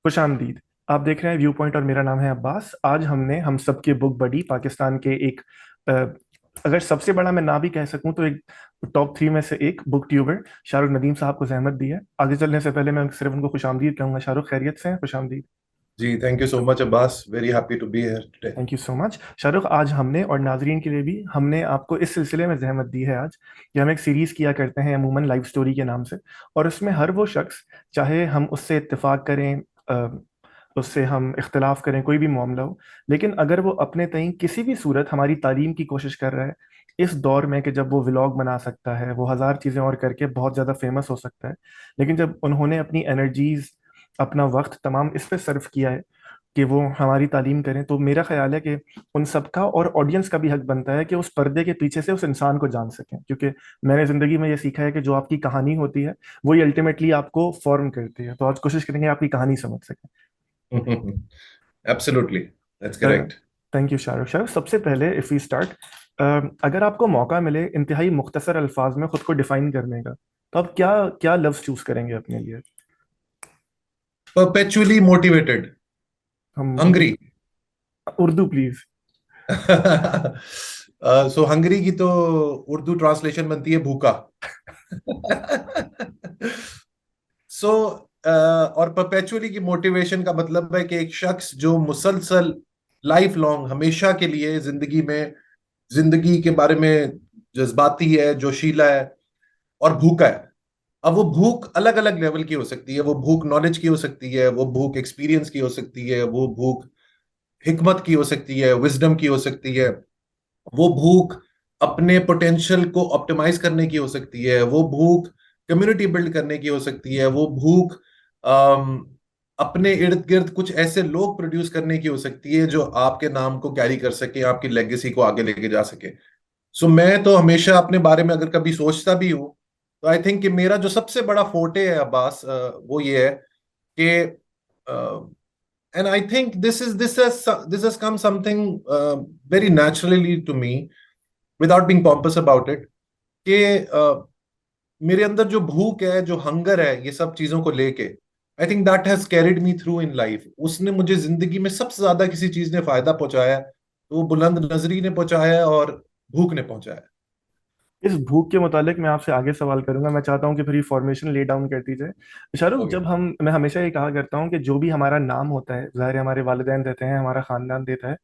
खुश आमदीद। आप देख रहे हैं व्यू पॉइंट और मेरा नाम है अब्बास। आज हमने हम सबके बुक बडी पाकिस्तान के एक अ, अगर सबसे बड़ा मैं ना भी कह सकूं तो एक टॉप 3 में से एक बुक ट्यूबर शाहरुख नदीम साहब को जहमत दी है। आगे चलने से पहले मैं सिर्फ उनको खुश आमदीद कहूंगा। शाहरुख, खैरियत से हैं? खुश आमदीद। जी, thank you so much Abbas. Very happy to be here today. Thank you so much Shahrukh. आज हमने और नाजरीन के लिए भी हमने आपको इस सिलसिले में जहमत दी है आज कि हम एक सीरीज किया करते हैं अमूमन लाइफ स्टोरी के नाम से। और उसमें हर वो शख्स, चाहे हम उससे इत्तेफाक करें, उससे हम इख्तलाफ करें, कोई भी मामला हो, लेकिन अगर वो अपने तईं किसी भी सूरत हमारी तालीम की कोशिश कर रहा है इस दौर में कि जब वो व्लॉग बना सकता है, वो हजार चीज़ें और करके बहुत ज़्यादा फेमस हो सकता है, लेकिन जब उन्होंने अपनी एनर्जीज, अपना वक्त तमाम इस पे सर्व किया है कि वो हमारी तालीम करें, तो मेरा ख्याल है कि उन सबका और ऑडियंस का भी हक बनता है कि उस पर्दे के पीछे से उस इंसान को जान सकें। क्योंकि मैंने ज़िंदगी में ये सीखा है कि जो आपकी कहानी होती है वही अल्टीमेटली आपको फॉर्म करती है। तो आज कोशिश करेंगे आपकी कहानी समझ सकें। Absolutely, that's correct. Thank you Shahrukh. Shahrukh, सबसे पहले इफ़ वी स्टार्ट, अगर आपको मौका मिले इंतहाई मुख्तसर अल्फाज में खुद को डिफाइन करने का, तो आप क्या क्या लफ्ज़ चूज करेंगे अपने लिए? Perpetually motivated. हम hungry. Urdu please. So hungry की तो उर्दू ट्रांसलेशन बनती है भूखा। सो और परपेचुअली की मोटिवेशन का मतलब है कि एक शख्स जो मुसलसल लाइफ लॉन्ग हमेशा के लिए जिंदगी में जिंदगी के बारे में जज्बाती है, जोशीला है और भूखा है। अब वो भूख अलग अलग लेवल की हो सकती है। वो भूख नॉलेज की हो सकती है, वो भूख एक्सपीरियंस की हो सकती है, वो भूख हिकमत की हो सकती है, विजडम की हो सकती है, वो भूख अपने पोटेंशियल को ऑप्टिमाइज करने की हो सकती है, वो भूख कम्युनिटी बिल्ड करने की हो सकती है, वो भूख अपने इर्द गिर्द कुछ ऐसे लोग प्रोड्यूस करने की हो सकती है जो आपके नाम को कैरी कर सके, आपकी लेगेसी को आगे लेके जा सके। सो मैं तो हमेशा अपने बारे में अगर कभी सोचता भी हूँ तो आई थिंक कि मेरा जो सबसे बड़ा फोटे है अब्बास, वो ये है कि and I think this has come something very naturally to me without being pompous about it कि मेरे अंदर जो भूख है, जो हंगर है ये सब चीजों को लेके, आई think that has carried me through in life. उसने मुझे जिंदगी में सबसे ज्यादा किसी चीज ने फायदा पहुंचाया है तो वो बुलंद नजरी ने पहुंचाया है और भूख ने पहुंचाया है। इस भूख के मुतालिक मैं आपसे आगे सवाल करूंगा। मैं चाहता हूं कि फिर फॉर्मेशन ले डाउन कर दी जाए। शाहरुख, ओके। जब हम मैं हमेशा ये कहा करता हूं कि जो भी हमारा नाम होता है, ज़ाहिर है हमारे वालिदैन देते हैं, हमारा खानदान देता है,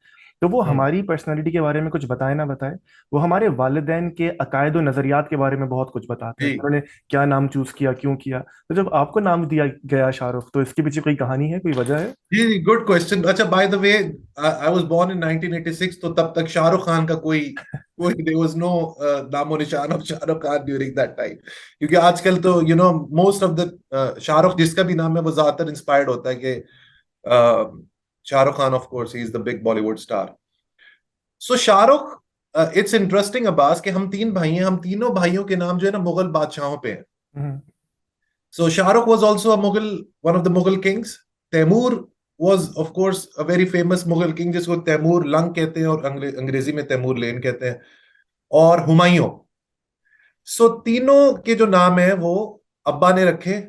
तो वो हम्म। हमारी पर्सनैलिटी के बारे में कुछ बताए ना बताए, वो हमारे वालिदैन के अकायद और नज़रियात के बारे में बहुत कुछ बताते हैं कि जी उन्होंने क्या नाम चूज किया, क्यों किया। तो जब आपको नाम दिया गया शाहरुख, तो इसके पीछे कोई कहानी है, कोई वजह है? जी, गुड क्वेश्चन। अच्छा, by the way, I was born in 1986, तो तब तक शाहरुख खान का कोई कोई देयर वाज नो नामो निशान of Shahrukh Khan during that time. क्योंकि आजकल तो मोस्ट ऑफ द शाहरुख जिसका भी नाम है वो ज्यादातर इंस्पायर्ड होता है कि Shahrukh Khan, of course, he is the big Bollywood star. So Shahrukh, it's interesting Abbas कि हम तीन भाई हैं, हम तीनों भाइयों के नाम जो है ना मुगल बादशाहों पे हैं। हम्म। So Shahrukh was also a Mughal, one of the Mughal kings. Taimur was, of course, a very famous Mughal king जिसको तैमूर लंग कहते हैं और अंग्रेजी में तैमूर लेन कहते हैं। और हुमायूं। सो तीनों के जो नाम है वो अब्बा ने रखे।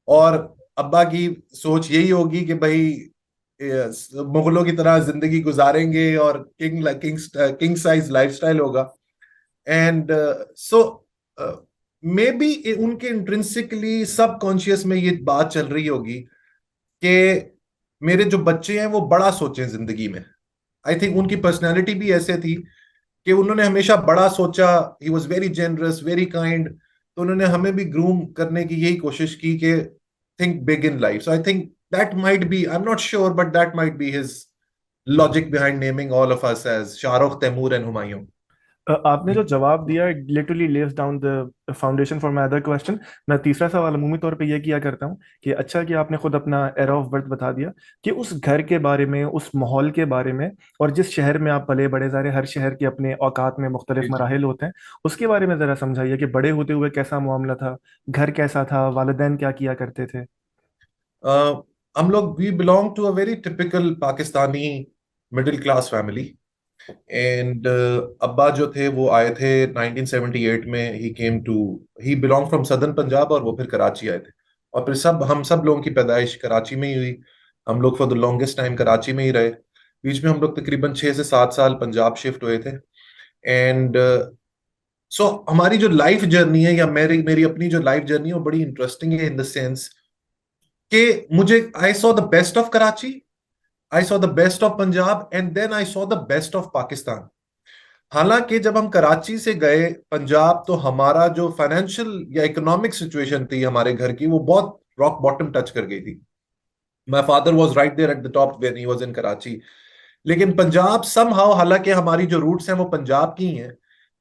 और अब्बा की सोच यही होगी कि भाई मुगलों की तरह जिंदगी गुजारेंगे और किंग साइज लाइफस्टाइल होगा। एंड सो मे बी उनके इंट्रिंसिकली सबकॉन्शियस में ये बात चल रही होगी कि मेरे जो बच्चे हैं वो बड़ा सोचें जिंदगी में। आई थिंक उनकी पर्सनैलिटी भी ऐसे थी कि उन्होंने हमेशा बड़ा सोचा। He was very generous, very kind. तो उन्होंने हमें भी ग्रूम करने की यही कोशिश की कि think big in life. So I think that might be, I am not sure, but that might be his logic behind naming all of us as Shahrukh, Taimur and Humayun. आपने जो जवाब दिया literally lays down the foundation for my other question. मैं तीसरा सवाल अमूमी तौर पे ये किया करता हूँ कि अच्छा कि आपने खुद अपना एरा ऑफ बर्थ बता दिया, कि उस घर के बारे में, उस माहौल के बारे में, और जिस शहर में आप पले बड़े, ज़ाहिर है हर शहर के अपने औकात में मुख्तलिफ जी जी। मराहिल होते हैं, उसके बारे में ज़रा समझाइए कि बड़े होते हुए कैसा मामला था, घर कैसा था, वालिदैन क्या किया करते थे। हम लोग, we belong to a very typical Pakistani middle class family. And अब्बा जो थे वो आए थे 1978 में। He belong from southern Punjab और वो फिर कराची आए थे। और फिर हम सब लोगों की पैदाइश कराची में ही हुई। हम लोग for the longest time Karachi में ही रहे। बीच में हम लोग तकरीबन 6 से 7 साल पंजाब शिफ्ट हुए थे। एंड सो हमारी जो लाइफ जर्नी है, या मेरी मेरी अपनी जो लाइफ जर्नी है, वो बड़ी इंटरेस्टिंग है इन द सेंस कि मुझे I saw the best of Karachi, I saw the best of Punjab, and then I saw the best of Pakistan. हालांकि जब हम कराची से गए पंजाब, तो हमारा जो फाइनेंशियल या इकोनॉमिक सिचुएशन थी हमारे घर की, वो बहुत रॉक बॉटम टच कर गई थी। My father was right there at the top when he was in Karachi. लेकिन पंजाब समहाउ, हालांकि हमारी जो रूट्स हैं वो पंजाब की हैं,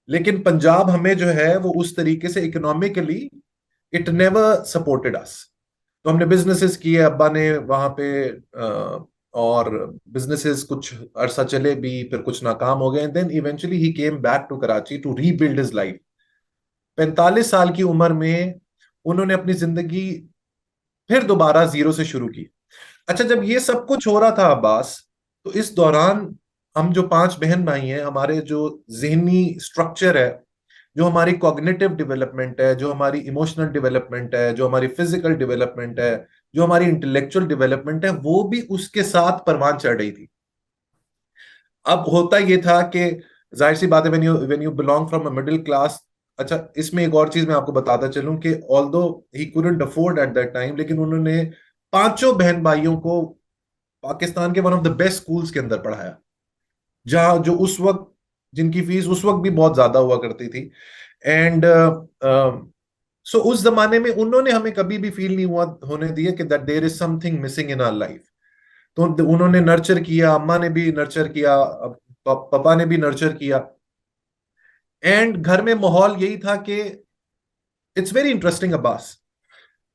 लेकिन पंजाब हमें जो है वो उस तरीके से economically it never supported us. तो हमने बिजनेसेस किए, अब्बा ने वहां पे और बिजनेसेस कुछ अरसा चले भी, फिर कुछ नाकाम हो गए, and then eventually he came back to Karachi to rebuild his life. 45 साल की उम्र में उन्होंने अपनी जिंदगी फिर दोबारा जीरो से शुरू की। अच्छा, जब ये सब कुछ हो रहा था अब्बास, तो इस दौरान हम जो 5 बहन भाई हैं, हमारे जो जहनी स्ट्रक्चर है, जो हमारी कॉग्निटिव डेवलपमेंट है, जो हमारी इमोशनल डेवलपमेंट है, जो हमारी फिजिकल डेवलपमेंट है, जो हमारी इंटेलेक्चुअल डेवलपमेंट है, वो भी उसके साथ परवान चढ़ रही थी। अब होता ये था कि जाहिर सी बात है, when you belong from a middle class. अच्छा, इसमें एक और चीज मैं आपको बताता चलूं कि although he couldn't afford eight that time, लेकिन उन्होंने पांचों बहन भाइयों को पाकिस्तान के one of the best schools के अंदर पढ़ाया, जहां जो उस वक्त जिनकी फीस उस वक्त भी बहुत ज्यादा हुआ करती थी। एंड सो उस जमाने में उन्होंने हमें कभी भी फील नहीं हुआ होने दिया कि that there is something missing in our life. तो उन्होंने नर्चर किया, अम्मा ने भी नर्चर किया, पापा ने भी नर्चर किया। एंड घर में माहौल यही था कि it's very interesting Abbas,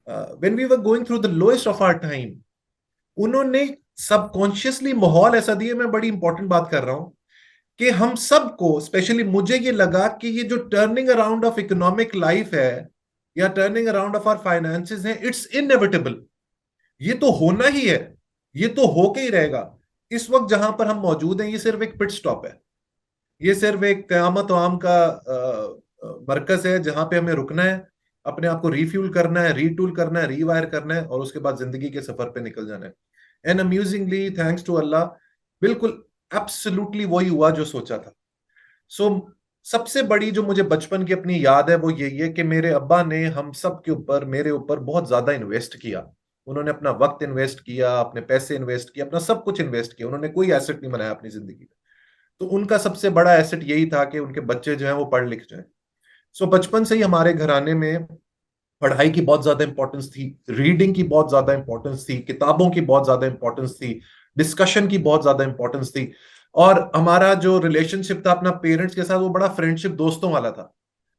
when we were going through the lowest of our time, उन्होंने सबकॉन्शियसली माहौल ऐसा दिया। मैं बड़ी इंपॉर्टेंट बात कर रहा हूं कि हम सबको, स्पेशली मुझे, ये लगा कि ये जो turning around of economic life है या turning around of our finances है, इट्स इनएविटेबल। ये तो होना ही है, ये तो होके ही रहेगा। इस वक्त जहां पर हम मौजूद हैं, ये सिर्फ एक पिट स्टॉप है, ये सिर्फ एक कयामत आम का मरकज है, जहां पे हमें रुकना है, अपने आप को रिफ्यूल करना है, रीटूल करना है, रीवायर करना है, और उसके बाद जिंदगी के सफर पे निकल जाना है। एंड अम्यूजिंगली, थैंक्स टू अल्लाह, बिल्कुल एब्सोल्युटली वही हुआ जो सोचा था। सो सबसे बड़ी जो मुझे बचपन की अपनी याद है वो यही है कि मेरे अब्बा ने हम सब के ऊपर, मेरे ऊपर बहुत ज्यादा इन्वेस्ट किया। उन्होंने अपना वक्त इन्वेस्ट किया, अपने पैसे इन्वेस्ट किया, अपना सब कुछ इन्वेस्ट किया। उन्होंने कोई एसेट नहीं बनाया अपनी जिंदगी में। तो उनका सबसे बड़ा एसेट यही था कि उनके बच्चे जो हैं वो पढ़ लिख जाएं। सो बचपन से ही हमारे घराने में पढ़ाई की बहुत ज्यादा इंपॉर्टेंस थी, रीडिंग की बहुत ज्यादा इंपॉर्टेंस थी, किताबों की बहुत ज्यादा इंपॉर्टेंस थी, डिस्कशन की बहुत ज्यादा इंपॉर्टेंस थी। और हमारा जो रिलेशनशिप था अपना पेरेंट्स के साथ, वो बड़ा फ्रेंडशिप दोस्तों वाला था।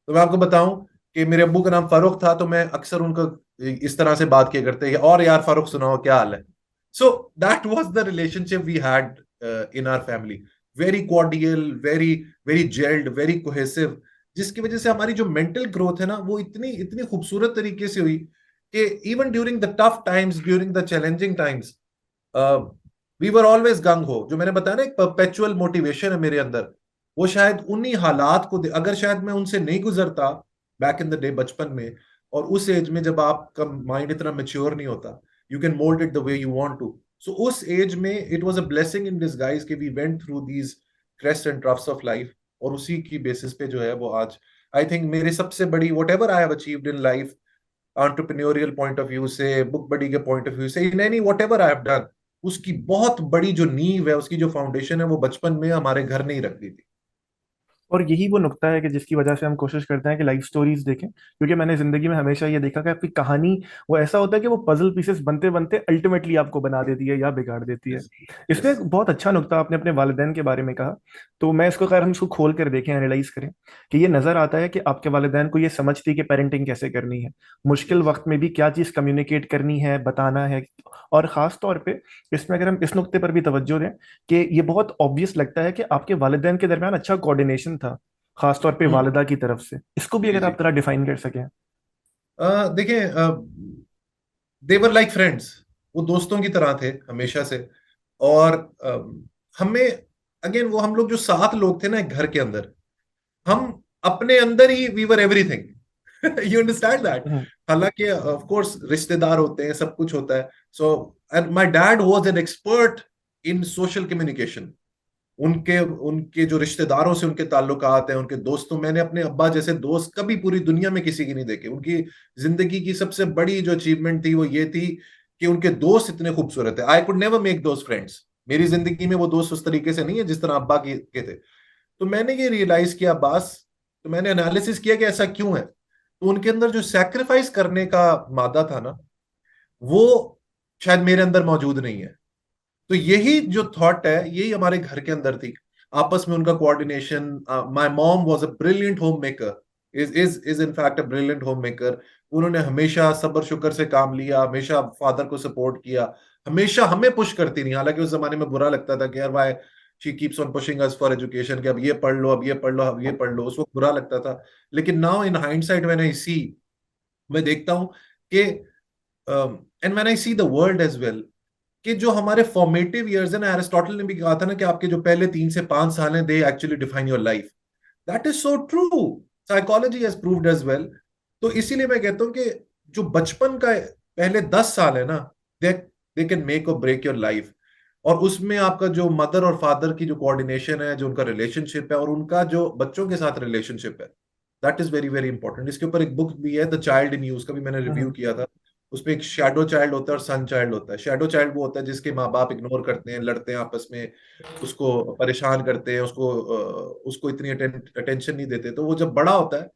तो मैं आपको बताऊं कि मेरे अब्बू का नाम फारूक था, तो मैं अक्सर उनको इस तरह से बात किया करते हैं, और यार फारूक सुनाओ क्या हाल है। So that was the relationship we had in our family, very cordial, very very jelled, very cohesive, जिसकी वजह से हमारी जो मेंटल ग्रोथ है ना, वो इतनी इतनी खूबसूरत तरीके से हुई कि even during the tough times, during the challenging times, we were always gung-ho. जो मैंने बताया ना, एक परपेचुअल मोटिवेशन है मेरे अंदर, वो शायद उन्हीं हालात को अगर शायद मैं उनसे नहीं गुजरता बैक इन द डे, बचपन में, और उस एज में जब आपका माइंड इतना मेच्योर नहीं होता, you can mould it the way you want to. So उस एज में it was a blessing in disguise कि we went through these crest and troughs of life, और उसी की बेसिस पे जो है वो आज आई थिंक मेरी सबसे बड़ी, what ever I have achieved in life, entrepreneurial point of view से, बुक बडी के पॉइंट ऑफ व्यू से, in any what ever I have done, उसकी बहुत बड़ी जो नींव है, उसकी जो फाउंडेशन है, वो बचपन में हमारे घर ने ही रख दी थी। और यही वो नुक्ता है कि जिसकी वजह से हम कोशिश करते हैं कि लाइफ स्टोरीज देखें, क्योंकि मैंने जिंदगी में हमेशा ये देखा कि आपकी कहानी वो ऐसा होता है कि वो पजल पीसेस बनते बनते अल्टीमेटली आपको बना देती है या बिगाड़ देती है। यस। इसमें यस। एक बहुत अच्छा नुक्ता आपने अपने वालिदैन के बारे में कहा। तो मैं इसको, खैर हम इसको खोल कर देखें, एनालाइज करें, कि ये नजर आता है कि आपके वालिदैन को ये समझ थी कि पेरेंटिंग कैसे करनी है, मुश्किल यस। वक्त में भी क्या चीज कम्युनिकेट करनी है, बताना है। और खास तौर पे इसमें अगर हम इस नुक्ते पर भी तवज्जो दें कि ये बहुत ऑब्वियस लगता है कि आपके वालिदैन के दरमियान अच्छा कोऑर्डिनेशन था, खासतौर पे हम्म। वालिदा की तरफ से। इसको भी जी अगर जी। आप थोड़ा डिफाइन कर सकें। देखें, देवर लाइक फ्रेंड्स, वो दोस्तों की तरह थे हमेशा से। और हमें, अगेन, वो हम लोग जो 7 लोग थे ना एक घर के अंदर, हम अपने अंदर ही we were everything. You understand that? Hmm. हालांकि ऑफ कोर्स रिश्तेदार होते हैं, सब कुछ होता है। So and my dad was an expert in social communication. उनके उनके जो रिश्तेदारों से उनके ताल्लुकात हैं, उनके दोस्तों, मैंने अपने अब्बा जैसे दोस्त कभी पूरी दुनिया में किसी की नहीं देखे। उनकी जिंदगी की सबसे बड़ी जो अचीवमेंट थी वो ये थी कि उनके दोस्त इतने खूबसूरत है। I could never make those friends. मेरी जिंदगी में वो दोस्त उस तरीके से नहीं है जिस तरह अब्बा के थे। तो मैंने ये रियलाइज किया अब्बास, तो मैंने एनालिसिस किया कि ऐसा क्यों है। तो उनके अंदर जो सैक्रिफाइस करने का मादा था ना, वो शायद मेरे अंदर मौजूद नहीं है। तो यही जो थॉट है, यही हमारे घर के अंदर थी। आपस में उनका coordination. My mom was a brilliant home maker, is in fact a brilliant home maker. उन्होंने हमेशा सब्र शुक्र से काम लिया, हमेशा फादर को सपोर्ट किया, हमेशा हमें पुश करती रही। हालांकि उस जमाने में बुरा लगता था कि यार why she keeps on pushing us for education, कि अब ये पढ़ लो, अब ये पढ़ लो, अब ये पढ़ लो। उस वक्त बुरा लगता था। लेकिन now in hindsight when I see, मैं देखता हूं कि and when I see the world as well, कि जो हमारे फॉर्मेटिव इयर्स है ना, एरिस्टोटल ने भी कहा था ना कि आपके जो पहले 3 से 5 साल हैं, they actually define your life. That is so true. Psychology has proved as well. तो इसीलिए मैं कहता हूँ कि जो बचपन का पहले 10 साल है ना, दे दे कैन मेक और ब्रेक योर लाइफ। और उसमें आपका जो मदर और फादर की जो कोऑर्डिनेशन है, जो उनका रिलेशनशिप है, और उनका जो बच्चों के साथ रिलेशनशिप है, that is very very important. इसके ऊपर एक बुक भी है, द चाइल्ड इन यू, उसका भी मैंने रिव्यू हम्म। किया था। उसमें एक शैडो चाइल्ड होता है और सन चाइल्ड होता है। शैडो चाइल्ड वो होता है जिसके माँ बाप इग्नोर करते हैं, लड़ते हैं आपस में, उसको परेशान करते हैं, उसको इतनी अटेंशन नहीं देते। तो वो जब बड़ा होता है,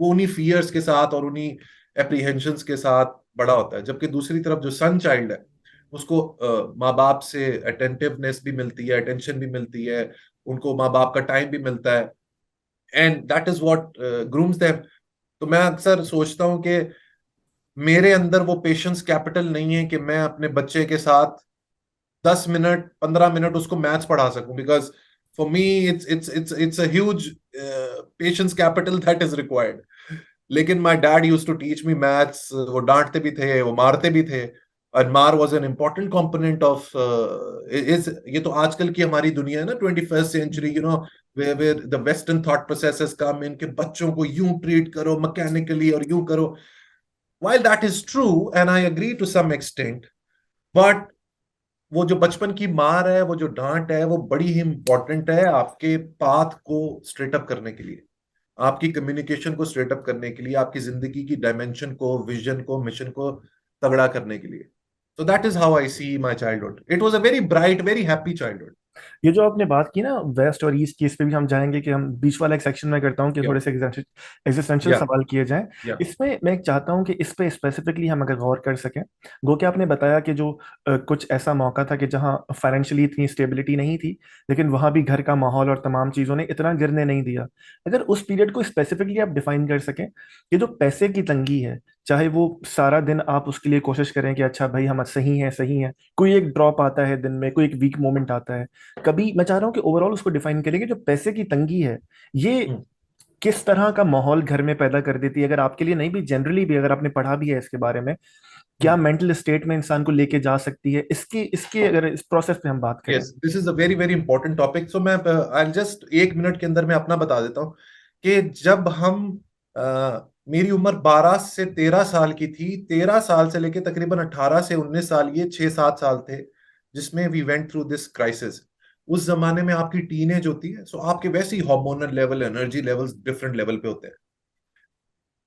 वो उन्हीं फियर्स के साथ और उन्हीं एप्रीहेंशंस के साथ बड़ा होता है। जबकि दूसरी तरफ जो सन चाइल्ड है, उसको माँ बाप से अटेंटिवनेस भी मिलती है, अटेंशन भी मिलती है, उनको माँ बाप का टाइम भी मिलता है, and that is what grooms them. तो मैं अक्सर सोचता हूँ कि मेरे अंदर वो पेशेंस कैपिटल नहीं है कि मैं अपने बच्चे के साथ 10 मिनट 15 मिनट उसको मैथ्स पढ़ा सकूं, because for me it's a huge patience capital that is required. लेकिन my dad used to teach me maths. वो डांटते भी थे, वो मारते भी थे। और मार was an important component of is. ये तो आजकल की हमारी दुनिया है ना, 21st century, you know, where the western thought process has come in, के बच्चों को यूं ट्रीट करो मैकेनिकली और यूं करो। While that is true, and I agree to some extent, but वो जो बचपन की मार है, वो जो डांट है, वो बड़ी ही इंपॉर्टेंट है आपके पाथ को स्ट्रेट अप करने के लिए, आपकी कम्युनिकेशन को स्ट्रेट अप करने के लिए, आपकी जिंदगी की डायमेंशन को, विजन को, मिशन को तगड़ा करने के लिए। So that is how I see my childhood. It was a very bright, very happy childhood. ये जो आपने बात की ना वेस्ट और ईस्ट की, इस पे भी हम जाएंगे कि हम बीच वाला एक सेक्शन में करता हूँ कि Yeah, थोड़े से एग्जिस्टेंशियल yeah, सवाल किए जाएं। yeah. इसमें मैं एक चाहता हूँ कि इस पे स्पेसिफिकली हम अगर गौर कर सकें। गो कि आपने बताया कि जो कुछ ऐसा मौका था कि जहाँ फाइनेंशियली इतनी स्टेबिलिटी नहीं थी, लेकिन वहाँ भी घर का माहौल और तमाम चीज़ों ने इतना गिरने नहीं दिया। अगर उस पीरियड को स्पेसिफिकली आप डिफाइन कर सकें कि जो पैसे की तंगी है, चाहे वो सारा दिन आप उसके लिए कोशिश करें कि अच्छा भाई हम सही हैं सही हैं, कोई एक ड्रॉप आता है दिन में, कोई एक वीक मोमेंट आता है, कभी मैं चाह रहा हूँ कि ओवरऑल उसको डिफाइन करें कि जो पैसे की तंगी है, ये Hmm. किस तरह का माहौल घर में पैदा कर देती है। अगर आपके लिए नहीं भी, जनरली भी अगर आपने पढ़ा भी है इसके बारे में, क्या Hmm. मेंटल स्टेट में इंसान को लेके जा सकती है, इसकी इसके अगर इस प्रोसेस पे हम बात करें। Yes, this is a very very important topic. So मैं आई जस्ट 1 मिनट के अंदर मैं अपना बता देता हूँ कि जब हम मेरी उम्र 12 से 13 साल की थी, 13 साल से लेके तकरीबन 18 से 19 साल, ये 6-7 साल थे जिसमें we went through this crisis. उस जमाने में आपकी टीनेज होती है, सो आपके वैसे ही hormonal level, energy levels different level पे होते हैं।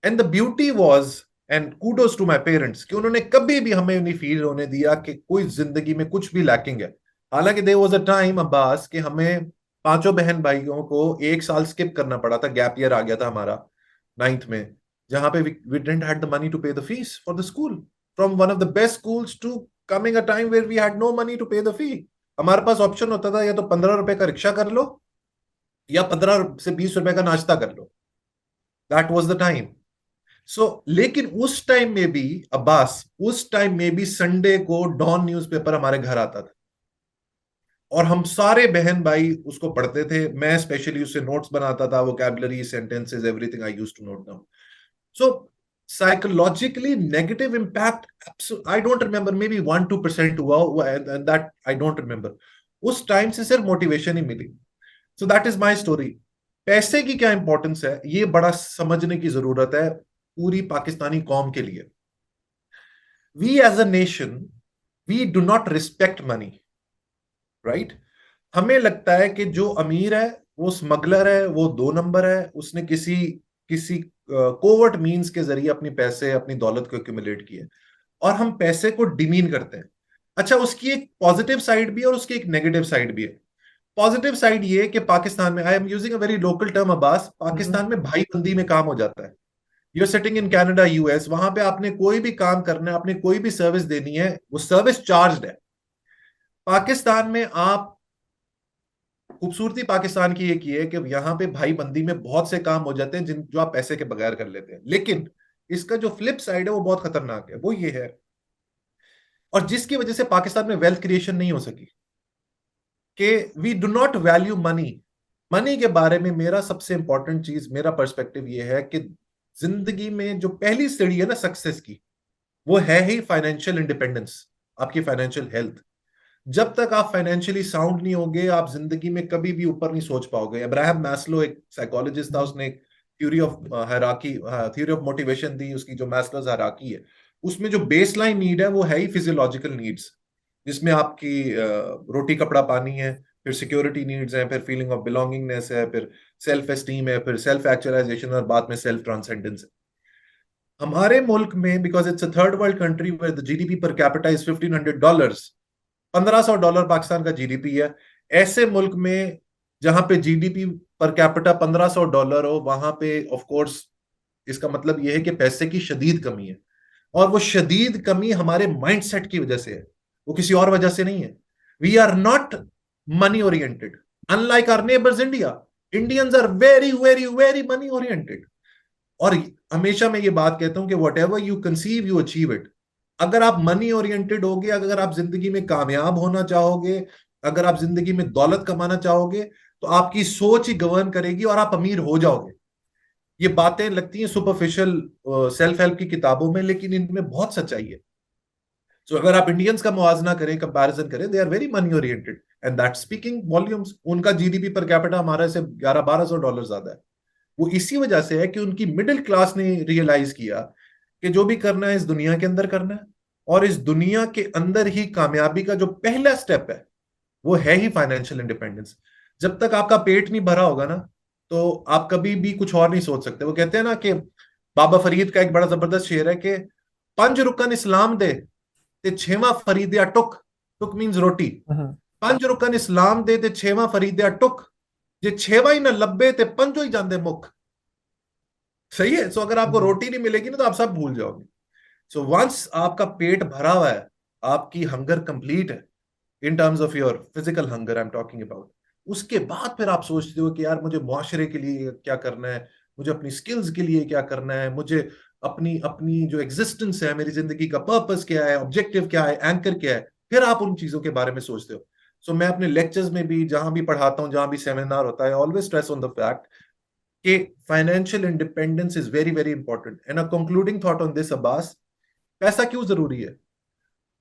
And the beauty was, and kudos to my parents, कि उन्होंने कभी भी हमें नहीं फील होने दिया कि कोई जिंदगी में कुछ भी लैकिंग है। हालांकि there was a time Abbas कि हमें पांचों बहन भाइयों को 1 साल स्किप करना पड़ा था, गैप ईयर आ गया था हमारा 9th में, जहां पे we didn't had the money to pay the fees for the school, from one of the best schools to coming a time where we had no money to pay the fee. हमारे पास option होता था या तो 15 रुपए का rickshaw कर लो, या 15 से 20 रुपए का नाश्ता कर लो। That was the time. So लेकिन उस टाइम में भी अब्बास, उस टाइम में भी संडे को डॉन न्यूज़पेपर हमारे घर आता था, और हम सारे बहन भाई उसको पढ़ते थे। मैं स्पेशली उससे नोट्स बनाता था, vocabulary, sentences, everything I used to note down. So psychologically negative impact I don't remember, maybe 1-2% हुआ, and that I don't remember. उस टाइम से सिर्फ मोटिवेशन ही मिली। So that is my story. पैसे की क्या इंपॉर्टेंस है, ये बड़ा समझने की जरूरत है। पूरी पाकिस्तानी कौम के लिए। We as a nation, we do not respect money, right? हमें लगता है कि जो अमीर है वो स्मगलर है, वो दो नंबर है, उसने किसी किसी कोवर्ट मींस के जरिए अपनी पैसे, अपनी दौलत को एक्यूमुलेट किए, और हम पैसे को डिमीन करते हैं। अच्छा, उसकी एक पॉजिटिव साइड भी है और उसकी एक नेगेटिव साइड भी है। पॉजिटिव साइड ये है कि पाकिस्तान में, I am using a very local term Abbas, hmm. Pakistan में भाईबंदी में काम हो जाता है। You are sitting in Canada, US, वहां पे आपने कोई भी काम करना है, आपने कोई भी सर्विस देनी है, वो सर्विस चार्ज है। पाकिस्तान में आप, खूबसूरती पाकिस्तान की एक ये है कि यहाँ पे भाई बंदी में बहुत से काम हो जाते हैं जिन जो आप पैसे के बगैर कर लेते हैं। लेकिन इसका जो फ्लिप साइड है वो बहुत खतरनाक है, वो ये है, और जिसकी वजह से पाकिस्तान में वेल्थ क्रिएशन नहीं हो सकी, कि we do not value money. Money के बारे में मेरा सबसे इंपॉर्टेंट चीज, मेरा पर्सपेक्टिव ये है कि जिंदगी में जो पहली सीढ़ी है ना सक्सेस की, वो है ही फाइनेंशियल इंडिपेंडेंस, आपकी फाइनेंशियल हेल्थ। जब तक आप फाइनेंशियली साउंड नहीं होगे, आप जिंदगी में कभी भी ऊपर नहीं सोच पाओगे। अब्राहम मैस्लो एक साइकोलॉजिस्ट था, उसने एक theory of hierarchy, theory of motivation दी, उसकी जो मैस्लोज हायरार्की है, उसमें जो बेसलाइन नीड है वो है ही फिजियोलॉजिकल नीड्स, जिसमें आपकी रोटी कपड़ा पानी है, फिर सिक्योरिटी नीड्स हैं, फिर फीलिंग ऑफ बिलोंगिंगनेस है, फिर सेल्फ एस्टीम है, फिर सेल्फ एक्चुअलाइजेशन, और बाद में सेल्फ ट्रांसेंडेंस है। हमारे मुल्क में, because it's a third world country where the GDP per capita is $1,500, $1,500 Pakistan का जीडीपी है। ऐसे मुल्क में जहां पे जीडीपी पर कैपिटा $1,500 हो, वहां पे ऑफ कोर्स इसका मतलब यह है कि पैसे की शदीद कमी है, और वो शदीद कमी हमारे माइंडसेट की वजह से है, वो किसी और वजह से नहीं है। We are not money oriented, unlike our neighbours India. Indians are very very very money oriented. और हमेशा मैं ये बात कहता हूं कि whatever you conceive you achieve it. अगर आप मनी ओरिएंटेड होगे, अगर आप जिंदगी में कामयाब होना चाहोगे, अगर आप जिंदगी में दौलत कमाना चाहोगे, तो आपकी सोच ही गवर्न करेगी और आप अमीर हो जाओगे। ये बातें लगती हैं सुपरफिशियल सेल्फ हेल्प की किताबों में, लेकिन इनमें बहुत सच्चाई है। सो अगर आप इंडियंस का मुआवजा करें, कंपैरिजन करें, they are very money oriented, and that speaking volumes. उनका जीडीपी पर कैपिटा हमारे से 1100-1200 ज्यादा है। वो इसी वजह से है कि उनकी मिडिल क्लास ने रियलाइज किया कि जो भी करना है इस दुनिया के अंदर करना है, और इस दुनिया के अंदर ही कामयाबी का जो पहला स्टेप है वो है ही फाइनेंशियल इंडिपेंडेंस। जब तक आपका पेट नहीं भरा होगा ना, तो आप कभी भी कुछ और नहीं सोच सकते। वो कहते हैं ना कि, बाबा फरीद का एक बड़ा जबरदस्त शेर है कि, पंज रुकन इस्लाम दे ते छेवां फरीदया टुक, टुक मीन्स रोटी। हम्म। पंज रुकन इस्लाम दे ते छेवां फरीदया टुक, जे छेवा ही ना लब्बे ते पंजो ही जांदे मुख। सही है। सो अगर आपको हम्म। रोटी नहीं मिलेगी ना, तो आप सब भूल जाओगे। सो वंस आपका पेट भरा हुआ है, आपकी हंगर कंप्लीट है, in terms of your physical hunger I am talking about, उसके बाद फिर आप सोचते हो कि यार मुझे मुआशरे के लिए क्या करना है, मुझे अपनी स्किल्स के लिए क्या करना है, मुझे अपनी अपनी जो एग्जिस्टेंस है, मेरी जिंदगी का पर्पस क्या है, ऑब्जेक्टिव क्या है, एंकर क्या है, फिर आप उन चीजों के बारे में सोचते हो। सो मैं अपने लेक्चर्स में भी, जहां भी पढ़ाता हूँ, जहां भी सेमिनार होता है, always stress on the fact कि financial independence is very very important. And a concluding thought on this Abbas, पैसा क्यों जरूरी है?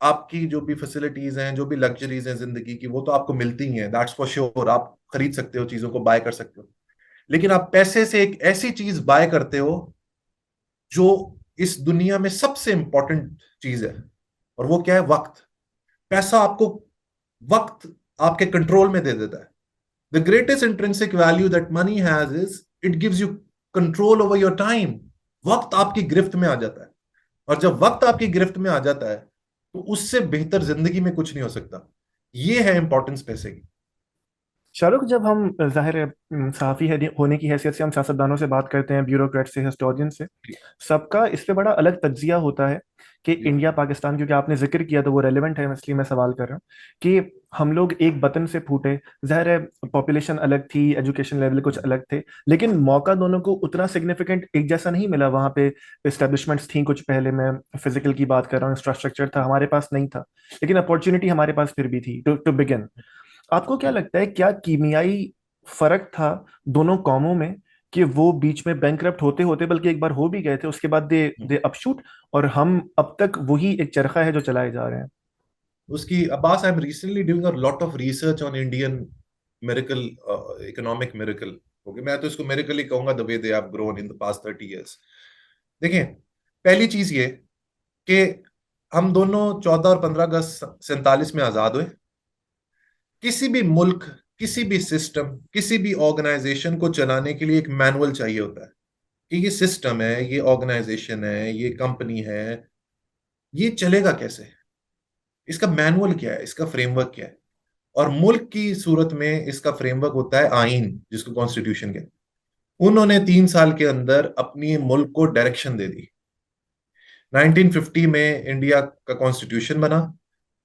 आपकी जो भी फैसिलिटीज हैं, जो भी लग्जरीज हैं जिंदगी की, वो तो आपको मिलती ही हैं, दैट्स फॉर श्योर। आप खरीद सकते हो, चीजों को बाय कर सकते हो, लेकिन आप पैसे से एक ऐसी चीज बाय करते हो जो इस दुनिया में सबसे इंपॉर्टेंट चीज है, और वो क्या है? वक्त। पैसा आपको वक्त आपके कंट्रोल में दे देता है। The greatest intrinsic value that money has is it gives you control over your time. वक्त आपकी गिरफ्त में आ जाता है, और जब वक्त आपकी गिरफ्त में आ जाता है, तो उससे बेहतर जिंदगी में कुछ नहीं हो सकता। ये है इंपॉर्टेंस पैसे की। शाहरुख, जब हम जाहिर है सहाफ़ी होने की हैसियत से हम सियासतदानों से बात करते हैं, ब्यूरोक्रेट से, हिस्टोरियन से, जी। सबका इस पे बड़ा अलग तज्जिया होता है कि जी। इंडिया पाकिस्तान, क्योंकि आपने जिक्र किया तो वो रेलेवेंट है, इसलिए मैं सवाल कर रहा हूँ कि हम लोग एक बतन से फूटे। जाहिर है पॉपुलेशन अलग थी, एजुकेशन लेवल कुछ अलग थे, लेकिन मौका दोनों को उतना सिग्निफिकेंट एक जैसा नहीं मिला। वहाँ पे इस्टेब्लिशमेंट्स थी कुछ पहले, मैं फिजिकल की बात कर रहा हूँ, इंफ्रास्ट्रक्चर था, हमारे पास नहीं था, लेकिन अपॉर्चुनिटी हमारे पास फिर भी थी टू बिगिन। आपको क्या लगता है, क्या कीमियाई फर्क था दोनों कौमों में कि वो बीच में बैंकरप्ट होते होते, बल्कि एक बार हो भी गए थे, उसके बाद दे दे अपशूट, और हम अब तक वही एक चरखा है जो चलाए जा रहे हैं? उसकी Abbas, I am recently doing a lot of research on Indian miracle, economic miracle. Okay, मैं तो इसको मिरेकल ही कहूंगा, the way they have grown in the past 30 years। देखिए, पहली चीज ये कि हम दोनों 14 और 15 अगस्त 47 में आजाद हुए। किसी भी मुल्क, किसी भी सिस्टम, किसी भी ऑर्गेनाइजेशन को चलाने के लिए एक मैनुअल चाहिए होता है कि ये सिस्टम है, ये ऑर्गेनाइजेशन है, ये कंपनी है, ये चलेगा कैसे, इसका मैनुअल क्या है, इसका फ्रेमवर्क क्या है। और मुल्क की सूरत में इसका फ्रेमवर्क होता है आइन, जिसको कॉन्स्टिट्यूशन कहते हैं। उन्होंने 3 साल के अंदर अपनी मुल्क को डायरेक्शन दे दी। 1950 में इंडिया का कॉन्स्टिट्यूशन बना।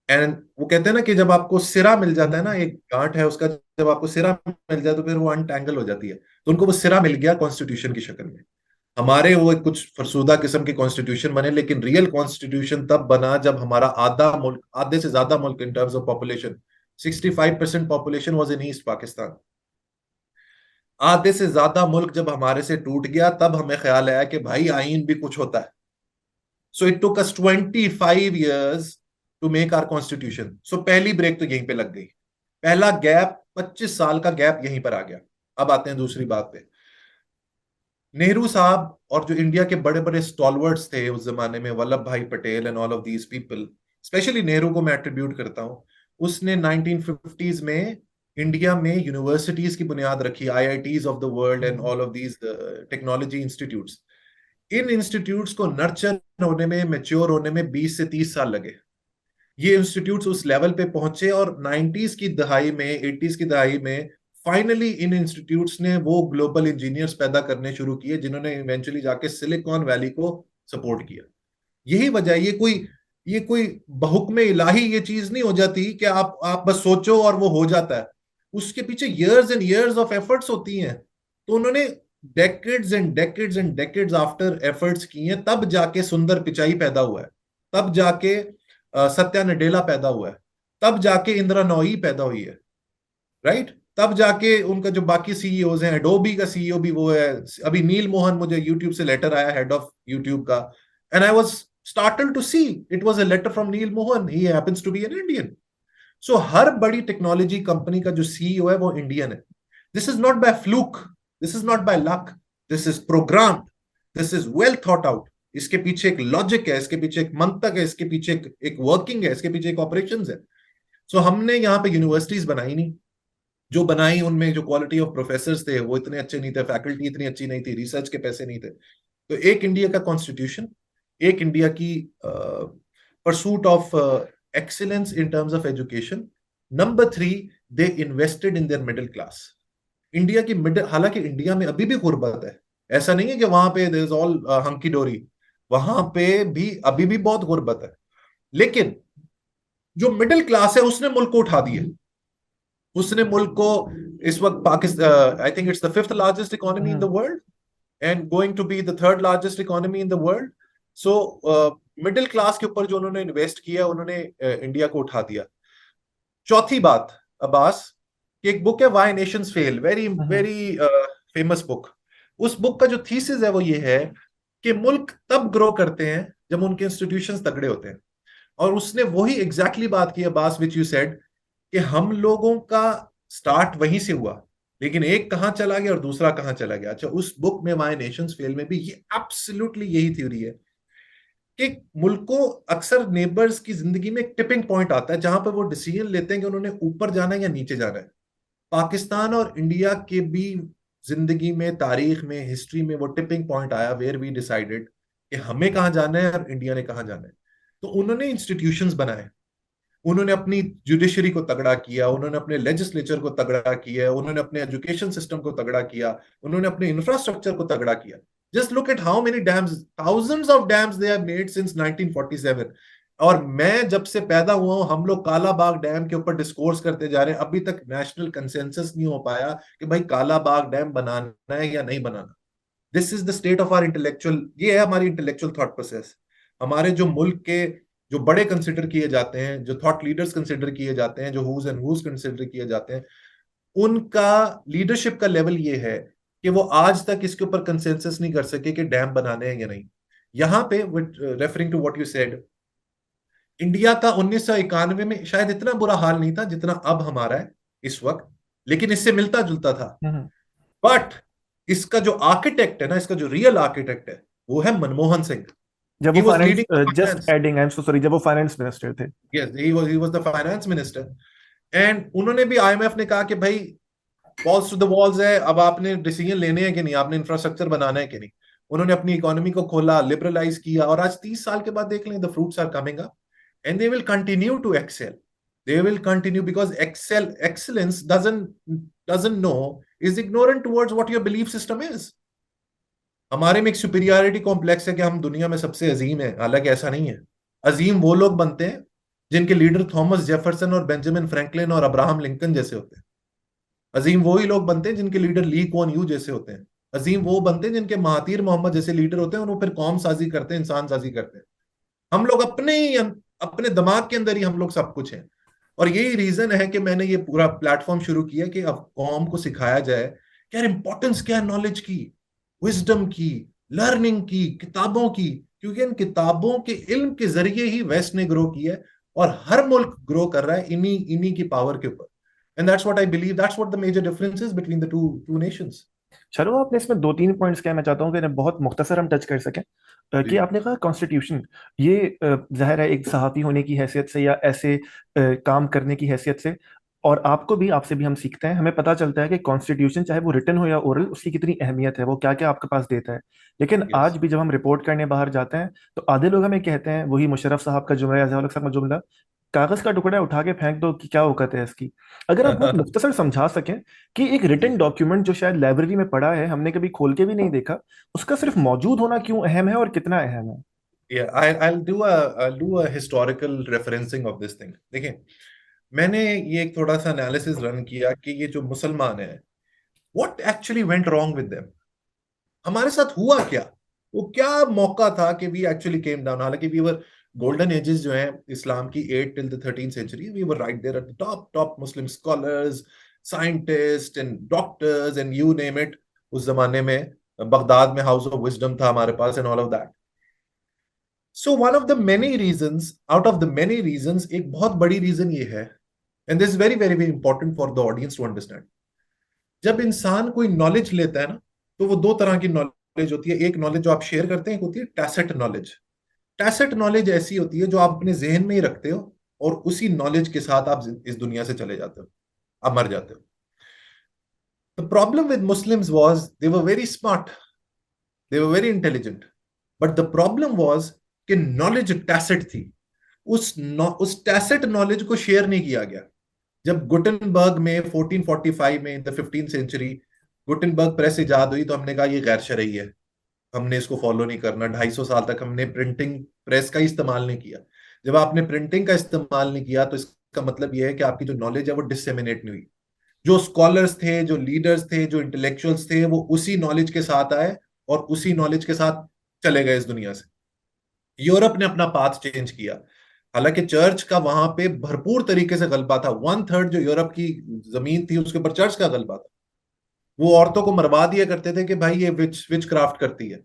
एंड वो कहते हैं ना कि जब आपको सिरा मिल जाता है ना, हम्म। एक गांठ है उसका, जब आपको सिरा मिल जाए तो फिर वो अनटैंगल हो जाती है। तो उनको वो सिरा मिल गया कॉन्स्टिट्यूशन की शक्ल में। हमारे वो कुछ फरसूदा किस्म के कॉन्स्टिट्यूशन बने, लेकिन रियल कॉन्स्टिट्यूशन तब बना जब हमारा आधा मुल्क, आधे से ज्यादा मुल्क in terms of population, 65% population was in east Pakistan. आधे से ज्यादा मुल्क जब हमारे से टूट गया, तब हमें ख्याल आया कि भाई आइन भी कुछ होता है। So it took us 25 years to make our constitution. So पहली ब्रेक तो यहीं पे लग गई। पहला गैप, 25 साल का गैप यहीं पर आ गया। अब आते हैं दूसरी बात पे। नेहरू साहब और जो इंडिया के बड़े बड़े स्टॉलवर्ड्स थे उस जमाने में, वल्लभ भाई Patel and all of these people, specially Nehru को मैं एट्रीब्यूट करता हूं। उसने 1950s में इंडिया में यूनिवर्सिटीज की बुनियाद रखी, IITs of the world and hmm. All of these technology institutes. In institutes को नर्चर होने में, मेच्योर होने में 20 से 30 साल लगे। ये इंस्टीट्यूट्स उस लेवल पे पहुंचे, और 90s की दहाई में, 80s की दहाई में फाइनली इन इंस्टीट्यूट्स ने वो ग्लोबल इंजीनियर्स पैदा करने शुरू किए जिन्होंने इवेंचुअली जाके सिलिकॉन वैली को सपोर्ट किया। यही वजह है, ये कोई बहुक्म इलाही ये चीज नहीं हो जाती कि आप बस सोचो और वो हो जाता है। उसके पीछे years and years of efforts होती हैं। तो उन्होंने decades and decades and decades after efforts किए हैं, तब जाके सुंदर पिचाई पैदा हुआ है। तब जाके सत्या नडेला पैदा हुआ है। तब जाके इंदिरा नोई पैदा हुई है। राइट। तब जाके उनका जो बाकी सीईओज हैं, एडोबी का सीईओ भी वो है। अभी नील मोहन, मुझे यूट्यूब से लेटर आया, हेड ऑफ यूट्यूब का, and I was startled to see it was a letter from Neil Mohan. He happens to be an Indian. So हर बड़ी टेक्नोलॉजी कंपनी का जो सीईओ है वो इंडियन है। This is not by fluke, this is not by luck, this is programme, this is well thought out. इसके पीछे एक logic है, इसके पीछे एक मंतक है, इसके पीछे एक वर्किंग है, इसके पीछे एक ऑपरेशन है। सो हमने यहाँ पे यूनिवर्सिटीज बनाई नहीं। जो बनाई उनमें जो क्वालिटी ऑफ प्रोफेसर थे वो इतने अच्छे नहीं थे, फैकल्टी इतनी अच्छी नहीं थी, रिसर्च के पैसे नहीं थे। तो एक इंडिया का कॉन्स्टिट्यूशन, एक इंडिया की pursuit of excellence in terms of education. Number 3, they invested in their middle class. India की मिडिल, हालांकि इंडिया में अभी भी गुर्बत है, ऐसा नहीं है कि वहां पे देयर इज ऑल हंकी डोरी। वहां पे भी अभी भी बहुत गुर्बत है। लेकिन जो मिडिल क्लास है उसने मुल्क को उठा दिया। उसने मुल्क को, इस वक्त Pakistan, I think it's the fifth largest economy in the hmm. World and going to be the third largest economy in the world. So middle class के ऊपर जो उन्होंने इन्वेस्ट किया, उन्होंने इंडिया को उठा दिया। चौथी बात, अब्बास, कि एक बुक है why Nations fail, very hmm. Very famous book. उस बुक का जो थीसिस है वो ये है कि मुल्क तब ग्रो करते हैं जब उनके इंस्टीट्यूशंस तगड़े होते हैं। और उसने वही एग्जैक्टली बात की, अब्बास, विच यू सेड, कि हम लोगों का स्टार्ट वहीं से हुआ, लेकिन एक कहां चला गया और दूसरा कहां चला गया। अच्छा, उस बुक में व्हाई नेशंस फेल में भी ये एब्सोल्युटली यही थ्योरी है कि मुल्कों, अक्सर नेबर्स की जिंदगी में एक टिपिंग पॉइंट आता है जहां पर वो डिसीजन लेते हैं कि उन्होंने ऊपर जाना है या नीचे जाना है। पाकिस्तान और इंडिया के भी जिंदगी में, तारीख में, हिस्ट्री में वो टिपिंग पॉइंट आया वेयर वी डिसाइडेड कि हमें कहाँ जाना है और इंडिया ने कहाँ जाना है। तो उन्होंने इंस्टीट्यूशंस बनाए, उन्होंने अपनी जुडिशरी को तगड़ा किया, उन्होंने अपने लेजिस्लेचर को तगड़ा किया, उन्होंने अपने एजुकेशन सिस्टम को तगड़ा किया, उन्होंने अपने इंफ्रास्ट्रक्चर को तगड़ा किया। Just look at how many dams, thousands of dams they have made since 1947। और मैं जब से पैदा हुआ हूं, हम लोग काला बाग डैम के ऊपर डिस्कोर्स करते जा रहे हैं। अभी तक नेशनल कंसेंसस नहीं हो पाया कि भाई काला बाग डैम बनाना है या नहीं बनाना। This is the state of our intellectual, ये है हमारी इंटेलेक्चुअल थॉट प्रोसेस। हमारे जो मुल्क के जो बड़े कंसिडर किए जाते हैं, जो थॉट लीडर्स कंसिडर किए जाते हैं, जो हुज एंड हुज कंसिडर किए जाते हैं, उनका लीडरशिप का लेवल ये है कि वो आज तक इसके ऊपर कंसेंसस नहीं कर सके कि डैम बनाने हैं या नहीं। यहां पे, referring to what you said, India का 1991 में शायद इतना बुरा हाल नहीं था जितना अब हमारा है इस वक्त, लेकिन इससे मिलता जुलता था। हम्म। बट इसका जो आर्किटेक्ट है ना, इसका जो रियल आर्किटेक्ट है, वो है मनमोहन सिंह। जब ही वो was finance, leading just finance. Adding, I am so sorry, जब वो फाइनेंस मिनिस्टर थे। Yes, he was the finance minister. And उन्होंने भी, आईएमएफ ने कहा कि भाई बॉल्स टू द वॉल्स है, अब आपने डिसीजन लेने हैं कि नहीं, आपने इंफ्रास्ट्रक्चर बनाना है कि नहीं। उन्होंने अपनी इकोनॉमी को खोला, लिबरलाइज किया, और आज 30 साल के बाद देख लें, the fruits are coming up and they will continue to excel. They will continue because excellence doesn't know, is ignorant towards what your belief system is. हमारे में एक सुपीरियरिटी कॉम्प्लेक्स है कि हम दुनिया में सबसे अजीम है, हालांकि ऐसा नहीं है। अजीम वो लोग बनते हैं जिनके लीडर थॉमस जेफरसन और बेंजामिन फ्रैंकलिन और अब्राहम लिंकन जैसे होते हैं। अजीम वही लोग बनते हैं जिनके लीडर ली कुआन यू जैसे होते हैं। अजीम वो बनते हैं जिनके महातीर मोहम्मद जैसे लीडर होते हैं, और वो फिर कौम साजी करते हैं, इंसान साजी करते हैं। हम लोग अपने दिमाग के अंदर ही हम लोग सब कुछ हैं। और यही रीजन है कि मैंने ये पूरा प्लेटफॉर्म शुरू किया कि अब कौम को सिखाया जाए कि यार इंपॉर्टेंस क्या है नॉलेज की, विजडम की, लर्निंग की, किताबों की। क्योंकि इन किताबों के इल्म के जरिए ही वेस्ट ने ग्रो किया है, और हर मुल्क ग्रो कर रहा है इन्हीं इन्हीं की पावर के ऊपर। And that's what I believe, that's what the major difference is between the two two nations. चलो, आपने इसमें दो तीन पॉइंट्स क्या, मैं चाहता हूँ कि बहुत मुख्तसर हम टच कर सकें। कि जी। आपने कहा कॉन्स्टिट्यूशन, ये जाहिर है एक सहाफ़ी होने की हैसियत से या ऐसे काम करने की हैसियत से, और आपको भी, आपसे भी हम सीखते हैं, हमें पता चलता है कि कॉन्स्टिट्यूशन चाहे वो रिटन हो या ओरल, उसकी कितनी अहमियत है, वो क्या क्या आपके पास देता है। लेकिन यस। आज भी जब हम रिपोर्ट करने बाहर जाते हैं तो आधे लोग हमें कहते हैं, वही मुशर्रफ साहब का जुमला या ज़िया साहब का जुमला, कागज का टुकड़ा उठा के फेंक दो कि क्या औकत है इसकी। अगर आप बहुत मुख्तसर समझा सकें कि एक जी। रिटन डॉक्यूमेंट जो शायद लाइब्रेरी में पड़ा है, हमने कभी खोल के भी नहीं देखा, उसका सिर्फ मौजूद होना क्यों अहम है और कितना अहम है। Yeah, I'll do a historical referencing of this thing. देखिए, मैंने ये एक थोड़ा सा एनालिसिस रन किया कि ये जो मुसलमान है, what actually went wrong with them? हमारे साथ हुआ क्या? वो क्या मौका था कि we actually came down? हालांकि we were golden ages जो है इस्लाम की, 8 till the 13th century, we were right there at the top Muslim scholars, scientists and doctors and you name it। उस जमाने में बगदाद में हाउस ऑफ विजडम था हमारे पास and all of that. So one of the many reasons, out of the many reasons, एक बहुत बड़ी रीजन ये है, and this very very very important for the audience to understand. जब इंसान कोई नॉलेज लेता है ना, तो वो दो तरह की नॉलेज होती है। एक नॉलेज जो आप शेयर करते हैं, एक होती है टैसेट नॉलेज। टैसेट नॉलेज ऐसी होती है जो आप अपने जहन में ही रखते हो, और उसी नॉलेज के साथ आप इस दुनिया से चले जाते हो, आप मर जाते हो। The problem with Muslims was they were very smart, they were very intelligent, but the problem was कि नॉलेज टैसेट थी। उस टैसेट नॉलेज को शेयर नहीं किया गया। जब गुटनबर्ग में 1445 में, in the 15th century, Gutenberg press इजाद हुई, तो हमने कहा ये गैर शरई है, हमने इसको फॉलो नहीं करना। 250 साल तक हमने प्रिंटिंग प्रेस का इस्तेमाल नहीं किया। जब आपने प्रिंटिंग का इस्तेमाल नहीं किया, तो इसका मतलब यह है कि आपकी जो नॉलेज है वो डिसेमिनेट नहीं हुई। जो स्कॉलर्स थे, जो लीडर्स थे, जो इंटेलेक्चुअल्स थे, वो उसी नॉलेज के साथ आए और उसी नॉलेज के साथ चले गए इस दुनिया से। यूरोप ने अपना पाथ चेंज किया। हालांकि चर्च का वहां पे भरपूर तरीके से गलबा था। 1/3 जो यूरोप की जमीन थी उसके ऊपर चर्च का गलबा था। वो औरतों को मरवा दिया करते थे कि भाई ये विच क्राफ्ट करती है।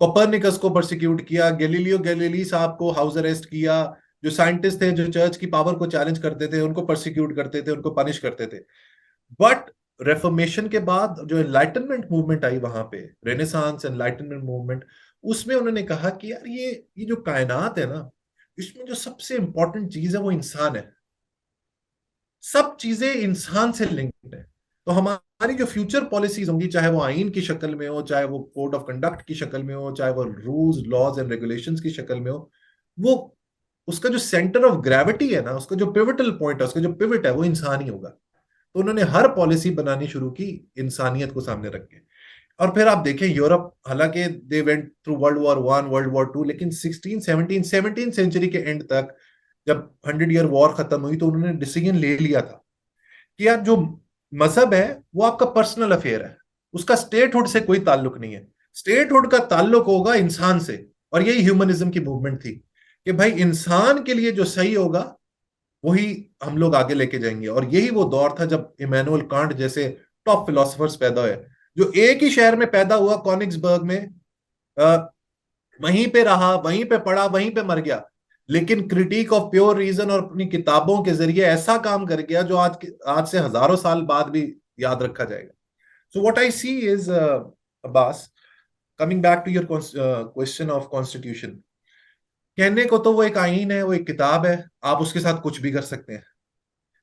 कोपरनिकस को प्रोसिक्यूट किया, गैलीलियो गैलीली साहब को हाउस अरेस्ट किया। जो साइंटिस्ट थे जो चर्च की पावर को चैलेंज करते थे, उनको प्रोसिक्यूट करते थे, उनको पनिश करते थे। बट रेफॉर्मेशन के बाद जो एनलाइटनमेंट मूवमेंट आई वहां पे, रेनेसांस एनलाइटनमेंट मूवमेंट, उसमें उन्होंने कहा कि यार ये जो कायनात है ना, इसमें जो सबसे इंपॉर्टेंट चीज है वो इंसान है। सब चीजें इंसान से लिंक्ड है। तो हमारी जो फ्यूचर पॉलिसीज होंगी, चाहे वो आइन की शक्ल में हो, चाहे वो कोड ऑफ कंडक्ट की शक्ल में हो, चाहे वो रूल्स लॉज एंड रेगुलेशंस की शक्ल में हो, वो उसका जो सेंटर ऑफ ग्रेविटी है ना, उसका जो पिवटल पॉइंट है, उसका जो पिवट है, वो इंसान ही होगा। तो उन्होंने हर पॉलिसी बनानी शुरू की इंसानियत को सामने रख के। और फिर आप देखें यूरोप, हालांकि they went through world war 1, world war 2, लेकिन 16 17 सेंचुरी के एंड तक, जब 100 ईयर वॉर खत्म हुई, तो उन्होंने डिसीजन ले लिया था कि यार जो मजहब है वो आपका पर्सनल अफेयर है, उसका स्टेटहुड से कोई ताल्लुक नहीं है। स्टेटहुड का ताल्लुक होगा इंसान से। और यही ह्यूमनिज्म की मूवमेंट थी कि भाई इंसान के लिए जो सही होगा वही हम लोग आगे लेके जाएंगे। और यही वो दौर था जब इमैनुअल कांट जैसे टॉप फिलोसफर्स पैदा हुए, जो एक ही शहर में पैदा हुआ, कॉनिग्सबर्ग में, अ, वहीं पे रहा, वहीं पे पढ़ा, वहीं पे मर गया, लेकिन क्रिटिक ऑफ प्योर रीजन और अपनी किताबों के जरिए ऐसा काम कर गया जो आज से हजारों साल बाद भी याद रखा जाएगा। So what I see is, Abbas, coming back to your question of constitution, कहने को तो वो एक आईन है, वो एक किताब है, आप उसके साथ कुछ भी कर सकते हैं,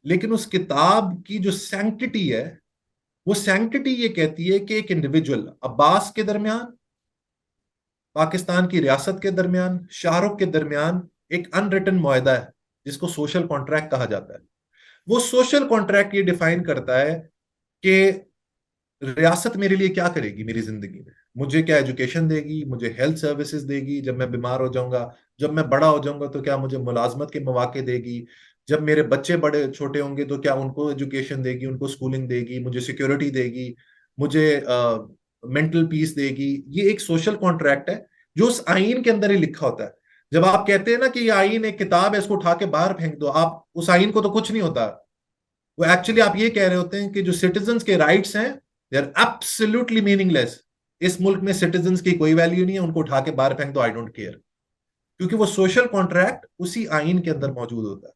लेकिन उस किताब की जो सैंक्टिटी है, वो सैंक्टिटी ये कहती है कि एक इंडिविजुअल अब्बास के दरमियान, पाकिस्तान की रियासत के दरमियान, शाहरुख के दरमियान एक अनरिटन मुआहदा है जिसको सोशल कॉन्ट्रैक्ट कहा जाता है। वो सोशल कॉन्ट्रैक्ट ये डिफाइन करता है कि रियासत मेरे लिए क्या करेगी मेरी जिंदगी में, मुझे क्या एजुकेशन देगी, मुझे हेल्थ सर्विसेज देगी, जब मैं बीमार हो जाऊंगा, जब मैं बड़ा हो जाऊंगा तो क्या मुझे मुलाजमत के मौके देगी, जब मेरे बच्चे बड़े छोटे होंगे तो क्या उनको एजुकेशन देगी, उनको स्कूलिंग देगी, मुझे सिक्योरिटी देगी, मुझे मेंटल पीस देगी। ये एक सोशल कॉन्ट्रैक्ट है जो उस आइन के अंदर ही लिखा होता है। जब आप कहते हैं ना कि ये आइन एक किताब है, इसको उठा के बाहर फेंक दो, आप उस आइन को तो कुछ नहीं होता। वो एक्चुअली आप ये कह रहे होते हैं कि जो सिटीजन्स के राइट्स हैं, दे आर एब्सोल्युटली मीनिंगलेस। इस मुल्क में सिटीजन्स की कोई वैल्यू नहीं है, उनको उठा के बाहर फेंक दो, आई डोंट केयर। क्योंकि वो सोशल कॉन्ट्रैक्ट उसी आइन के अंदर मौजूद होता है।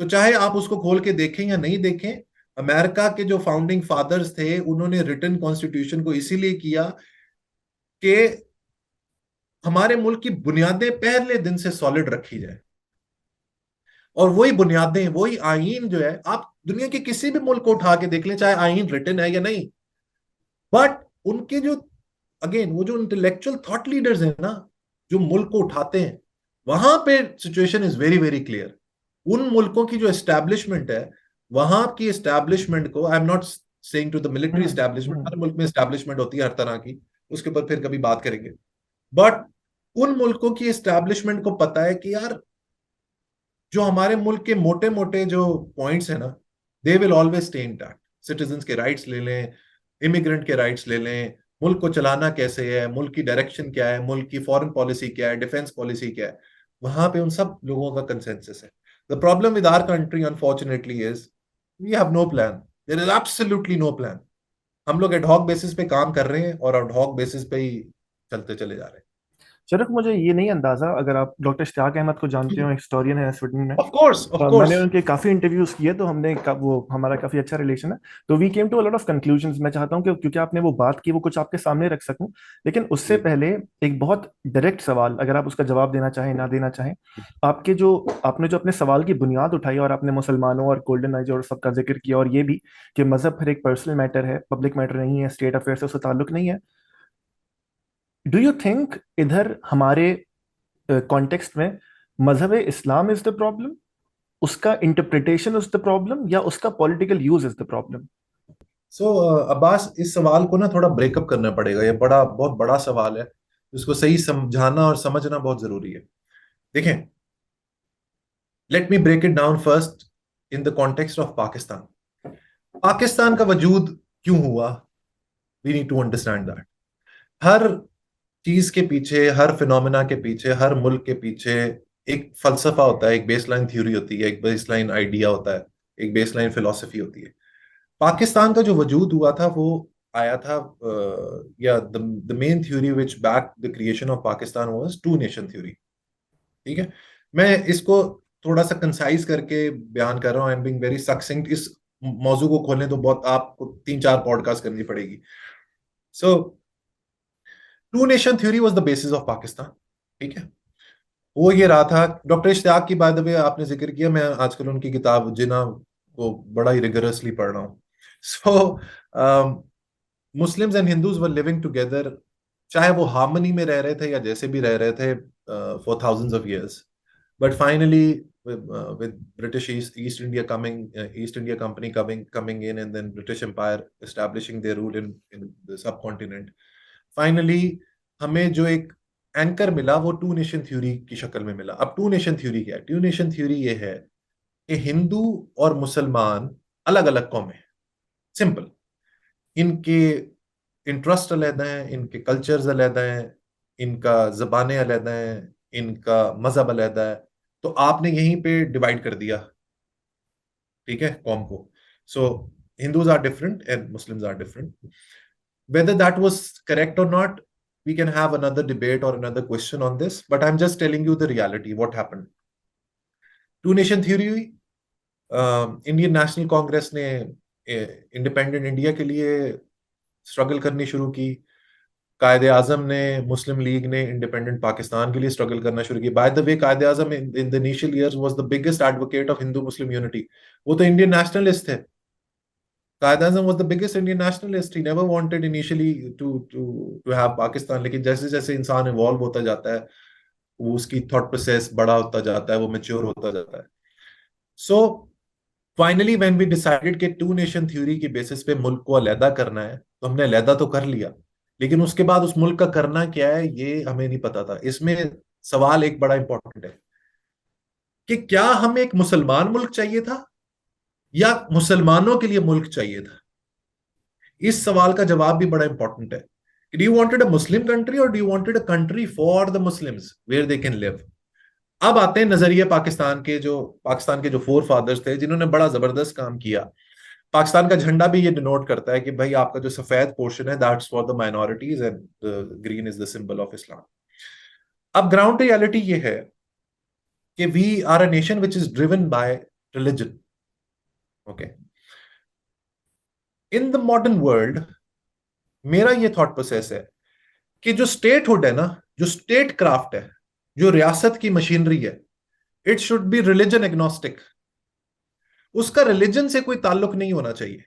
तो चाहे आप उसको खोल के देखें या नहीं देखें, अमेरिका के जो फाउंडिंग फादर्स थे उन्होंने रिटन कॉन्स्टिट्यूशन को इसीलिए किया कि हमारे मुल्क की बुनियादें पहले दिन से सॉलिड रखी जाए। और वही बुनियादें, वही आइन जो है, आप दुनिया के किसी भी मुल्क को उठा के देख लें, चाहे आइन रिटन है या नहीं, बट उनके जो, अगेन वो जो इंटेलेक्चुअल थॉट लीडर्स हैं ना, जो मुल्क को उठाते हैं, वहां पे situation is very very clear. उन मुल्कों की जो एस्टैब्लिशमेंट है, वहां की एस्टैब्लिशमेंट को, I am not saying to the military hmm. Establishment, hmm. हर मुल्क में एस्टैब्लिशमेंट होती है हर तरह की, उसके ऊपर फिर कभी बात करेंगे। बट उन मुल्कों की एस्टैब्लिशमेंट को पता है कि यार, जो हमारे मुल्क के मोटे मोटे जो पॉइंट्स है ना, they will always stay intact. Citizens के राइट्स ले लें, इमिग्रेंट के राइट्स ले लें, मुल्क को चलाना कैसे है, मुल्क की डायरेक्शन क्या है, मुल्क की फॉरेन पॉलिसी क्या है, डिफेंस पॉलिसी क्या है, वहां पे उन सब लोगों का कंसेंसस है। The problem with our country unfortunately is we have no plan, there is absolutely no plan. हम लोग एडहॉक बेसिस पे काम कर रहे हैं और एडहॉक बेसिस पे ही चलते चले जा रहे शरफ, मुझे ये नहीं अंदाजा, अगर आप डॉक्टर इश्तियाक अहमद को जानते हैं। हो, हिस्टोरियन है स्वीडन में। ऑफ कोर्स, ऑफ मैंने कोर्स। उनके काफी इंटरव्यूज किए, तो वो हमारा काफी अच्छा रिलेशन है। तो we came to a lot of conclusions. मैं चाहता हूँ कि क्योंकि आपने वो बात की, वो कुछ आपके सामने रख सकूं। लेकिन उससे जी। पहले एक बहुत डायरेक्ट सवाल, अगर आप उसका जवाब देना चाहें ना देना चाहें। आपने जो अपने सवाल की बुनियाद उठाई, और आपने मुसलमानों और गोल्डन आइज और सबका जिक्र किया, और ये भी कि मजहब फिर एक पर्सनल मैटर है, पब्लिक मैटर नहीं है, स्टेट अफेयर से उसका ताल्लुक नहीं है। डू यू थिंक इधर हमारे कॉन्टेक्स्ट में मजहब इस्लाम इज द प्रॉब्लम, उसका इंटरप्रिटेशन इज द प्रॉब्लम, या उसका political use is the problem? Abbas, इस सवाल को ना थोड़ा ब्रेकअप करना पड़ेगा, ये बड़ा बहुत बड़ा सवाल है, इसको सही समझाना और समझना बहुत जरूरी है। देखें, let me break it down first in the context of Pakistan. Pakistan का वजूद क्यों हुआ, we need to understand that. हर चीज के पीछे, हर फिनोमिना के पीछे, हर मुल्क के पीछे एक फलसफा होता है, एक बेसलाइन थ्योरी होती है, एक बेसलाइन आइडिया होता है, एक बेसलाइन फिलोसफी होती है। पाकिस्तान का जो वजूद हुआ था वो आया था, या the main theory which back the creation of Pakistan was two nation theory. ठीक है, मैं इसको थोड़ा सा कंसाइज करके बयान कर रहा हूँ, आई एम बीइंग वेरी सक्सिंक्ट। इस मौजू को खोलने तो बहुत आपको 3-4 पॉडकास्ट करनी पड़ेगी। So two nation theory was the basis of Pakistan. ठीक है, वो ये रहा था। डॉक्टर इश्तियाक की, बाय द वे, आपने जिक्र किया, मैं आजकल उनकी किताब जिना को बड़ा ही रिगरसली पढ़ रहा हूँ। So Muslims and Hindus were living together, चाहे वो हार्मनी में रह रहे थे या जैसे भी रह रहे थे, for thousands of years. But finally with British East India coming, East India Company coming in, and then British Empire establishing their rule in the subcontinent, finally हमें जो एक एंकर मिला वो टू नेशन थ्योरी की शक्ल में मिला। अब टू नेशन थ्योरी क्या है? टू नेशन थ्योरी ये है कि हिंदू और मुसलमान अलग अलग कौमें हैं, सिंपल। इनके इंटरेस्ट अलग हैं, इनके कल्चर्स अलग हैं, इनका जबानें अलग हैं, इनका मजहब अलग है। तो आपने यहीं पे डिवाइड कर दिया, ठीक है, कौम को। So Hindus are different and Muslims are different. Whether that was correct or not, we can have another debate or another question on this, but I'm just telling you the reality, what happened. Two nation theory हुई, Indian national Congress ने independent India के लिए struggle करनी शुरू की। कायदे आजम ने, मुस्लिम league ने इंडिपेंडेंट पाकिस्तान के लिए स्ट्रगल करना शुरू किया। Bye the way, Quaid e Azam in the initial years was the biggest advocate of Hindu Muslim unity. वो तो इंडियन नेशनलिस्ट थे। कायद आजम was the biggest Indian nationalist. He never wanted initially to have Pakistan. लेकिन जैसे जैसे इंसान इवॉल्व होता जाता है, वो उसकी थॉट प्रोसेस बड़ा होता जाता है, वो मेच्योर होता जाता है। So finally when we decided कि टू नेशन थ्योरी की बेसिस पे मुल्क को अलहदा करना है, तो हमने अलहदा तो कर लिया, लेकिन उसके बाद उस मुल्क का करना क्या है ये हमें नहीं पता था। इसमें सवाल एक बड़ा इंपॉर्टेंट है कि क्या हमें एक मुसलमान मुल्क चाहिए था या मुसलमानों के लिए मुल्क चाहिए था। इस सवाल का जवाब भी बड़ा इंपॉर्टेंट है। Do you wanted a Muslim country और do you wanted a country for the Muslims where they can live. अब आते हैं नजरिए पाकिस्तान के जो फोर फादर्स थे, जिन्होंने बड़ा जबरदस्त काम किया। पाकिस्तान का झंडा भी ये डिनोट करता है कि भाई आपका जो सफेद पोर्शन है that's for the minorities and green is the symbol of Islam. अब ग्राउंड रियलिटी ये है कि we are a nation which is driven by religion. Okay, in the modern world मेरा ये थॉट प्रोसेस है कि जो स्टेटहुड है ना, जो स्टेट क्राफ्ट है, जो रियासत की मशीनरी है, it should be religion agnostic. उसका रिलीजन से कोई ताल्लुक नहीं होना चाहिए।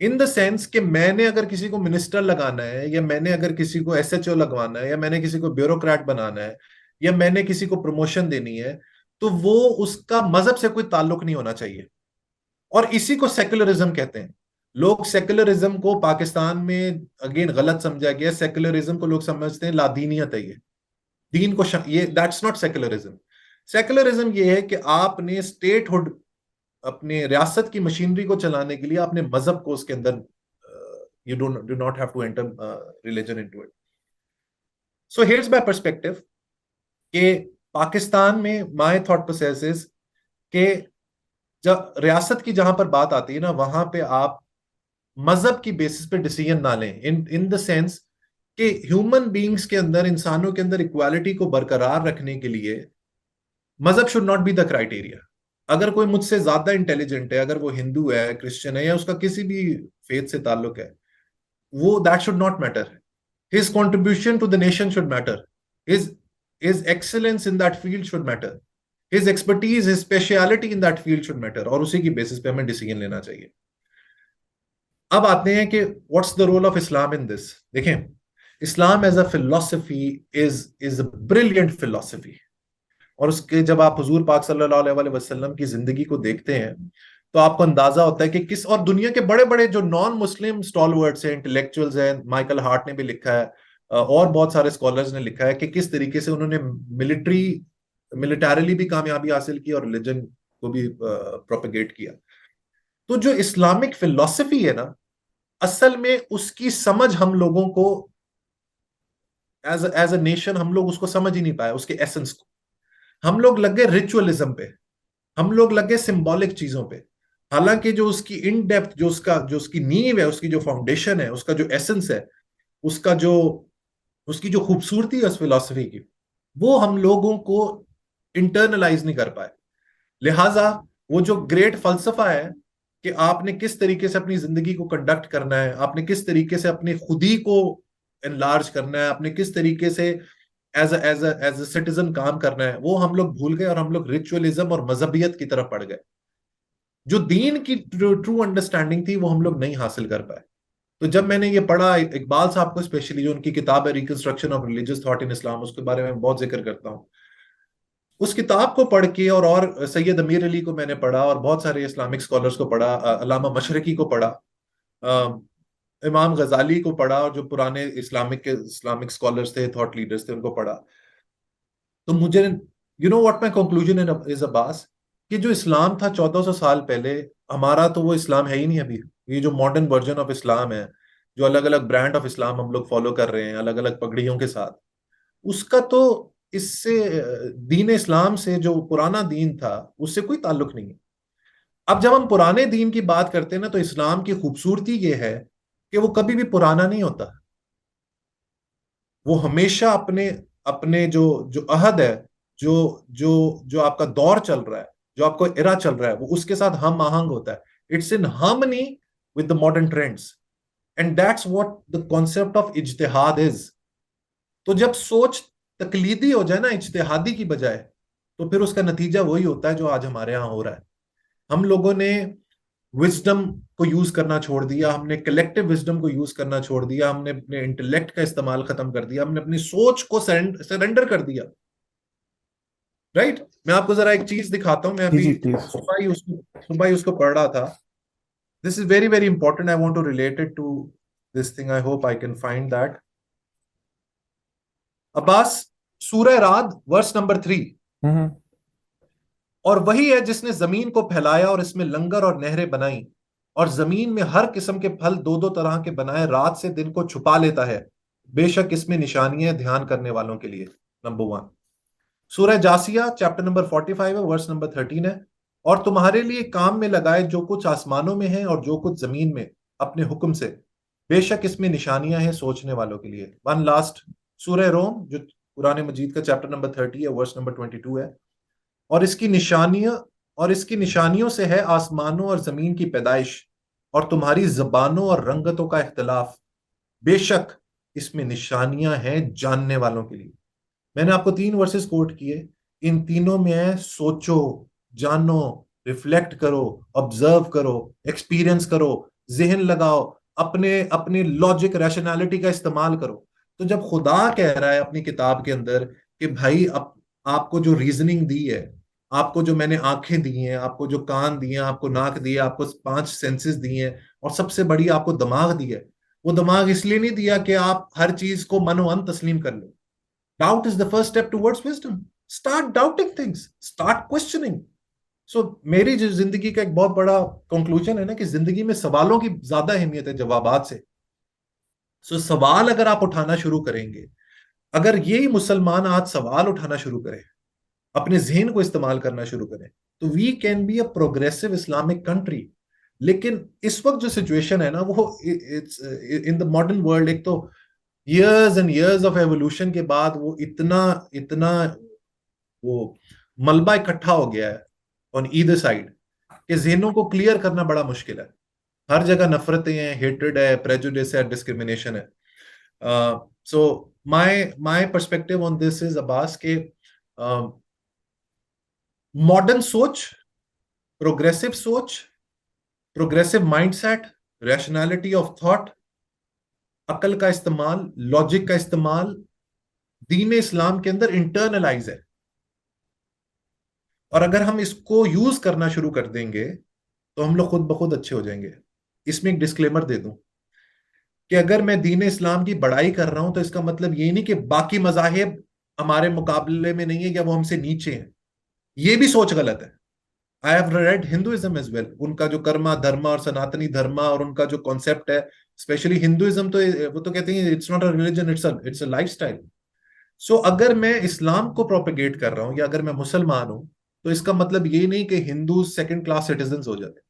इन द सेंस कि मैंने अगर किसी को मिनिस्टर लगाना है, या मैंने अगर किसी को एसएचओ लगवाना है, या मैंने किसी को ब्यूरोक्रेट बनाना है, या मैंने किसी को प्रमोशन देनी है, तो वो उसका मजहब से कोई ताल्लुक नहीं होना चाहिए। और इसी को सेक्युलरिज्म कहते हैं। लोग सेक्युलरिज्म को पाकिस्तान में अगेन गलत समझा गया। सेक्युलरिज्म को लोग समझते हैं लादीनियत है, ये दीन को ये दैट्स नॉट सेक्युलरिज्म। सेक्युलरिज्म ये है कि आपने स्टेटहुड, अपने रियासत की मशीनरी को चलाने के लिए आपने मजहब को उसके अंदर, you do not have to enter religion into it. So here's my perspective कि पाकिस्तान में माय थॉट प्रोसेस इज कि जब रियासत की जहां पर बात आती है ना, वहां पे आप मजहब की बेसिस पे डिसीजन ना लें। इन इन द सेंस कि ह्यूमन बीइंग्स के अंदर, इंसानों के अंदर इक्वालिटी को बरकरार रखने के लिए मजहब should not be the criteria. अगर कोई मुझसे ज्यादा इंटेलिजेंट है, अगर वो हिंदू है, क्रिश्चियन है, या उसका किसी भी फेथ से ताल्लुक है, वो that should not matter. His contribution to the nation should matter. His his excellence in that field should matter. His expertise, his speciality in that field should matter. और उसी की बेसिस पे हमें डिसीजन लेना चाहिए। अब आते हैं कि what's the role of Islam in this. देखें, Islam as a philosophy is a brilliant philosophy. और उसके जब आप हुजूर पाक सल्लल्लाहु अलैहि वसल्लम की जिंदगी को देखते हैं, तो आपको अंदाजा होता है कि किस, और दुनिया के बड़े बड़े जो नॉन मुस्लिम स्टॉलवर्ड्स हैं, इंटेलेक्चुअल्स हैं, माइकल हार्ट ने भी लिखा है, और बहुत सारे स्कॉलर्स ने लिखा है कि किस तरीके से उन्होंने मिलिटरीली भी कामयाबी हासिल की और रिलीजन को भी प्रोपेगेट किया। तो जो इस्लामिक फिलोसफी है ना, असल में उसकी समझ हम लोगों को एज अ नेशन, हम लोग उसको समझ ही नहीं पाए, उसके एसेंस को। हम लोग लगे रिचुअलिज्म पे, हम लोग लगे सिंबॉलिक चीजों पे। हालांकि जो उसकी इन डेप्थ, जो उसकी नींव है, उसकी जो फाउंडेशन है, उसका जो एसेंस है, उसका जो उसकी जो खूबसूरती है उस फिलॉसफी की, वो हम लोगों को इंटरनलाइज नहीं कर पाए। लिहाजा वो जो ग्रेट फलसफा है कि आपने किस तरीके से अपनी जिंदगी को कंडक्ट करना है, आपने किस तरीके से अपने खुदी को एनलार्ज करना है, आपने किस तरीके से एज अ सिटीजन काम करना है, वो हम लोग भूल गए और हम लोग रिचुअलिज्म और मजहबियत की तरफ पड़ गए। जो दीन की ट्रू अंडरस्टैंडिंग थी वो हम लोग नहीं हासिल कर पाए। तो जब मैंने ये पढ़ा, इकबाल साहब को स्पेशली, जो उनकी किताब है reconstruction of religious thought in Islam, उसके बारे में बहुत जिक्र करता हूँ। उस किताब को पढ़ के, और सैयद अमीर अली को मैंने पढ़ा, और बहुत सारे इस्लामिक स्कॉलर्स को पढ़ा, अल्लामा मशरकी को पढ़ा, अ, इमाम गजाली को पढ़ा, और जो पुराने इस्लामिक स्कॉलर्स थे, थॉट लीडर्स थे, उनको पढ़ा। तो मुझे, you know what my conclusion is Abbas, कि जो इस्लाम था 1400 साल पहले, हमारा तो वो इस्लाम है ही नहीं अभी। ये जो मॉडर्न वर्जन ऑफ इस्लाम है, जो अलग अलग ब्रांड ऑफ इस्लाम हम लोग फॉलो कर रहे हैं अलग अलग पगड़ियों के साथ, उसका तो इससे, दीन इस्लाम से, जो पुराना दीन था, उससे कोई ताल्लुक नहीं है। अब जब हम पुराने दीन की बात करते हैं ना, तो इस्लाम की खूबसूरती ये है कि वो कभी भी पुराना नहीं होता। वो हमेशा अपने अपने जो जो अहद है, जो जो जो आपका दौर चल रहा है, जो आपको इरा चल रहा है, वो उसके साथ हम आहंग होता है। It's in harmony with the modern trends. And that's what the concept of इज्तिहाद इज। तो जब सोच तकलीदी हो जाए ना इज्तिहादी की बजाय, तो फिर उसका नतीजा वही होता है जो आज हमारे यहाँ हो रहा है। हम लोगों ने विजडम को यूज करना छोड़ दिया, हमने कलेक्टिव विजडम को यूज करना छोड़ दिया, हमने अपने इंटेलेक्ट का इस्तेमाल खत्म कर दिया, हमने अपनी सोच को सरेंडर कर दिया। राइट? मैं आपको जरा एक चीज दिखाता हूं। मैं जी अभी जी प्लीज। सुबह ही उसको पढ़ रहा था। This is very very important, I want to relate it to this thing, I hope I can find that. Abbas, सूरह राद वर्स नंबर 3। हम्म। और वही है जिसने जमीन को फैलाया और इसमें लंगर और नहरें बनाई, और जमीन में हर किस्म के फल दो दो तरह के बनाए, रात से दिन को छुपा लेता है। बेशक इसमें निशानियां हैं ध्यान करने वालों के लिए। नंबर 1, सूरह जासिया चैप्टर नंबर 45 है, वर्स नंबर 13 है। और तुम्हारे लिए काम में लगाए जो कुछ आसमानों में है और जो कुछ जमीन में, अपने हुक्म से। बेशक इसमें निशानियां हैं सोचने वालों के लिए। वन लास्ट, सूरह रोम जो कुरान मजीद का चैप्टर नंबर 30 है, वर्स नंबर 22 है। और इसकी निशानियां और इसकी निशानियों से है आसमानों और जमीन की पैदाइश, और तुम्हारी जबानों और रंगतों का इख्तलाफ। बेशक इसमें निशानियां हैं जानने वालों के लिए। मैंने आपको 3 वर्सेस कोट किए। इन तीनों में है सोचो, जानो, रिफ्लेक्ट करो, ऑब्जर्व करो, एक्सपीरियंस करो, जहन लगाओ, अपने अपने लॉजिक रैशनैलिटी का इस्तेमाल करो। तो जब खुदा कह रहा है अपनी किताब के अंदर कि भाई आपको जो रीजनिंग दी है, आपको जो मैंने आंखें दी हैं, आपको जो कान दिए हैं, आपको नाक दिया, आपको 5 सेंसेस दी हैं, और सबसे बड़ी आपको दिमाग दी है। वो दिमाग इसलिए नहीं दिया कि आप हर चीज को मनोअन तस्लीम कर लो। Doubt is the first step towards wisdom. Start doubting things. Start questioning. So मेरी जो जिंदगी का एक बहुत बड़ा कंक्लूजन है ना कि जिंदगी में सवालों की ज्यादा अहमियत है जवाबात से। सवाल अगर आप उठाना शुरू करेंगे, अगर यही मुसलमान आज सवाल उठाना शुरू करें, अपने जहन को इस्तेमाल करना शुरू करें, तो we can be a progressive Islamic country. लेकिन इस वक्त जो सिचुएशन है ना, वो it's in the modern world, एक तो years and years of evolution के बाद वो इतना इतना वो मलबा इकट्ठा हो गया है ऑन ईदर साइड, कि जहनों को क्लियर करना बड़ा मुश्किल है। हर जगह नफरतें हैं, हेट्रेड है, प्रेजुडिस है, डिस्क्रिमिनेशन है। So my perspective on this is Abbas के मॉडर्न सोच, प्रोग्रेसिव सोच, progressive mindset, rationality of thought, अकल का इस्तेमाल, लॉजिक का इस्तेमाल दीन इस्लाम के अंदर इंटरनलाइज है। और अगर हम इसको यूज करना शुरू कर देंगे तो हम लोग खुद ब खुद अच्छे हो जाएंगे। इसमें एक डिस्क्लेमर दे दूं कि अगर मैं दीन इस्लाम की बड़ाई कर रहा हूं तो इसका मतलब ये नहीं कि बाकी मजाहिब हमारे मुकाबले में नहीं है या वो हमसे नीचे हैं। ये भी सोच गलत है। I have read Hinduism as well. उनका जो कर्मा धर्मा और सनातनी धर्मा और उनका जो कॉन्सेप्ट है, स्पेशली हिंदुइज्म, तो वो तो कहते हैं it's not a religion, it's a lifestyle. So अगर मैं इस्लाम को प्रोपेगेट कर रहा हूं या अगर मैं मुसलमान हूं, तो इसका मतलब ये नहीं कि हिंदू सेकंड क्लास सिटीजन हो जाते।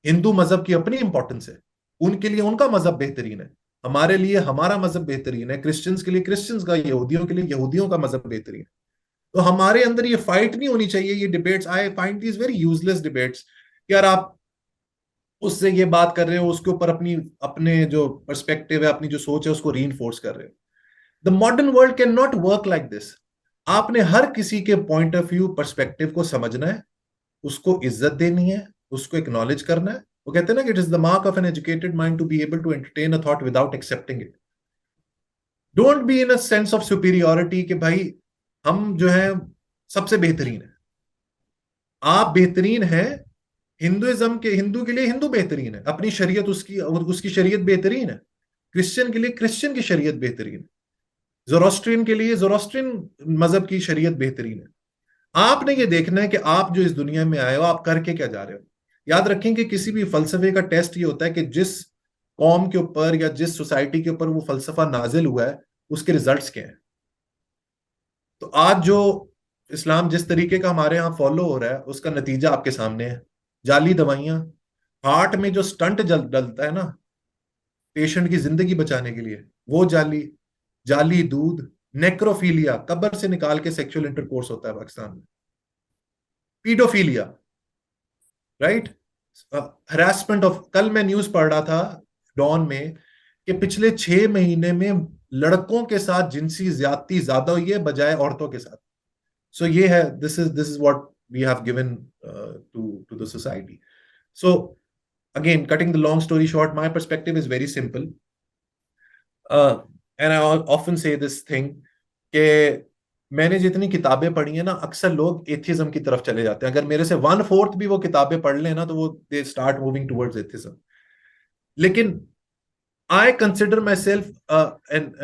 हिंदू मजहब की अपनी इंपॉर्टेंस है, उनके लिए उनका मजहब बेहतरीन है, हमारे लिए हमारा मजहब बेहतरीन है, क्रिश्चियंस के लिए क्रिश्चियंस का, यहूदियों के लिए यहूदियों का मजहब बेहतरीन है। तो हमारे अंदर ये फाइट नहीं होनी चाहिए, ये debates, I find these very useless debates. यार आप उससे ये बात कर रहे हो, उसके ऊपर अपनी अपने जो पर्सपेक्टिव है, अपनी जो सोच है, उसको री कर रहे हो। The modern world can not work like this. आपने हर किसी के पॉइंट ऑफ व्यू पर्सपेक्टिव को समझना है, उसको इज्जत देनी है, उसको एक्नॉलेज करना है। वो कहते हैं ना कि it is the mark of an educated mind to be able to entertain a thought without accepting it. Don't be in a sense of superiority कि भाई हम जो है सबसे बेहतरीन है। आप बेहतरीन हैं। हिंदुइज्म के हिंदू के लिए हिंदू बेहतरीन है, अपनी शरीयत उसकी उसकी शरीयत बेहतरीन है। क्रिश्चियन के लिए क्रिश्चियन की शरीयत बेहतरीन है। जोरोस्ट्रियन के लिए जोरोस्ट्रियन मजहब की शरीयत बेहतरीन है। आपने ये देखना है कि आप जो इस दुनिया में आए हो, आप करके क्या जा रहे हो। याद रखें कि किसी भी फलसफे का टेस्ट ये होता है कि जिस कौम के ऊपर या जिस सोसाइटी के ऊपर वो फलसफा नाजिल हुआ है, उसके रिजल्ट्स क्या हैं। तो आज जो इस्लाम जिस तरीके का हमारे यहाँ फॉलो हो रहा है, उसका नतीजा आपके सामने है। जाली दवाइयां, हार्ट में जो स्टंट डलता है ना पेशेंट की जिंदगी बचाने के लिए, वो जाली, जाली दूध, नेक्रोफीलिया, कब्र से निकाल के सेक्सुअल इंटरकोर्स होता है पाकिस्तान में, पीडोफीलिया, राइट, हरासमेंट ऑफ। कल मैं न्यूज पढ़ रहा था डॉन में कि पिछले 6 महीने में लड़कों के साथ जिनसी ज्यादती ज्यादा हुई है बजाय औरतों के साथ. सो ये है, this is what we have given to the society. So again, cutting the long story short, my perspective is very simple. And I often say this thing कि मैंने जितनी किताबें पढ़ी है ना, अक्सर लोग एथिज्म की तरफ चले जाते हैं. अगर मेरे से 1/4 भी वो किताबें पढ़ लेना तो वो they start moving towards atheism. लेकिन I consider myself and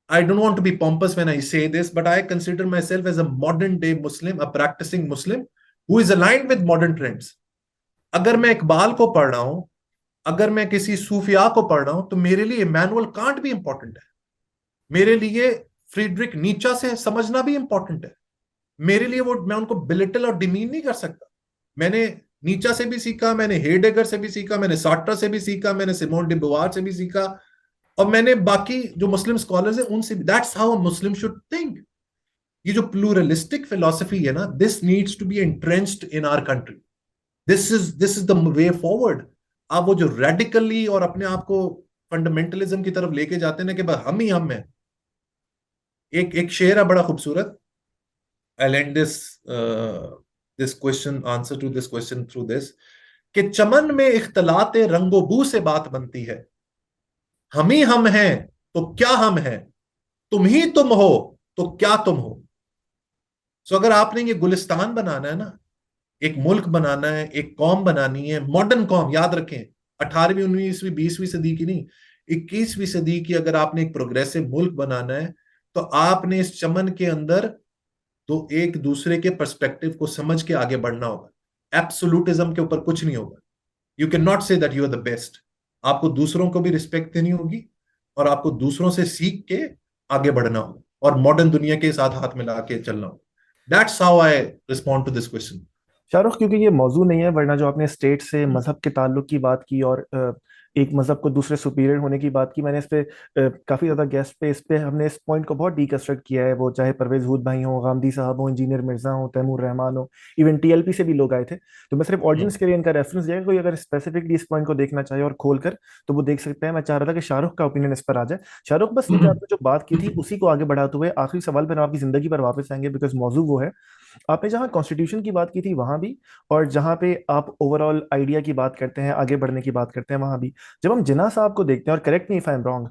I don't want to be pompous when I say this, but I consider myself as a modern day Muslim, a practicing Muslim who is aligned with modern trends. अगर मैं इकबाल को पढ़ रहा हूं, अगर मैं किसी सूफिया को पढ़ रहा हूं, तो मेरे लिए इमैनुअल कांट भी इंपॉर्टेंट है. मेरे लिए फ्रीडरिक नीचा से समझना भी इंपॉर्टेंट है. मेरे लिए वो, मैं उनको बिलिटल और डिमीन नहीं कर सकता. मैंने नीचा से भी सीखा, मैंने हेडेगर से भी सीखा, मैंने सार्ट्रा से भी सीखा, मैंने सिमोन डे बुवार से भी सीखा, और मैंने बाकी जो मुस्लिम स्कॉलर्स हैं उनसे भी. That's how Muslim should think. ये जो प्लूरलिस्टिक फिलॉसफी है ना, this needs to be entrenched in our country. This is the way forward. आप वो जो रेडिकली और अपने आप को फंडामेंटलिज्म की तरफ लेके जाते हैं ना कि बस हम ही हम हैं. एक एक शेर है बड़ा खूबसूरत. I'll end this question, answer to this question through this, कि चमन में इख्तलात रंगो बू से बात बनती है. हम ही हम हैं तो क्या हम हैं, तुम ही तुम हो तो क्या तुम हो. सो अगर आपने ये गुलिस्तान बनाना है ना, एक मुल्क बनाना है, एक कौम बनानी है, मॉडर्न कौम, याद रखें, 18वीं 19वीं 20वीं सदी की नहीं, 21वीं सदी की. अगर आपने एक प्रोग्रेसिव मुल्क बनाना है तो आपने इस चमन के अंदर तो एक दूसरे के पर्सपेक्टिव को समझ के आगे बढ़ना होगा. एब्सोल्यूटिज्म के ऊपर कुछ नहीं होगा. You can not say that you are the best. आपको दूसरों को भी रिस्पेक्ट देनी होगी और आपको दूसरों से सीख के आगे बढ़ना होगा और मॉडर्न दुनिया के साथ हाथ मिला के चलना होगा. That's how I respond to this question. Shahrukh, क्योंकि ये मौजू नहीं है, वरना जो आपने स्टेट से मजहब के ताल्लुक की बात की और एक मजहब को दूसरे सुपीरियर होने की बात की, मैंने इस पे काफी ज्यादा गेस्ट पे इस पे हमने इस पॉइंट को बहुत डीकंस्ट्रक्ट किया है. वो चाहे परवेज हुद भाई हो, गांधी साहब हो, इंजीनियर मिर्जा हो, तैमूर रहमान हो, इवन टीएलपी से भी लोग आए थे. तो मैं सिर्फ ऑडियंस के लिए इनका रेफरेंस दिया. कोई अगर स्पेसिफिकली इस पॉइंट को देखना चाहे और खोल कर, तो वो देख सकते हैं. मैं चाह रहा था कि शाहरुख का ओपिनियन इस पर आ जाए. शाहरुख, बस ये जो आपने जो बात की थी उसी को आगे बढ़ाते हुए आखिरी सवाल पर हम आपकी जिंदगी पर वापस आएंगे, बिकॉज मौजू वो है. आपने जहाँ कॉन्स्टिट्यूशन की बात की थी वहां भी, और जहाँ पे आप ओवरऑल आइडिया की बात करते हैं, आगे बढ़ने की बात करते हैं, वहां भी. जब हम जिन्ना साहब को देखते हैं, और correct me if I am wrong,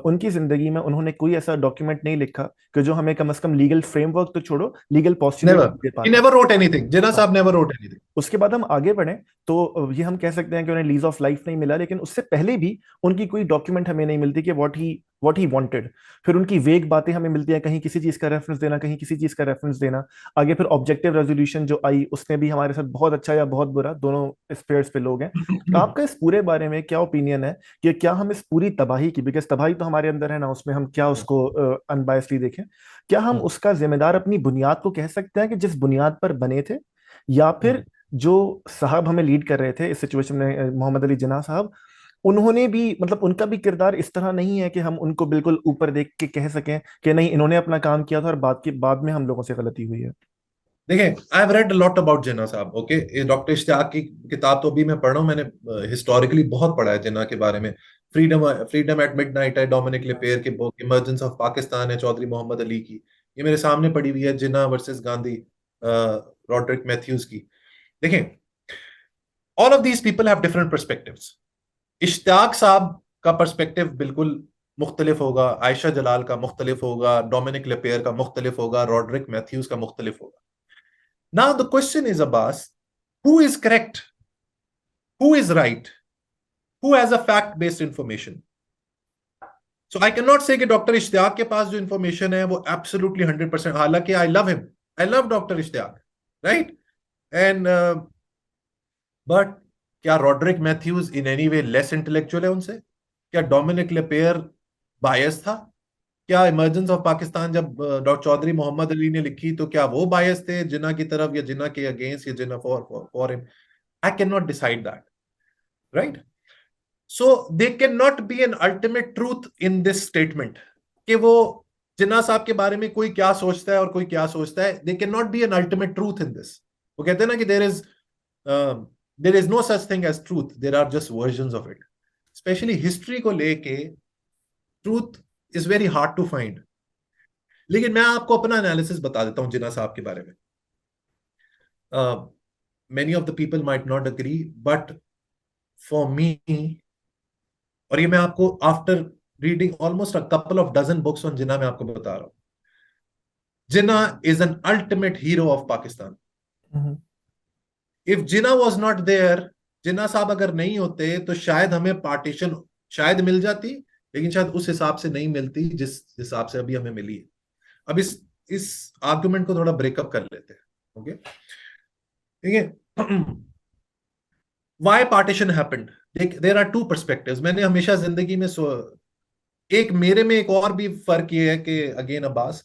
उनकी जिंदगी में उन्होंने कोई ऐसा डॉक्यूमेंट नहीं लिखा कि जो हमें कम से कम लीगल फ्रेमवर्क तो छोड़ो, लीगल पॉस्टुलेट नेवर, दे ही पाता. Never road anything. जिन्ना हाँ. साहब नेवर रोट एनीथिंग. उसके बाद हम आगे बढ़े तो ये हम कह सकते हैं कि उन्हें लीज ऑफ लाइफ नहीं मिला, लेकिन उससे पहले भी उनकी कोई डॉक्यूमेंट हमें नहीं मिलती कि व्हाट ही वांटेड. फिर उनकी वेग बातें हमें मिलती हैं, कहीं किसी चीज का रेफरेंस देना, कहीं किसी चीज का रेफरेंस देना. आगे फिर ऑब्जेक्टिव रेजोल्यूशन जो आई, उसने भी हमारे साथ बहुत अच्छा या बहुत बुरा, दोनों स्पेयर्स पे लोग हैं. तो आपका इस पूरे बारे में क्या ओपिनियन है कि क्या हम इस पूरी तबाही की, बिकॉज तबाही तो हमारे अंदर है ना, उसमें हम क्या उसको अनबायसली देखें, क्या हम उसका जिम्मेदार अपनी बुनियाद को कह सकते हैं कि जिस बुनियाद पर बने थे, या फिर जो साहब हमें लीड कर रहे थे इस सिचुएशन में, मोहम्मद अली जिन्ना साहब, उन्होंने भी, मतलब उनका भी किरदार इस तरह नहीं है कि हम उनको बिल्कुल ऊपर देख के कह सकें कि नहीं, इन्होंने अपना काम किया था और बाद में हम लोगों से गलती हुई है. देखिए, I have read lot about Jinnah sahab. Okay, doctor Ishtiyaq की किताब तो अभी मैं पढ़ रहा हूँ. मैंने हिस्टोरिकली बहुत पढ़ा है जिन्ना के बारे में. फ्रीडम फ्रीडम एट मिडनाइट है डोमिनिक लेपेयर की बुक. इमर्जेंस ऑफ पाकिस्तान है चौधरी मोहम्मद अली की. ये मेरे सामने पड़ी हुई है, Jinnah versus Gandhi, Roderick Matthews की. देखें, all of these people have different perspectives. Ishtiaq साहब का पर्सपेक्टिव बिल्कुल मुख्तलिफ होगा, आयशा जलाल का मुख्तलिफ होगा, डोमिनिक लेपेयर का मुख्तलिफ होगा, रॉड्रिक मैथ्यूज का मुख्तलिफ होगा. Now the question is, Abbas, who is correct? Who is right? Who has a fact-based information? So I cannot say कि डॉक्टर इश्तियाक के पास जो इंफॉर्मेशन है वो एब्सोल्युटली 100%. हालांकि I love him, I love doctor Ishtiaq, right. And but क्या Roderick Matthews in any way less intellectual है उनसे? क्या डोमिनिक लेपेयर बायस था? क्या इमरजेंस ऑफ पाकिस्तान जब डॉक्टर चौधरी मोहम्मद अली ने लिखी तो क्या वो बायस थे जिन्ना की तरफ या जिन्ना के अगेंस्ट या Jinnah for him? I can not decide that, right. So they can not be an ultimate truth in this statement कि वो जिन्ना साहब के बारे में कोई क्या सोचता है और कोई क्या सोचता है. They can not be an ultimate truth in this. वो कहते हैं ना कि there is no such thing as truth, there are just version of it. Especially history को लेके truth is very hard to find. लेकिन मैं आपको अपना एनालिसिस बता देता हूं जिन्ना साहब के बारे में। Many of the people might not agree, but for me, और ये मैं आपको after reading almost a couple of dozen books on Jinnah मैं आपको बता रहा हूं। Jinnah is an ultimate hero of Pakistan. Hmm. If Jinnah was not there, Jinnah sahab अगर नहीं होते तो शायद हमें पार्टीशन शायद मिल जाती, लेकिन शायद उस हिसाब से नहीं मिलती जिस हिसाब से अभी हमें मिली है। अब इस आर्गुमेंट को थोड़ा ब्रेकअप कर लेते हैं। ओके, ठीक है। Why partition happened? There are two perspectives. मैंने हमेशा जिंदगी में एक मेरे में एक और भी फर्क ये है कि अगेन अब्बास,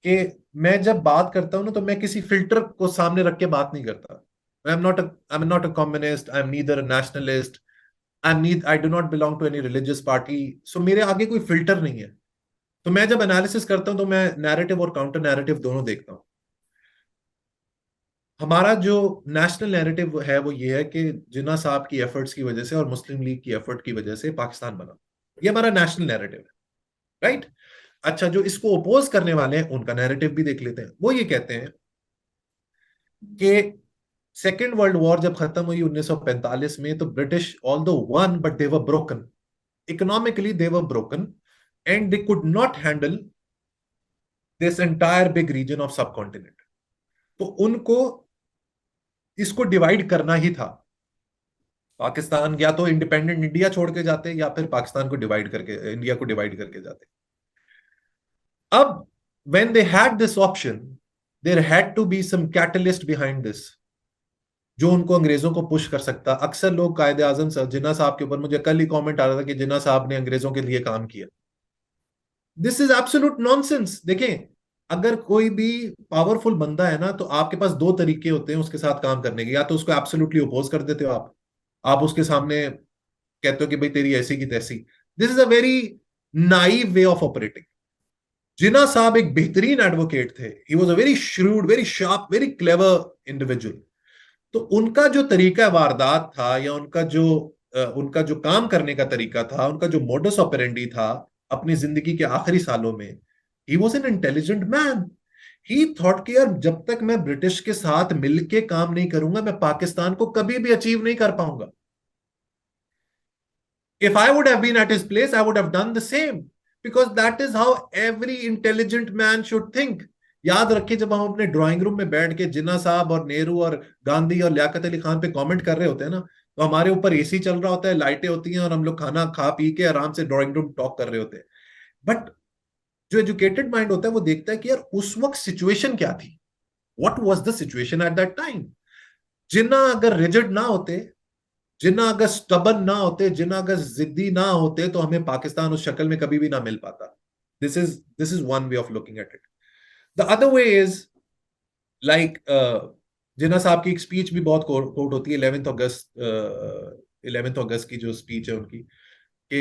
कि मैं जब बात करता हूं ना तो मैं किसी फिल्टर को सामने रख के बात नहीं करता। I am not a communist, I am neither a nationalist, I do not belong to any religious party. So मेरे आगे कोई फिल्टर नहीं है। तो मैं जब एनालिसिस करता हूं तो मैं नैरेटिव और काउंटर नैरेटिव दोनों देखता हूं। हमारा जो नेशनल नैरेटिव है वो ये है कि जिन्ना साहब की एफर्ट्स की वजह से और मुस्लिम लीग की एफर्ट की वजह से पाकिस्तान बना। ये हमारा नेशनल नैरेटिव है, राइट। अच्छा, जो इसको अपोज करने वाले हैं उनका नैरेटिव भी देख लेते हैं। वो ये कहते हैं कि सेकेंड वर्ल्ड वॉर जब खत्म हुई 1945 में, तो British although won but they were broken economically, they were broken and they could not handle this entire big region of subcontinent. तो उनको इसको डिवाइड करना ही था। पाकिस्तान या तो इंडिपेंडेंट इंडिया छोड़ के जाते, या फिर पाकिस्तान को डिवाइड करके, इंडिया को डिवाइड करके जाते। अब when they had this option, there had to be some catalyst behind this, जो उनको अंग्रेजों को पुश कर सकता। अक्सर लोग कायदे आजम जिन्ना साहब के ऊपर, मुझे कल ही कमेंट आ रहा था कि जिन्ना साहब ने अंग्रेजों के लिए काम किया। This is absolute nonsense. देखें, अगर कोई भी पावरफुल बंदा है ना, तो आपके पास दो तरीके होते हैं उसके साथ काम करने के। या तो उसको एब्सोल्युटली अपोज कर देते हो आप उसके सामने कहते हो कि भाई तेरी ऐसी की तैसी। This is a very naive way of operating. Jinnah sahab एक बेहतरीन एडवोकेट थे। He was a very shrewd, very sharp, very clever individual. तो उनका जो तरीका वारदात था, या उनका जो काम करने का तरीका था, उनका जो मोडस ऑपरेंडी था अपनी जिंदगी के आखिरी सालों में, he was an intelligent man. He thought कि यार जब तक मैं ब्रिटिश के साथ मिलके काम नहीं करूंगा, मैं पाकिस्तान को कभी भी अचीव नहीं कर पाऊंगा। If I would have been at his place, I would have done the same. Because that is how every intelligent man should think. याद रखिए, जब हम अपने ड्राइंग रूम में बैठ के जिन्ना साहब और नेहरू और गांधी और लियाकत अली खान पे कमेंट कर रहे होते हैं ना, तो हमारे ऊपर एसी चल रहा होता है, लाइटें होती हैं, और हम लोग खाना खा पी के आराम से ड्राइंग रूम टॉक कर रहे होते हैं। बट जो एजुकेटेड माइंड होता है वो देखता है कि यार उस वक्त सिचुएशन क्या थी, what was the situation at that time. Jinnah अगर रिजिड ना होते, जिन्ना अगर स्टबन ना होते, जिन्ना अगर जिद्दी ना होते, तो हमें पाकिस्तान उस शक्ल में कभी भी ना मिल पाता। This is one way of looking at it. The other way is like, Jinnah sahab की एक स्पीच भी बहुत कोट होती है, 11th अगस्त की जो स्पीच है उनकी, कि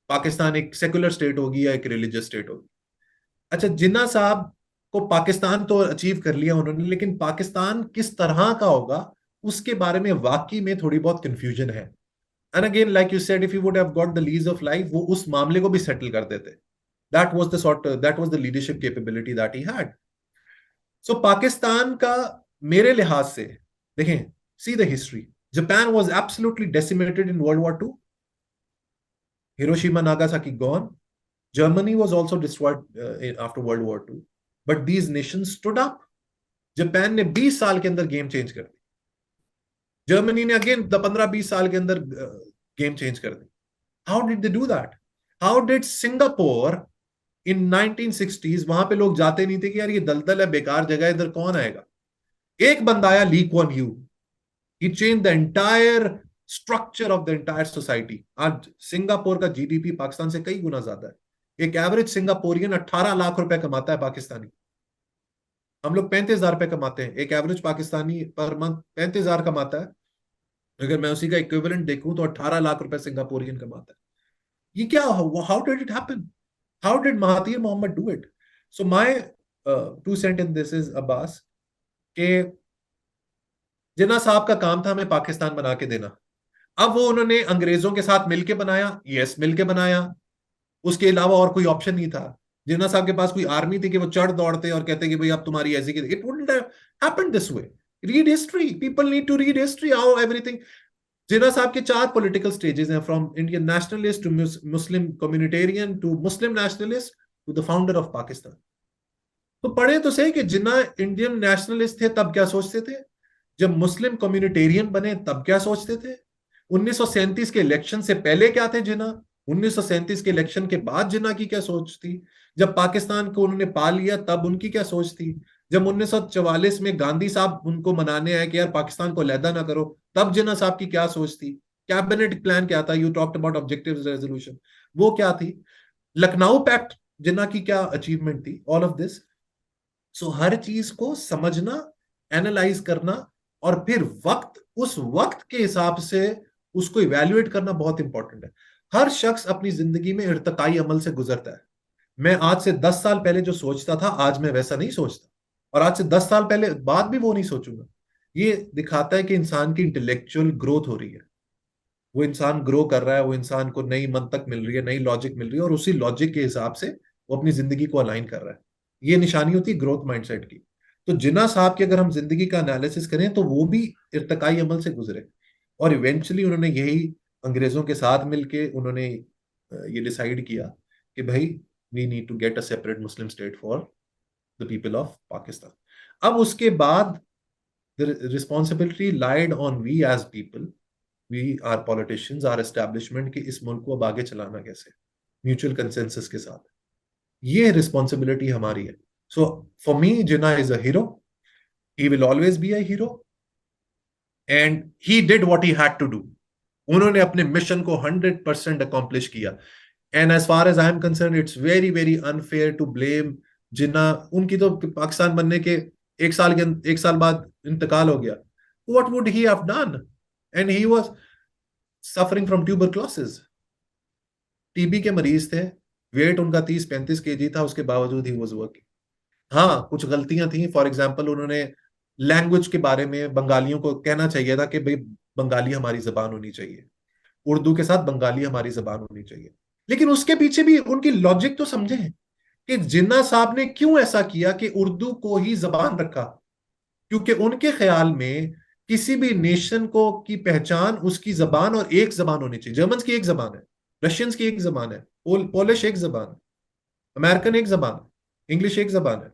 पाकिस्तान एक सेकुलर स्टेट होगी या एक रिलीजियस स्टेट होगी। अच्छा, जिन्ना साहब को पाकिस्तान तो अचीव कर लिया उन्होंने, लेकिन पाकिस्तान किस तरह का होगा उसके बारे में वाकई में थोड़ी बहुत कंफ्यूजन है। And again like you said, if you would have got the lease of life, वो उस मामले को भी सेटल कर देते। That was the leadership capability that he had. So Pakistan का, मेरे लिहाज से देखें, see the history, Japan was absolutely decimated in world war two. Hiroshima Nagasaki gone. Germany was also destroyed after World War II, but these nations stood up. Japan ने 20 साल के अंदर game change कर दी। जर्मनी ने again 15-20 साल के अंदर game change कर दी। How did they do that? How did Singapore in 1960s, वहां पे लोग जाते नहीं थे कि यार ये दलदल है, बेकार जगह है, इधर कौन आएगा। एक बंदा आया, Lee Kuan Yew. He change the entire structure of the entire society. आज सिंगापुर का जीडीपी पाकिस्तान से कई गुना ज्यादा है। एक एवरेज सिंगापुरियन 18 लाख रुपए कमाता है पाकिस्तानी। हम लोग 35,000 रुपए कमाते हैं। एक एवरेज पाकिस्तानी पर मंथ 35,000 कमाता है। अगर मैं उसी का इक्विवेलेंट देखूं तो 18 लाख रुपए सिंगापुरियन कमाता है। ये क्या, how did it happen? How did Mahathir Mohamad do it? So my 2 cent in this is Abbas, के जिन्ना साहब का काम था हमें पाकिस्तान बना के देना। अब वो उन्होंने अंग्रेजों के साथ मिलके बनाया, यस मिलके बनाया, उसके अलावा और कोई ऑप्शन नहीं था। जिन्ना साहब के पास कोई आर्मी थी कि वो चढ़ दौड़ते और कहते कि भाई अब तुम्हारी ऐसी, it wouldn't happen this way. Read history, people need to read history, how everything. Jinnah sahab के 4 पॉलिटिकल स्टेजेस हैं, from Indian nationalist to Muslim communitarian to Muslim nationalist to the founder of Pakistan. तो पढ़े तो सही कि जिन्ना इंडियन नेशनलिस्ट थे तब क्या सोचते थे, जब मुस्लिम कम्युनिटेरियन बने तब क्या सोचते थे, 1937 के इलेक्शन से पहले क्या थे जिन्ना, 1937 के इलेक्शन के बाद जिन्ना की क्या सोच थी, जब पाकिस्तान को उन्होंने पा लिया तब उनकी क्या सोच थी, जब 1944 में गांधी साहब उनको मनाने आए कि यार पाकिस्तान को अलहदा ना करो, तब जिन्ना साहब की क्या सोच थी, कैबिनेट प्लान क्या था, you talked about objective resolution, वो क्या थी, लखनऊ पैक्ट जिन्ना की क्या अचीवमेंट थी, ऑल ऑफ दिस। सो हर चीज को समझना, एनालाइज करना, और फिर उस वक्त के हिसाब से उसको इवेल्युएट करना बहुत इंपॉर्टेंट है। हर शख्स अपनी जिंदगी में इर्तकाई अमल से गुजरता है। मैं आज से 10 साल पहले जो सोचता था आज मैं वैसा नहीं सोचता, और आज से 10 साल पहले बाद भी वो नहीं सोचूंगा। ये दिखाता है कि इंसान की इंटेलेक्चुअल ग्रोथ हो रही है, वो इंसान ग्रो कर रहा है, वो इंसान को नई मंतक मिल रही है, नई लॉजिक मिल रही है, और उसी लॉजिक के हिसाब से वो अपनी जिंदगी को अलाइन कर रहा है। ये निशानी होती है ग्रोथ माइंडसेट की। तो जिन्ना साहब की अगर हम जिंदगी का एनालिसिस करें तो वो भी इर्तकाई अमल से गुजरे, और इवेंचुअली उन्होंने यही अंग्रेजों के साथ मिलके उन्होंने ये डिसाइड किया कि भाई we need to get a separate Muslim state for the people of Pakistan. अब उसके बाद the responsibility lied on we as people, we are politicians, our establishment, कि इस मुल्क को अब आगे चलाना कैसे म्यूचुअल कंसेंसस के साथ, ये रिस्पॉन्सिबिलिटी हमारी है। So for me Jinnah is a hero, he will always be a hero, and he did what he had to do. उन्होंने अपने मिशन को 100% अकॉम्प्लिश किया। And as far as I am concerned, it's very very unfair to blame Jinnah. उनकी तो पाकिस्तान बनने के 1 साल बाद इंतकाल हो गया। What would he have done, and he was suffering from tuberculosis, TB के मरीज थे, वेट उनका 30-35 kg था, उसके बावजूद ही वाज वर्किंग। हाँ कुछ गलतियां थी, फॉर एग्जाम्पल उन्होंने लैंग्वेज के बारे में बंगालियों को कहना चाहिए था कि भाई बंगाली हमारी जबान होनी चाहिए, उर्दू के साथ बंगाली हमारी जबान होनी चाहिए। लेकिन उसके पीछे भी उनकी लॉजिक तो समझे कि जिन्ना साहब ने क्यों ऐसा किया कि उर्दू को ही जबान रखा, क्योंकि उनके ख्याल में किसी भी नेशन को की पहचान उसकी जबान, और एक जबान होनी चाहिए। जर्मन्स की एक जबान है, रशियंस की एक जबान है, पोलिश एक जबान है, अमेरिकन एक जबान है, इंग्लिश एक जबान है,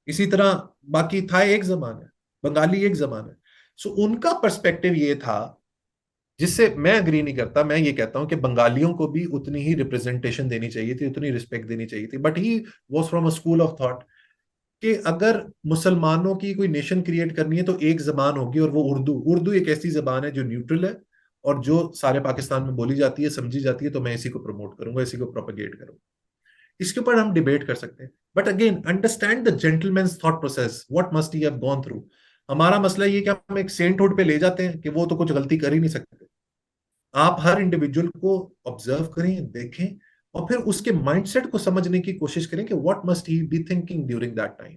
इसी तरह बाकी थाई एक जबान है, बंगाली एक जबान है। सो उनका पर्सपेक्टिव ये था, जिससे मैं अग्री नहीं करता। मैं ये कहता हूं कि बंगालियों को भी उतनी ही रिप्रेजेंटेशन देनी चाहिए थी, उतनी रिस्पेक्ट देनी चाहिए थी, but he was from a school of thought कि अगर मुसलमानों की कोई नेशन क्रिएट करनी है तो एक जबान होगी, और वो उर्दू। उर्दू एक ऐसी जबान है जो न्यूट्रल है और जो सारे पाकिस्तान में बोली जाती है, समझी जाती है, तो मैं इसी को प्रमोट करूंगा, इसी को प्रोपेगेट करूंगा। इसके ऊपर हम डिबेट कर सकते हैं, but again understand the gentleman's thought process, what must he have gone through. हमारा मसला ये कि हम एक सेंटहुड पे ले जाते हैं कि वो तो कुछ गलती कर ही नहीं सकते। आप हर इंडिविजुअल को ऑब्जर्व करें, देखें, और फिर उसके माइंडसेट को समझने की कोशिश करें कि what must he be thinking during that time.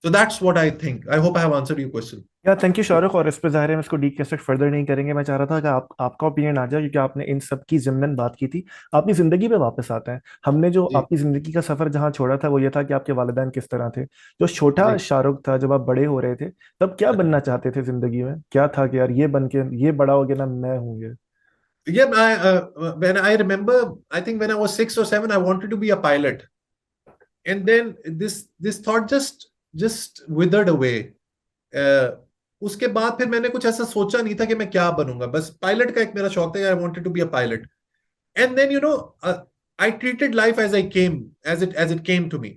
So that's what I think. I hope I have answered your question. या थैंक यू शाहरुख। और इस पे ज़ाहिर है हम इसको डीकंस्ट्रक्ट फर्दर नहीं करेंगे। मैं चाह रहा था कि आपका ओपिनियन आ जाए, क्योंकि आपने इन सब की ज़िमनन बात की थी। अपनी ज़िंदगी पे वापस आते हैं। हमने जो जी आपकी ज़िंदगी का सफ़र जहाँ छोड़ा था वो ये था कि आपके वालिदैन किस तरह थे। जो छोटा जी शाहरुख था जब आप बड़े हो रहे थे, तब क्या बनना चाहते थे ज़िंदगी में? क्या था कि यार ये बन के ये बड़ा हो गया ना, मैं हूँ ये। yeah when I remember, I think when I was 6 or 7 I wanted to be a pilot, and then this thought just withered away. uh, उसके बाद फिर मैंने कुछ ऐसा सोचा नहीं था कि मैं क्या बनूंगा, बस पायलट का एक मेरा शौक था, I wanted to be a pilot. And then I treated life as I came, as it came to me.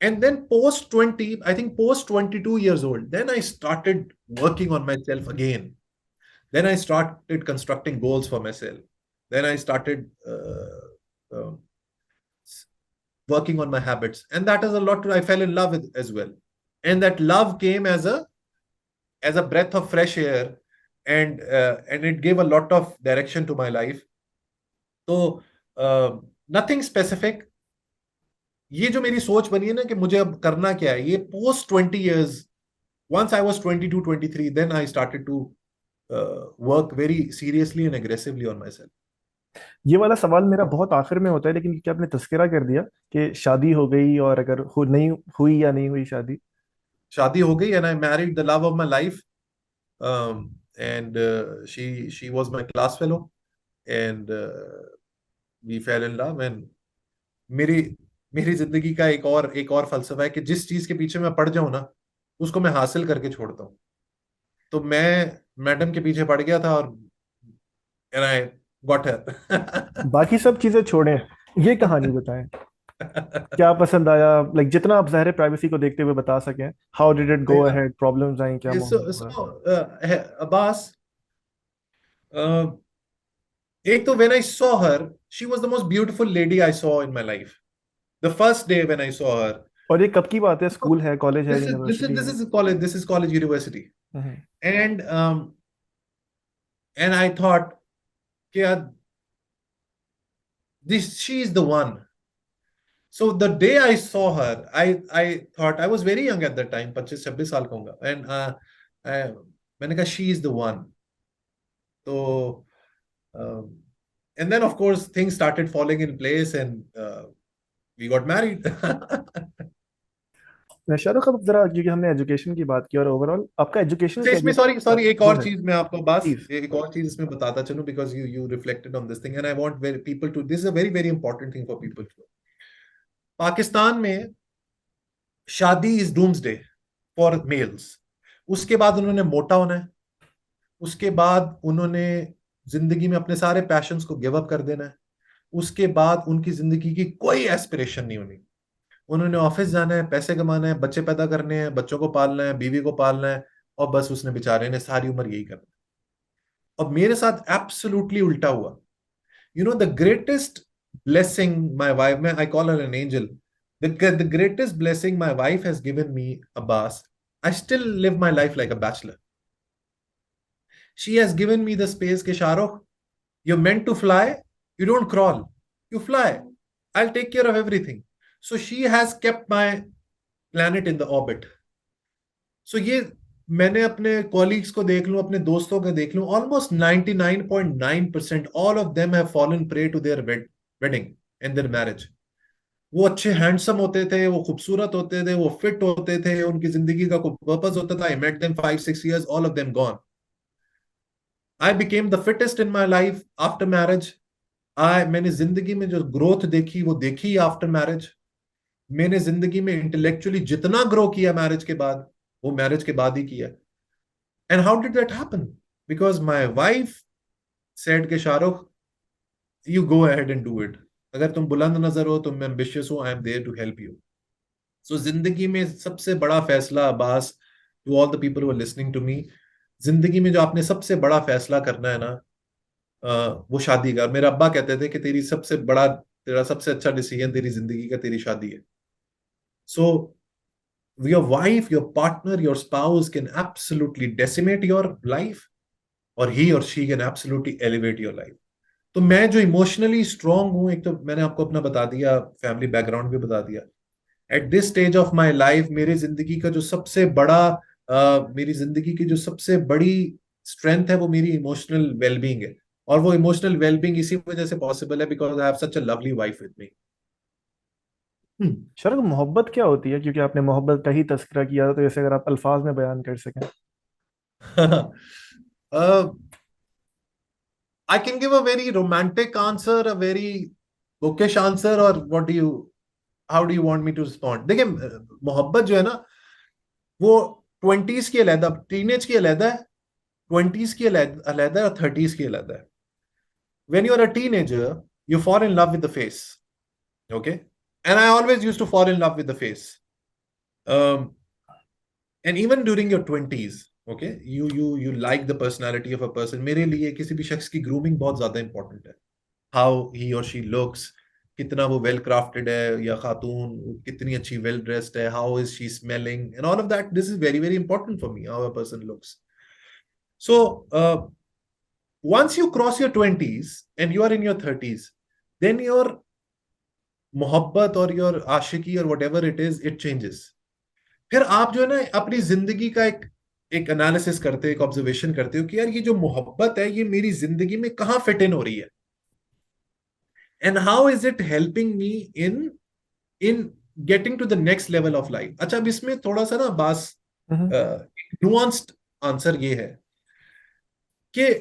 And then post 20, I think post 22 years old, then I started working on myself again. Then I started constructing goals for myself. Then I started working on my habits, and that is a lot. I fell in love with as well, and that love came as a breath of fresh air, and it gave a lot of direction to my life. So nothing specific. ये जो मेरी सोच बनी है ना कि मुझे अब करना क्या है, ये post 20 years. Once I was 22, 23, then I started to work very seriously and aggressively on myself. ये वाला सवाल मेरा बहुत आखिर में होता है, लेकिन क्या आपने तस्करा कर दिया कि शादी हो गई, और अगर नहीं हुई या नहीं हुई शादी? शादी हो गई and I married the love of my life. And she was my class fellow, and we fell in love. And मेरी मेरी जिंदगी का एक और फलसफा है कि जिस चीज के पीछे मैं पड़ जाऊं ना, उसको मैं हासिल करके छोड़ता हूँ। तो मैं मैडम के पीछे पड़ गया था, और and I got her. बाकी सब चीजें छोड़ें, ये कहानी बताएं। क्या पसंद आया, लाइक जितना आप ज़ाहिर प्राइवेसी को देखते हुए बता सकें। How did it go Yeah. Ahead, problems आई, क्या माहौल So, हुआ? Abbas, uh, एक तो when I saw her, she was the most beautiful lady I saw in my life. The first day when I saw her, और ये कब की बात है? स्कूल है, कॉलेज है, this is this is university this है? is college, this is college university, hmm. and and I thought, yeah, this she is the one. So the day I saw her, I thought, I was very young at that time, 25-26 साल का होगा, and मैंने कहा she is the one. So and then of course things started falling in place, and we got married. Shahrukh, अब जरा, क्योंकि हमने education की बात की, और ओवरऑल आपका एजुकेशन अच्छा, क्या इसमें ये? सॉरी सॉरी एक गो और अहेड चीज मैं आपको बस प्लीज। एक और चीज इसमें बताता चलूं, because you reflected on this thing and I want people to, this is a very very important thing for people to. Pakistan में शादी इज डूम्सडे फॉर मेल्स। उसके बाद उन्होंने मोटा होना है, उसके बाद उन्होंने जिंदगी में अपने सारे पैशंस को गिव अप कर देना है, उसके बाद उनकी जिंदगी की कोई एस्पिरेशन नहीं होनी। उन्होंने ऑफिस जाना है, पैसे कमाना है, बच्चे पैदा करने हैं, बच्चों को पालना है, बीवी को पालना है, और बस उसने बेचारे ने सारी उम्र यही करना है। और मेरे साथ एब्सोल्युटली उल्टा हुआ। You know, the greatest blessing my wife, I call her an angel. The greatest blessing my wife has given me, Abbas, I still live my life like a bachelor. She has given me the space, ke Shahrukh, you're meant to fly, you don't crawl, you fly. I'll take care of everything. So she has kept my planet in the orbit. So ये मैंने अपने colleagues को देख लूं, अपने दोस्तों को देख लूं, almost 99.9% all of them have fallen prey to their wedding and their marriage. वो अच्छे हैंडसम होते थे, वो खूबसूरत होते थे, वो फिट होते थे, उनकी जिंदगी का कोई पर्पस होता था। I met them 5-6 years, all of them gone. I became the fittest in my life after marriage. मैंने जिंदगी में जो ग्रोथ देखी वो देखी आफ्टर मैरिज। मैंने जिंदगी में इंटेलेक्चुअली जितना ग्रो किया मैरिज के बाद, वो मैरिज के बाद ही किया। And how did that happen? Because my wife said के Shahrukh, you go ahead and do it. अगर तुम बुलंद नजर हो, तुम एम्बिशियस हो, I am there to help you. So जिंदगी में सबसे बड़ा फैसला, Abbas, to all the people who are listening to me, जिंदगी में जो आपने सबसे बड़ा फैसला करना है ना, वो शादी का। मेरे अब्बा कहते थे कि तेरा सबसे अच्छा डिसीजन तेरी जिंदगी का तेरी शादी है। सो your wife, your partner, your spouse can absolutely decimate your life, or he or she can absolutely elevate your life. तो मैं जो इमोशनली स्ट्रांग हूं, एक तो मैंने आपको अपना बता दिया, फैमिली बैकग्राउंड भी बता दिया। At this stage of my life, मेरी जिंदगी की जो सबसे बड़ी स्ट्रेंथ है, वो मेरी इमोशनल वेलबींग है। और वो इमोशनल वेलबींग इसी वजह से पॉसिबल है because I have such a lovely wife with me. शरक, मोहब्बत क्या होती है? क्योंकि आपने मोहब्बत का ही तस्करा किया, तो जैसे अगर आप अल्फाज में बयान कर सकें। I can give a very romantic answer, a very bookish answer, or how do you want me to respond? देखिए, मोहब्बत जो है ना, वो 20s की अलग, टीनेज की अलग है, 20s की अलग है, और 30s की अलग है। When you're a teenager, you fall in love with the face. Okay? And I always used to fall in love with the face. And even during your 20s, okay, you like the personality of a person. मेरे लिए किसी भी शख्स की grooming बहुत ज्यादा important है। How he or she looks, कितना वो वेल क्राफ्टेड है, या खातून कितनी अच्छी वेल ड्रेस्ड है, how is she smelling, and all of that, this is very very important for me, how a person looks. So once you cross your 20s and you are in your 30s, then your मोहब्बत और your आशिकी और what ever it is, it changes. फिर आप जो है ना, अपनी जिंदगी का एक एनालिसिस करते हो, एक ऑब्जर्वेशन करते हो कि यार ये जो मोहब्बत है ये मेरी जिंदगी में कहाँ फिट इन हो रही है, and how is it helping me in in getting to the next level of life. अच्छा, अब इसमें थोड़ा सा ना बास हम्म। नुआंस्ड आंसर ये है कि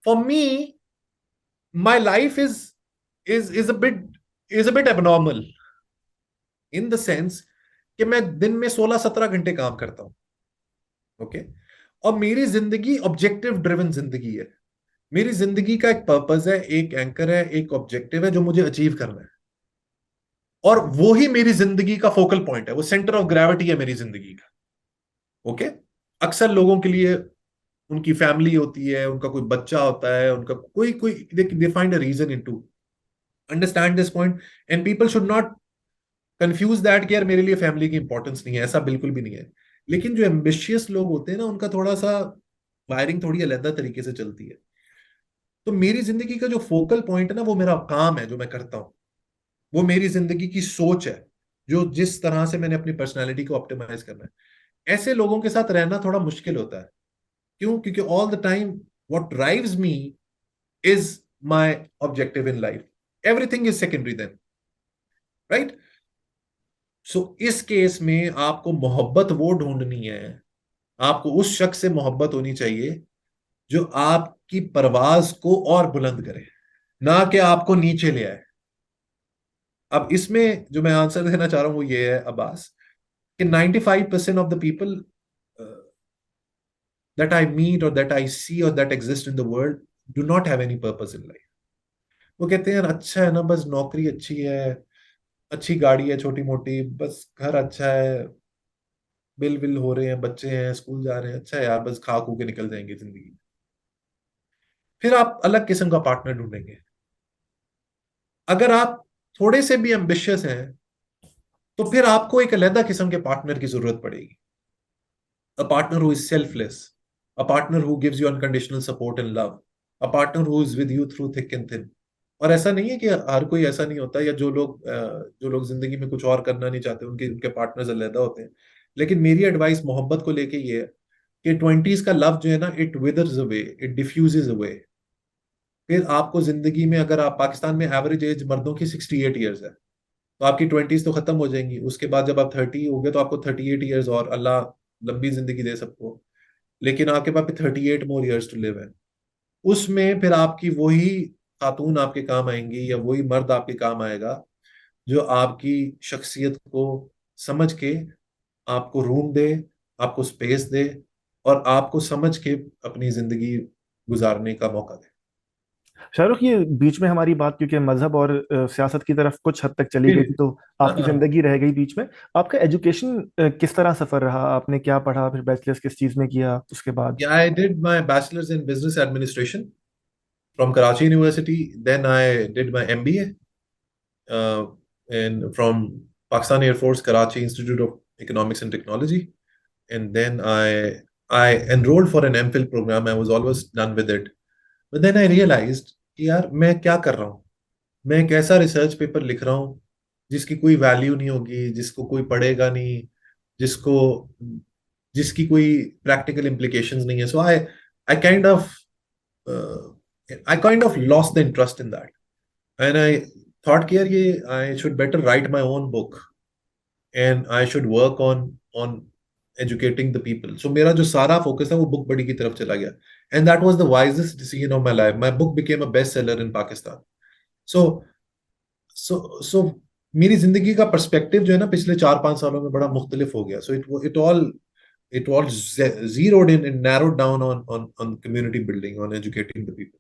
for me my life is a bit abnormal in the sense कि मैं दिन में 16-17 घंटे काम करता हूं। ओके, और मेरी जिंदगी ऑब्जेक्टिव ड्रिवन जिंदगी है। मेरी जिंदगी का एक पर्पस है, एक एंकर है, एक ऑब्जेक्टिव है जो मुझे अचीव करना है, और वो ही मेरी जिंदगी का फोकल पॉइंट है, वो सेंटर ऑफ ग्रेविटी है मेरी जिंदगी का। ओके, अक्सर लोगों के लिए उनकी फैमिली होती है, उनका कोई बच्चा होता है, उनका कोई कोई they find a reason in to understand this point, and people should not confuse that कि यार मेरे लिए फैमिली की इंपॉर्टेंस नहीं है, ऐसा बिल्कुल भी नहीं है। लेकिन जो एम्बिशियस लोग होते हैं ना, उनका थोड़ा सा वायरिंग थोड़ी अलग तरीके से चलती है। तो मेरी जिंदगी का जो फोकल पॉइंट है ना, वो मेरा काम है जो मैं करता हूँ, वो मेरी जिंदगी की सोच है, जो जिस तरह से मैंने अपनी पर्सनैलिटी को ऑप्टिमाइज करना है। ऐसे लोगों के साथ रहना थोड़ा मुश्किल होता है। क्यों? क्योंकि all the time what drives me is my objective in life, everything is secondary then, right? So इस केस में आपको मोहब्बत वो ढूंढनी है, आपको उस शख्स से मोहब्बत होनी चाहिए जो आपकी परवाज को और बुलंद करे, ना कि आपको नीचे ले आए। अब इसमें जो मैं आंसर देना चाह रहा हूं वो ये है अब्बास, कि 95% of the people that I meet or that I see or that exist in the world do not have any purpose in life. वो कहते हैं यार अच्छा है ना, बस नौकरी अच्छी है, अच्छी गाड़ी है छोटी मोटी, बस घर अच्छा है, बिल बिल हो रहे हैं, बच्चे हैं स्कूल जा रहे हैं, अच्छा है यार, बस खा खू के निकल जाएंगे जिंदगी। फिर आप अलग किस्म का पार्टनर ढूंढेंगे। अगर आप थोड़े से भी एम्बिशियस हैं तो फिर आपको एक अलग किस्म के पार्टनर की जरूरत पड़ेगी, a partner who is selfless, a partner who gives you unconditional support and love, a partner who is with you through thick and thin. और ऐसा नहीं है कि हर कोई ऐसा नहीं होता, या जो लोग जिंदगी में कुछ और करना नहीं चाहते उनके उनके पार्टनर्स अलग होते हैं। लेकिन मेरी एडवाइस मोहब्बत को लेके ये है कि ट्वेंटीज का लव जो है ना, it withers away, it diffuses away. फिर आपको जिंदगी में, अगर आप पाकिस्तान में एवरेज एज मर्दों की 68 ईयर्स है, तो आपकी ट्वेंटीज तो खत्म हो जाएंगी। उसके बाद जब आप 30 हो गए तो आपको 38 ईयर्स और अल्लाह लंबी जिंदगी दे सबको, लेकिन आपके पास 38 मोर ईयर्स टू लिव है। उसमें फिर आपकी वही खातून आपके काम आएंगी या वही मर्द आपके काम आएगा जो आपकी शख्सियत को समझ के आपको रूम दे, आपको स्पेस दे, और आपको समझ के अपनी जिंदगी गुजारने का मौका दे। शाहरुख, ये बीच में हमारी बात क्योंकि मजहब और सियासत की तरफ कुछ हद तक चली गई थी, तो हाँ आपकी हाँ। जिंदगी रह गई बीच में। आपका एजुकेशन किस तरह सफर रहा? आपने क्या पढ़ा, फिर बैचलर्स किस चीज में किया उसके बाद? Yeah, I did my bachelor's in business administration from Karachi University. Then I did my MBA from Pakistan Air Force Karachi Institute of Economics and Technology. And then I enrolled for an MPhil program. I was always done with it. But then I realized कि यार मैं क्या कर रहा हूँ, मैं एक ऐसा रिसर्च पेपर लिख रहा हूँ जिसकी कोई वैल्यू नहीं होगी, जिसको कोई पढ़ेगा नहीं, जिसको जिसकी कोई प्रैक्टिकल implications नहीं है। So I kind of I kind of lost the interest in that, and I thought कि यार ये I should better write my own book and I should work on on educating the people. So मेरा जो सारा focus है वो book बड़ी की तरफ चला गया, and that was the wisest decision of my life. My book became a best seller in Pakistan. So so मेरी जिंदगी का पर्सपेक्टिव जो है ना, पिछले 4-5 सालों में बड़ा मुख्तलिफ हो गया। सो it all zeroed in and narrowed down on community building, on educating the people.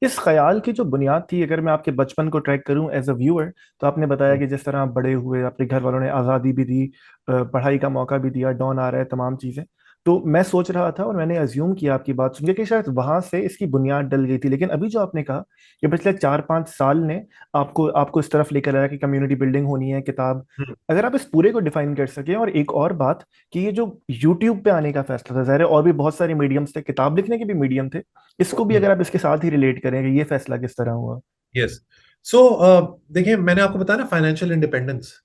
इस ख्याल की जो बुनियाद थी, अगर मैं आपके बचपन को ट्रैक करूं एज अ व्यूअर, तो आपने बताया कि जिस तरह आप बड़े हुए, अपने घर वालों ने आज़ादी भी दी, पढ़ाई का मौका भी दिया, डॉन आ रहा है, तमाम चीज़ें। तो मैं सोच रहा था और मैंने अज्यूम किया आपकी बात सुन के कि शायद वहां से इसकी बुनियाद डल गई थी। लेकिन अभी जो आपने कहा कि पिछले 4-5 साल ने आपको आपको इस तरफ लेकर आया कि कम्युनिटी बिल्डिंग होनी है, किताब, हम्म। अगर आप इस पूरे को डिफाइन कर सकें। और एक और बात कि ये जो यूट्यूब पे आने का फैसला था, ज़ाहिर है और भी बहुत सारे मीडियम्स थे, किताब लिखने के भी मीडियम थे, इसको भी अगर आप इसके साथ ही रिलेट करें कि ये फैसला किस तरह हुआ? यस। सो देखिए, मैंने आपको बताया ना, फाइनेंशियल इंडिपेंडेंस।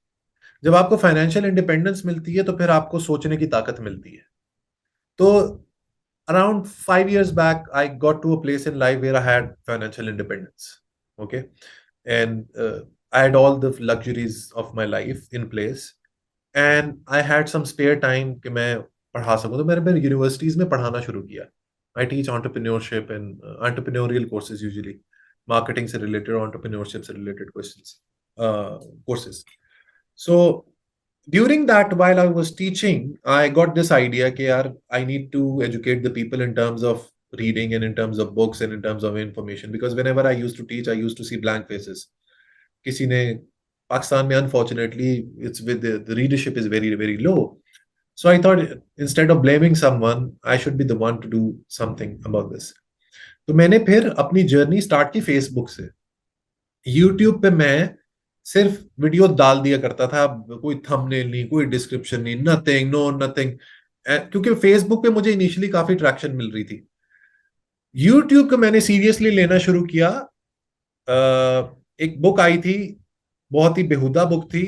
जब आपको फाइनेंशियल इंडिपेंडेंस मिलती है तो फिर आपको सोचने की ताकत मिलती है। तो around 5 years back, I got to a place in life where I had financial independence. Okay. And I had all the luxuries of my life in place. And I had some spare time कि मैं पढ़ा सकूं, तो मैंने universities में पढ़ाना शुरू किया. I teach entrepreneurship and entrepreneurial courses usually, marketing से related, entrepreneurship से related questions, courses. So during that, while I was teaching, I got this idea कि यार I need to educate the people in terms of reading and in terms of books and in terms of information, because whenever I used to teach, I used to see blank faces. किसी ने पाकिस्तान में unfortunately it's with the readership is very very low. So I thought instead of blaming someone, I should be the one to do something about this. तो मैंने फिर अपनी journey start की Facebook से. YouTube पे मैं सिर्फ वीडियो डाल दिया करता था, कोई थंबनेल नहीं, कोई डिस्क्रिप्शन नहीं, नथिंग, नो नथिंग, क्योंकि फेसबुक पे मुझे इनिशियली काफी ट्रैक्शन मिल रही थी. यूट्यूब को मैंने सीरियसली लेना शुरू किया. एक बुक आई थी, बहुत ही बेहुदा बुक थी,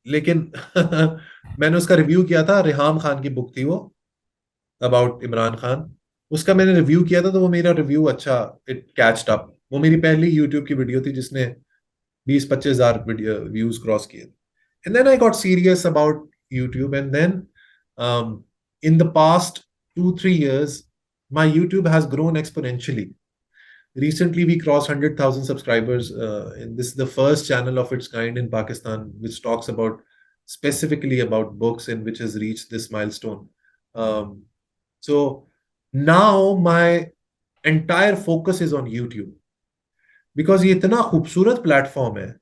लेकिन मैंने उसका रिव्यू किया था. रिहाम खान की बुक थी वो, अबाउट इमरान खान. उसका मैंने रिव्यू किया था, तो वो मेरा रिव्यू अच्छा, इट कैच्ड अप. वो मेरी पहली यूट्यूब की वीडियो थी जिसने 20-25 हजार व्यूज क्रॉस किए. And then I got serious about YouTube. And then in the past 2-3 years my YouTube has grown exponentially. Recently we crossed 100,000 subscribers, and this is the first channel of its kind in Pakistan which talks about specifically about books and which has reached this milestone. So now my entire focus is on YouTube, because ये इतना खूबसूरत platform है,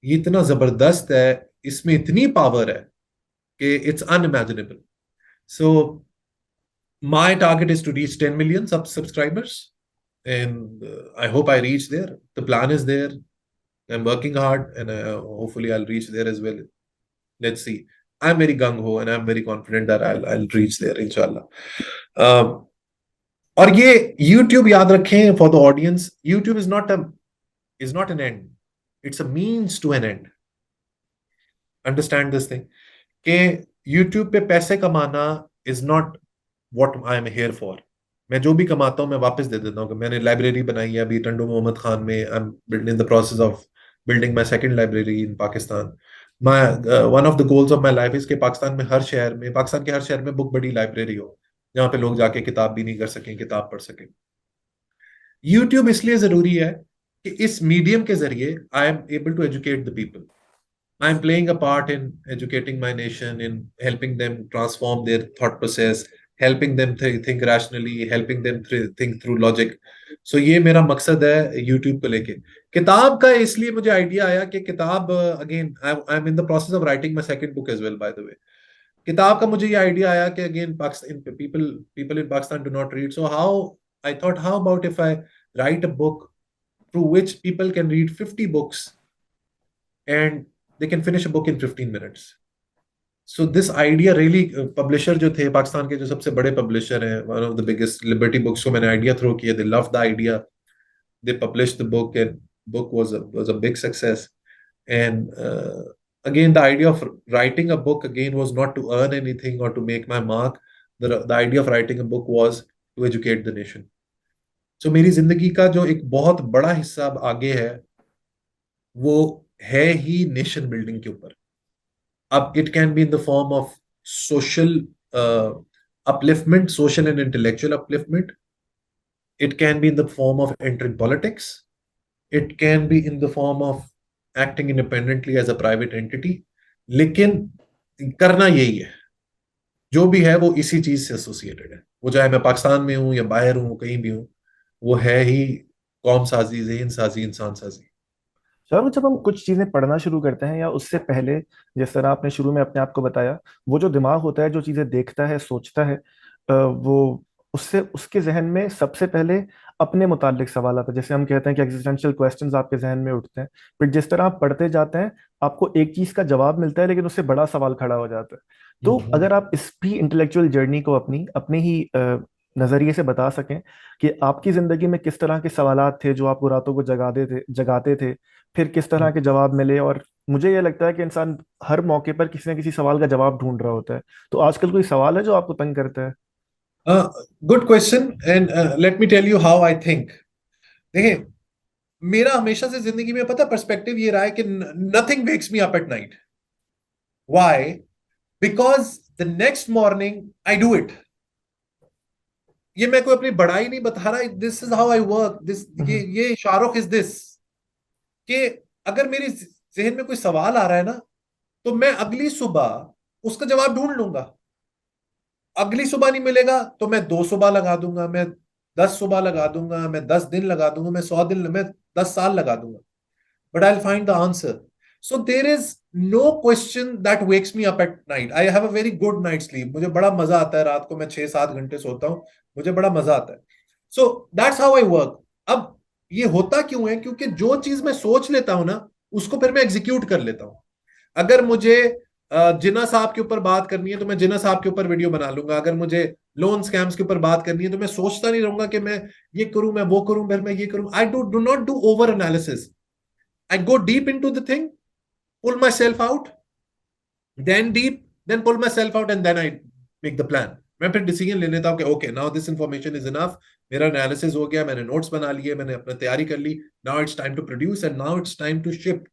ये इतना जबरदस्त है, इसमें इतनी पावर है कि it's unimaginable. So my target is to reach 10 million subscribers, and I hope I reach there. The plan is there. I'm working hard, and hopefully I'll reach there as well. Let's see. I'm very gung ho and I'm very confident that I'll reach there, inshallah. और ये YouTube याद रखें for the audience, YouTube is not an end. It's a means to an end. Understand this thing. कि YouTube पे पैसे कमाना is not what I am here for. मैं जो भी कमाता हूँ मैं वापस दे देता हूँ. कि मैंने लाइब्रेरी बनाई है अभी टंडू मोहम्मद खान में. I M in the process of building my second library in Pakistan. My one of the goals of my life is कि पाकिस्तान के हर शहर में बुक बड़ी लाइब्रेरी हो, जहाँ पे लोग जाके किताब भी नहीं कर सकें, किताब पढ़ सकें. YouTube इसलिए जरूरी है कि इस मीडियम के जरिए I am able to educate the people. I am playing a part in educating my nation, in helping them transform their thought process, helping them think rationally, helping them think through logic. So ये मेरा मकसद है YouTube को लेके. किताब का इसलिए मुझे आइडिया आया कि किताब, again I am in the process of writing my second book as well, by the way. किताब का मुझे ये आइडिया आया कि again Pakistan people in Pakistan do not read. So I thought, how about if I write a book through which people can read 50 books and they can finish a book in 15 minutes. So this idea really, publisher जो थे पाकिस्तान के, जो सबसे बड़े publisher हैं, one of the biggest, Liberty Books, को मैंने idea throw किया. They loved the idea. They published the book, and book was a big success. And again, the idea of writing a book again was not to earn anything or to make my mark. The idea of writing a book was to educate the nation. So मेरी जिंदगी का जो एक बहुत बड़ा हिस्सा अब आगे है, वो है ही नेशन बिल्डिंग के ऊपर. अब it can be in the form of social upliftment, social and intellectual upliftment. It can be in the form of entering politics. It can be in the form of acting independently as a private entity. लेकिन करना यही है. जो भी है वो इसी चीज से एसोसिएटेड है. वो चाहे मैं पाकिस्तान में हूं या बाहर हूं, कहीं भी हूं, वो है ही कौम साजी, ज़हन साजी, इंसान साजी. चलो, जब हम कुछ चीजें पढ़ना शुरू करते हैं या उससे पहले, जिस तरह आपने शुरू में अपने आप को बताया, वो जो दिमाग होता है, जो चीजें देखता है, सोचता है, वो उससे उसके जहन में सबसे पहले अपने मुतालिक सवाल आता है. जैसे हम कहते हैं कि एग्जिस्टेंशियल क्वेश्चंस आपके जहन में उठते हैं. फिर जिस तरह आप पढ़ते जाते हैं, आपको एक चीज का जवाब मिलता है, लेकिन उससे बड़ा सवाल खड़ा हो जाता है. तो अगर आप इस भी इंटेलेक्चुअल जर्नी को अपनी अपने ही नजरिए से बता सकें कि आपकी जिंदगी में किस तरह के सवालात थे जो आपको रातों को जगाते थे, फिर किस तरह के जवाब मिले। और मुझे ये लगता है कि इंसान हर मौके पर किसी न किसी सवाल का जवाब ढूंढ रहा होता है। तो आजकल कोई सवाल है जो आपको तंग करता है? Good question, and let me tell you how I think. देखिए, मेरा हमेशा से जिंदगी में पता पर्सपेक्टिव ये रहा है कि nothing wakes me up at night. Why? Because the next morning I do it. ये मैं कोई अपनी बड़ाई नहीं बता रहा, this is how I work this. Hmm. ये शाहरुख इज दिस, कि अगर मेरे जहन में कोई सवाल आ रहा है ना, तो मैं अगली सुबह उसका जवाब ढूंढ लूंगा। अगली सुबह नहीं मिलेगा तो मैं 2 सुबह लगा दूंगा, मैं 10 सुबह लगा दूंगा, मैं 10 दिन लगा दूंगा, मैं 100 दिन, मैं 10 साल लगा दूंगा, but I find the answer. So there is no question that wakes me up at night. I have a very good night sleep, मुझे बड़ा मजा आता है, रात को मैं 6-7 घंटे सोता हूँ, मुझे बड़ा मजा आता है। So that's how I work. अब ये होता क्यों है? क्योंकि जो चीज मैं सोच लेता हूं ना, उसको फिर मैं एग्जीक्यूट कर लेता हूं। अगर मुझे जिन्ना साहब के ऊपर बात करनी है तो मैं जिन्ना साहब के ऊपर वीडियो बना लूंगा। अगर मुझे लोन स्कैम्स के ऊपर बात करनी है तो मैं सोचता नहीं रहूंगा कि मैं ये करूं, मैं वो करूं, फिर मैं ये करूं। I do not do over analysis. I go deep into the thing, pull myself out, then deep, then pull myself out, and then I make the plan. मैं फिर डिसीजन ले लेता हूँ कि okay, now this information is enough. मेरा analysis हो गया, मैंने नोट्स बना लिए, मैंने अपना तैयारी कर ली। Now it's time to produce, and now it's time to ship.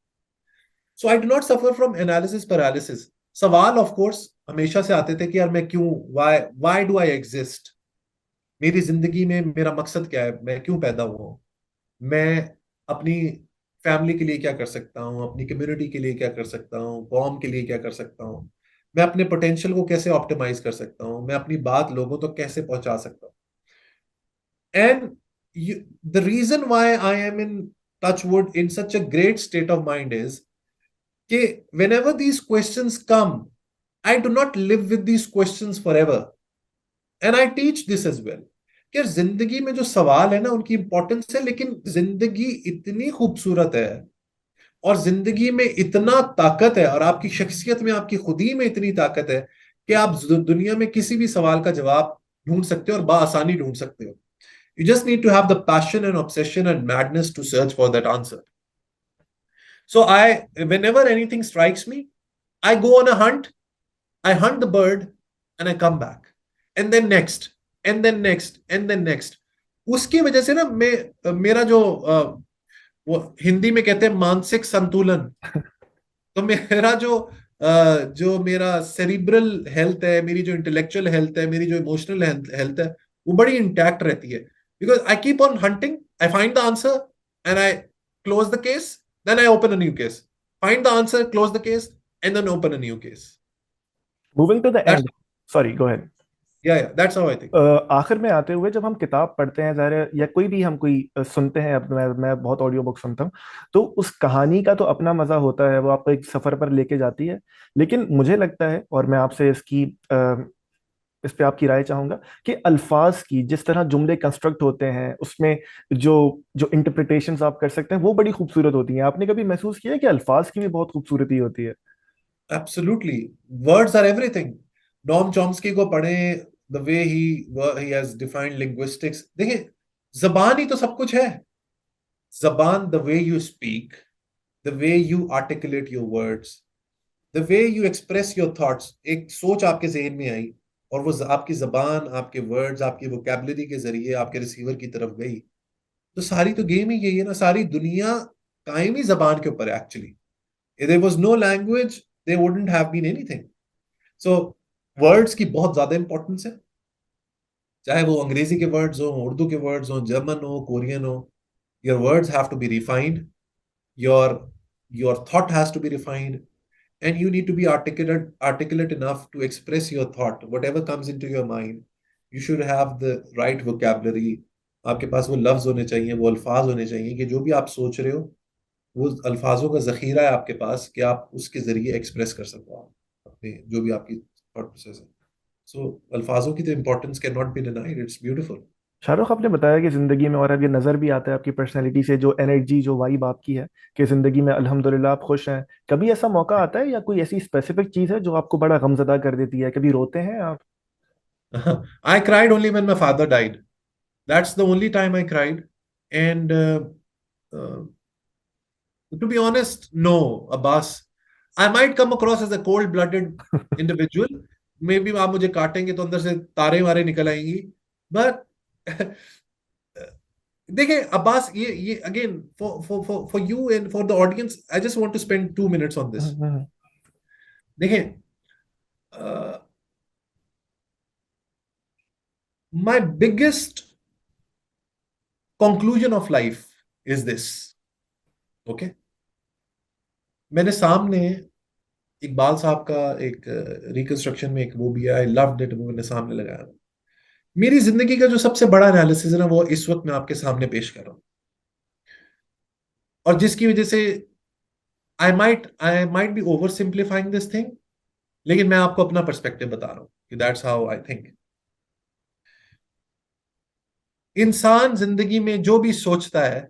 So I do not suffer from analysis paralysis. सवाल ऑफ कोर्स हमेशा से आते थे कि यार मैं क्यों, वाई डू आई एग्जिस्ट? मेरी जिंदगी में मेरा मकसद क्या है? मैं क्यों पैदा हुआ हूं? मैं अपनी फैमिली के लिए क्या कर सकता हूँ, अपनी कम्युनिटी के लिए क्या कर सकता हूँ, कौम के लिए क्या कर सकता हूँ, मैं अपने पोटेंशियल को कैसे ऑप्टिमाइज कर सकता हूँ, मैं अपनी बात लोगों तक कैसे पहुंचा सकता हूँ। And the reason why I am in touch wood in such a great state of mind is कि whenever these questions come, I do not live with these questions forever, and I teach this as well, कि जिंदगी में जो सवाल है ना उनकी importance है, लेकिन जिंदगी इतनी खूबसूरत है और जिंदगी में इतना ताकत है, और आपकी शख्सियत में, आपकी खुदी में इतनी ताकत है कि आप दुनिया में किसी भी सवाल का जवाब ढूंढ सकते हो और बआसानी ढूंढ सकते हो। You just need to have the passion and obsession and madness to search for that answer. So I, whenever anything strikes me, I go on a hunt, I hunt the bird, and I come back. And then next, and then next, and then next. उसकी वजह से ना मैं, मेरा जो वो हिंदी में कहते हैं मानसिक संतुलन, तो मेरा जो मेरा सेरिब्रल हेल्थ है, मेरी जो इंटेलेक्चुअल हेल्थ है, मेरी जो इमोशनल हेल्थ है, वो बड़ी इंटैक्ट रहती है। Because I keep on hunting, I find the answer, and I close the case, then I open a new case, find the answer, close the case, and then open a new case. Moving to the that's end. Sorry, go ahead. Yeah that's how I think. आखिर में आते हुए जब हम किताब पढ़ते हैं, ज़ाहिर है, या कोई भी हम कोई सुनते हैं, अब मैं बहुत ऑडियो बुक सुनता हूँ, तो उस कहानी का तो अपना मजा होता है, वो आपको एक सफर पर लेके जाती है। लेकिन मुझे लगता है, और मैं आपसे इस पे आपकी राय चाहूंगा, कि अल्फाज की जिस तरह जुमले कंस्ट्रक्ट होते हैं, उसमें जो जो इंटरप्रिटेशंस आप कर सकते हैं वो बड़ी खूबसूरत होती हैं। आपने कभी महसूस किया है कि अल्फाज की भी बहुत खूबसूरती होती है? Absolutely, words are everything. Noam Chomsky को पढ़ें, the way he has defined linguistics, देखिए, जबान ही तो सब कुछ है। जबान, the way you speak, the way you articulate your words, the way you express your thoughts. एक सोच आपके जहन में आई और वो आपकी जबान, आपके वर्ड्स, आपकी वोकेबलरी के जरिए आपके रिसीवर की तरफ गई, तो सारी तो गेम ही यही है ना। सारी दुनिया कायम ही जबान के ऊपर है actually. If there was no language, there wouldn't have been anything. So words की बहुत ज्यादा इंपॉर्टेंस है, चाहे वो अंग्रेजी के वर्ड्स हो, उर्दू के वर्ड्स हो, जर्मन हो, कोरियन हो। Your words have to be refined, your your thought has to be refined, and you need to be articulate enough to express your thought, whatever comes into your mind. You should have the right vocabulary. आपके पास वो लफ्ज होने चाहिए, वो अल्फाज होने चाहिए कि जो भी आप सोच रहे हो, वो अल्फाजों का जखीरा है आपके पास कि आप उसके जरिए एक्सप्रेस कर सको आप अपने जो भी आपकी थॉट प्रोसेस है। सो अल्फाजों की तो importance can not be denied, it's beautiful. Shahrukh, आपने बताया कि जिंदगी में, और अब ये नजर भी आता है आपकी पर्सनैलिटी से, जो एनर्जी, जो वाइब आपकी है, कि जिंदगी में अल्हम्दुलिल्लाह आप खुश हैं। कभी ऐसा मौका आता है या कोई ऐसी स्पेसिफिक चीज है जो आपको बड़ा गमजदा कर देती है? कभी रोते हैं आप? I cried only when my father died. That's the only time I cried. And uh, to be honest, no, Abbas. I might come across as a cold-blooded individual. Maybe आप मुझे काटेंगे तो अंदर से तारे वारे निकल आएंगी. But देखिए अब्बास, ये again for you and for the audience, I just want to spend 2 minutes on this. देखिए, my biggest conclusion of life is this. Okay, मैंने सामने इकबाल साहब का एक रिकंस्ट्रक्शन में एक वो भी है, आई लव्ड इट, वो मैंने सामने लगाया. मेरी जिंदगी का जो सबसे बड़ा एनालिसिस है ना, वो इस वक्त मैं आपके सामने पेश कर रहा हूं. और जिसकी वजह से I might be over simplifying this thing, लेकिन मैं आपको अपना पर्सपेक्टिव बता रहा हूं कि दैट्स हाउ आई थिंक. इंसान जिंदगी में जो भी सोचता है,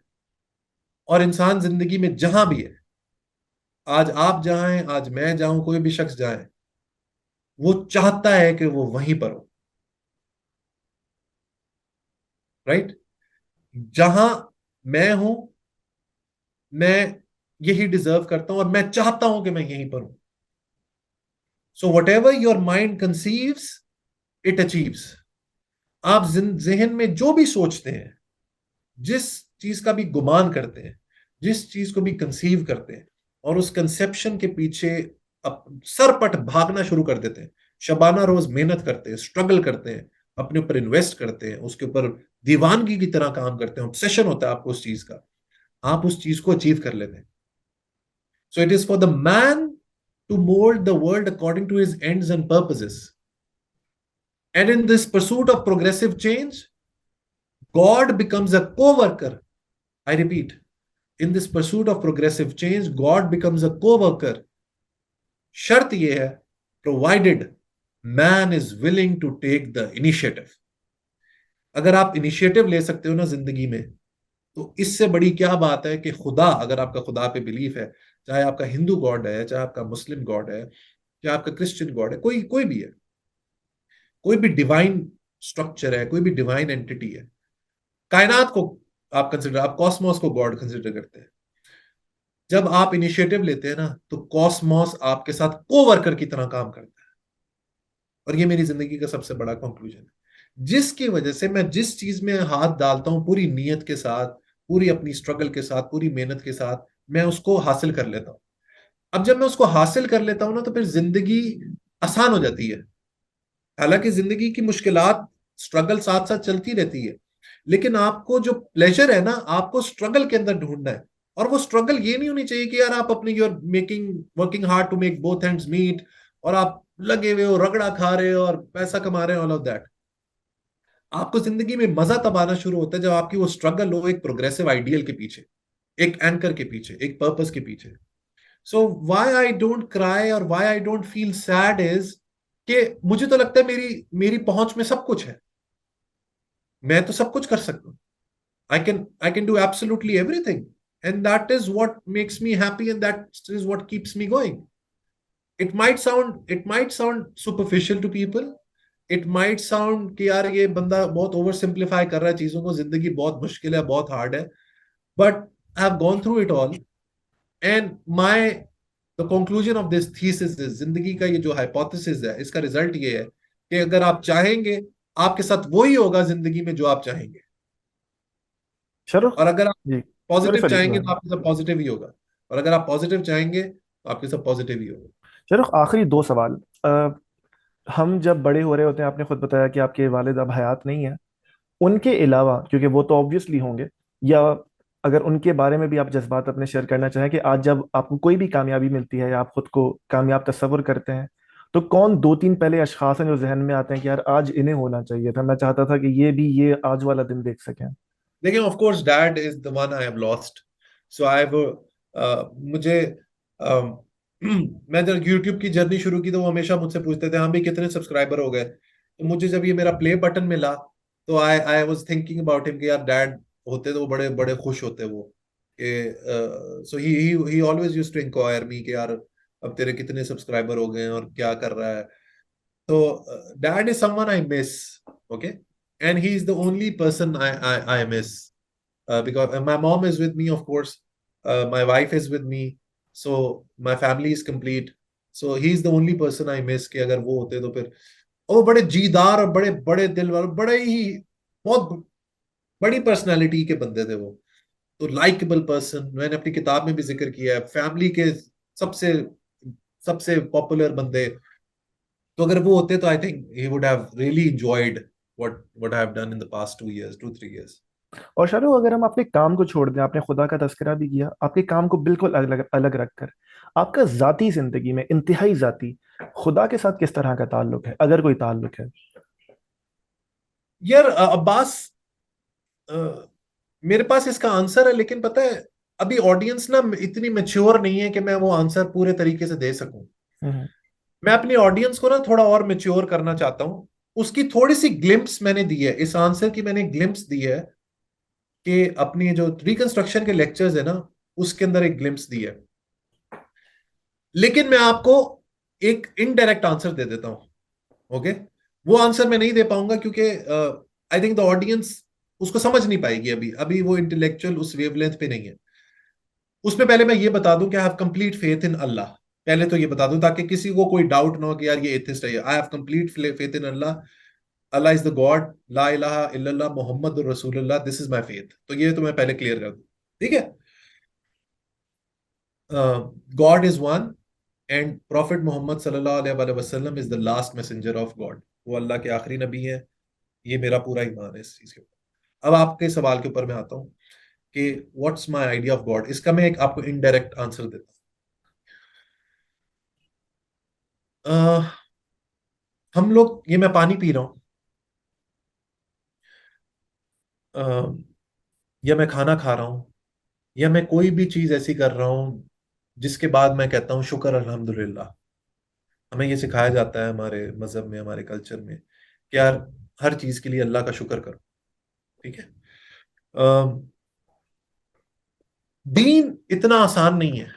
और इंसान जिंदगी में जहां भी है, आज आप जहां हैं, आज मैं जाऊं, कोई भी शख्स जाए, वो चाहता है कि वो वहीं पर हो. राइट? जहां मैं हूं, मैं यही डिजर्व करता हूं और मैं चाहता हूं कि मैं यहीं पर हूं. So what ever your mind conceives, it achieves. आप जहन में जो भी सोचते हैं, जिस चीज का भी गुमान करते हैं, जिस चीज को भी कंसीव करते हैं, और उस कंसेप्शन के पीछे सरपट भागना शुरू कर देते हैं, शबाना रोज मेहनत करते हैं, स्ट्रगल करते हैं, अपने ऊपर इन्वेस्ट करते हैं, उसके ऊपर दीवानगी की तरह काम करते हैं, ऑब्सेशन होता है आपको उस चीज का, आप उस चीज को अचीव कर लेते हैं. So it is for the man to mould the world according to his ends and purposes. And in this pursuit of progressive change, God becomes a co-worker. I repeat, in this pursuit of progressive change, God becomes a co-worker. शर्त यह है, provided man is willing to take the initiative. अगर आप initiative ले सकते हो ना जिंदगी में, तो इससे बड़ी क्या बात है कि खुदा, अगर आपका खुदा पे बिलीफ है, चाहे आपका हिंदू गॉड है, चाहे आपका मुस्लिम गॉड है, चाहे आपका क्रिश्चियन गॉड है, कोई कोई भी है, कोई भी डिवाइन स्ट्रक्चर है, कोई भी डिवाइन एंटिटी है, कायनात को आप कॉस्मोस को गॉड कंसिडर करते हैं. जब आप इनिशिएटिव लेते हैं ना, तो कॉस्मोस आपके साथ को वर्कर की तरह काम करता है. और ये मेरी जिंदगी का सबसे बड़ा कंक्लूजन है, जिसकी वजह से मैं जिस चीज में हाथ डालता हूं, पूरी नीयत के साथ, पूरी अपनी स्ट्रगल के साथ, पूरी मेहनत के साथ, मैं उसको हासिल कर लेता हूं. अब जब मैं उसको हासिल कर लेता हूं ना, तो फिर जिंदगी आसान हो जाती है. हालांकि जिंदगी की मुश्किलात, स्ट्रगल साथ साथ चलती रहती है, लेकिन आपको जो प्लेजर है ना, आपको स्ट्रगल के अंदर ढूंढना है. और वो स्ट्रगल ये नहीं होनी चाहिए कि यार आप अपने, you're making working hard to make both hands meet, और आप लगे हुए हो, रगड़ा खा रहे हो और पैसा कमा रहे हो, ऑल ऑफ दैट. आपको जिंदगी में मजा तब आना शुरू होता है जब आपकी वो स्ट्रगल हो एक प्रोग्रेसिव आइडियल के पीछे, एक एंकर के पीछे, एक पर्पस के पीछे. So why I don't cry और why I don't feel sad is कि मुझे तो लगता है मेरी मेरी पहुंच में सब कुछ है. मैं तो सब कुछ कर सकता हूँ. I can do absolutely everything, and that is what makes me happy, and that is what keeps me going. It might sound superficial to people. It might sound कि यार ये बंदा बहुत ओवर सिंप्लीफाई कर रहा है चीजों को, जिंदगी बहुत मुश्किल है, बहुत हार्ड है. But I have gone through it all, and my the conclusion of this thesis is, जिंदगी का ये जो हाइपोथेसिस है, इसका रिजल्ट ये है कि अगर आप चाहेंगे, आपके साथ वही होगा जिंदगी में जो आप चाहेंगे. शाहरुख और अगर आप जी, सॉरी पॉजिटिव सॉरी, चाहेंगे तो आपके साथ पॉजिटिव ही होगा, और अगर आप पॉजिटिव चाहेंगे तो आपके साथ पॉजिटिव ही होगा. शाहरुख आखिरी दो सवाल. हम जब बड़े हो रहे होते हैं, आपने खुद बताया कि आपके वालिद अब हयात नहीं है, उनके अलावा, क्योंकि वो तो ऑब्वियसली होंगे, या अगर उनके बारे में भी आप जज्बात अपने शेयर करना चाहें कि आज जब आपको कोई भी कामयाबी मिलती है या आप खुद को कामयाब तस्वुर करते हैं, तो कौन दो तीन पहले अशखास हैं जो जहन में आते हैं कि यार आज इन्हें होना चाहिए था, मैं चाहता था कि ये भी ये आज वाला दिन देख सकें. देखिए, of course dad is the one I have lost. So I have, मुझे मैं जब यूट्यूब की जर्नी शुरू की, तो वो हमेशा मुझसे पूछते थे, हाँ भी कितने सब्सक्राइबर हो गए. तो मुझे जब ये मेरा प्ले बटन मिला, तो I I was thinking about him कि यार डैड होते तो वो बड़े बड़े खुश होते वो कि. So he always used to inquire me कि यार अब तेरे कितने सब्सक्राइबर हो गए हैं और क्या कर रहा है. So dad is someone I miss, okay, and he is the only person I miss, because my mom is with me, of course, my wife is with me, so my family is complete. So he is the only person I miss कि अगर वो होते तो फिर, और वो बड़े जीदार और बड़े बड़े दिल वाले, बड़े ही बहुत बड़ी पर्सनालिटी के बंदे थे वो। तो लाइकेबल पर्सन, मैंने अपनी किताब में भी जिक्र किया है, फैमिली के सबसे सबसे पॉपुलर बंदे। तो अगर वो होते तो I think he would have really enjoyed what I have done in the past 2 years, 2 3 years। और शाहरुख, अगर हम अपने काम को छोड़ दें, आपने खुदा का तस्करा भी किया, आपके काम को बिल्कुल अलग अलग रखकर आपका जाती जिंदगी में इंतहाई जाती खुदा के साथ किस तरह का ताल्लुक है, अगर कोई ताल्लुक है? यार अब्बास, अ, मेरे पास इसका आंसर है, लेकिन पता है अभी ऑडियंस ना इतनी मेच्योर नहीं है कि मैं वो आंसर पूरे तरीके से दे सकूं। हम्म। मैं अपनी ऑडियंस को ना थोड़ा और मेच्योर करना चाहता हूं। उसकी थोड़ी सी ग्लिम्प्स मैंने दी है, इस आंसर की मैंने ग्लिम्प्स दी है कि अपनी जो रिकंस्ट्रक्शन के लेक्चर्स है ना, उसके अंदर एक ग्लिम्प्स दी है। लेकिन मैं आपको एक इनडायरेक्ट आंसर दे देता हूं, ओके। वो आंसर मैं नहीं दे पाऊंगा क्योंकि आई थिंक द ऑडियंस उसको समझ नहीं पाएगी, अभी अभी वो इंटेलेक्चुअल उस वेवलेंथ पे नहीं है। उसमें पहले मैं ये बता दूं कि I have complete faith in Allah. पहले तो ये बता दूं ताकि किसी को कोई डाउट ना हो कि यार ये एथिस्ट है। I have complete faith in Allah, Allah is the God, ला इलाहा इल्लल्लाह मोहम्मद रसूलुल्लाह, दिस इज माय फेथ। तो ये तो मैं पहले क्लियर कर दूं, ठीक है। God is one and prophet Muhammad सल्लल्लाहु अलैहि वसल्लम is the last messenger of God. वो अल्लाह के आखिरी नबी है। ये मेरा पूरा ईमान है इस चीज के ऊपर। अब आपके सवाल के ऊपर मैं आता हूँ कि what's my idea of God. इसका मैं एक आपको इनडायरेक्ट आंसर देता हूँ। हम लोग, ये मैं पानी पी रहा हूँ, या मैं खाना खा रहा हूँ, या मैं कोई भी चीज ऐसी कर रहा हूँ जिसके बाद मैं कहता हूँ शुक्र अल्हम्दुलिल्लाह। हमें ये सिखाया जाता है हमारे मजहब में, हमारे कल्चर में कि यार हर चीज के लिए अल्लाह का शुक्र करो, ठीक है। दीन इतना आसान नहीं है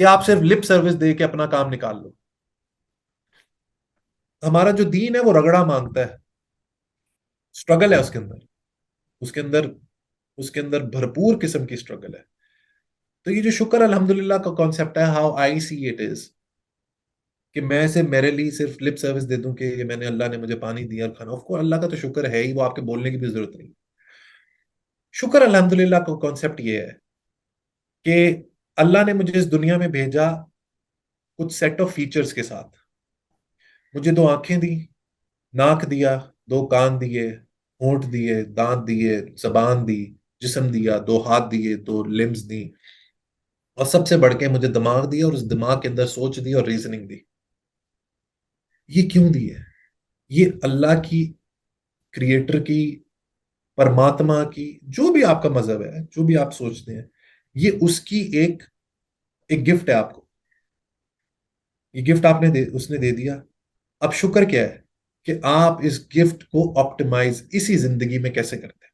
कि आप सिर्फ लिप सर्विस दे के अपना काम निकाल लो। हमारा जो दीन है वो रगड़ा मांगता है, स्ट्रगल है उसके अंदर, उसके अंदर उसके अंदर भरपूर किस्म की स्ट्रगल है। तो ये जो शुक्र अल्हम्दुलिल्लाह का कॉन्सेप्ट है, how I see it is, कि मैं सिर्फ मेरे लिए सिर्फ लिप सर्विस दे दूं कि ये मैंने, अल्लाह ने मुझे पानी दिया और खाना, ऑफ कोर्स अल्लाह का तो शुक्र है ही, वो आपके बोलने की भी जरूरत नहीं। शुक्र अल्हम्दुलिल्लाह का कॉन्सेप्ट ये है कि अल्लाह ने मुझे इस दुनिया में भेजा कुछ सेट ऑफ फीचर्स के साथ। मुझे दो आंखें दी, नाक दिया, दो कान दिए, होंठ दिए, दांत दिए, जबान दी, जिस्म दिया, दो हाथ दिए, दो लिम्स दी, और सबसे बढ़ के मुझे दिमाग दिया, और उस दिमाग के अंदर सोच दी और रीजनिंग दी। ये क्यों दी है? ये अल्लाह की, क्रिएटर की, परमात्मा की, जो भी आपका मजहब है, जो भी आप सोचते हैं, ये उसकी एक एक गिफ्ट है आपको। ये गिफ्ट उसने दे दिया। अब शुक्र क्या है कि आप इस गिफ्ट को ऑप्टिमाइज इसी जिंदगी में कैसे करते हैं।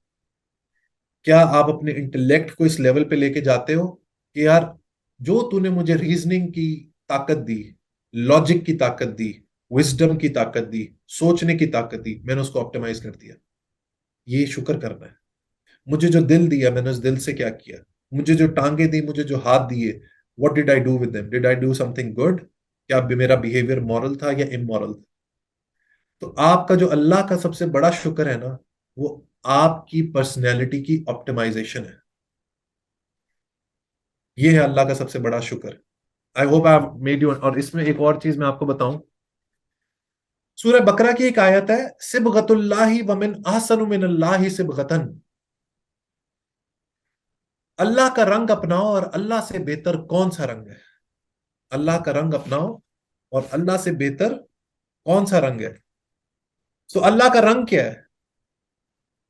क्या आप अपने इंटेलेक्ट को इस लेवल पे लेके जाते हो कि यार जो तूने मुझे रीजनिंग की ताकत दी, लॉजिक की ताकत दी, विजडम की ताकत दी, सोचने की ताकत दी, मैंने उसको ऑप्टिमाइज कर दिया। ये शुक्र करना है। मुझे जो दिल दिया, मैंने उस दिल से क्या किया। मुझे जो टांगे दी, मुझे जो हाथ दिए, what did I do with them? Did I do something good? क्या मेरा बिहेवियर मॉरल था या इमोरल था? तो आपका जो अल्लाह का सबसे बड़ा शुक्र है ना, वो आपकी पर्सनैलिटी की ऑप्टिमाइजेशन है। ये है अल्लाह का सबसे बड़ा शुक्र। आई होप आई मेड यू। और इसमें एक और चीज मैं आपको बताऊं, सूरह बकरा की एक आयत है, सिबगतुल्लाहि व मिन अहसनु मिनल्लाहि सिबगतन। अल्लाह का रंग अपनाओ और अल्लाह से बेहतर कौन सा रंग है? अल्लाह का रंग अपनाओ और अल्लाह से बेहतर कौन सा रंग है? सो अल्लाह का रंग क्या है?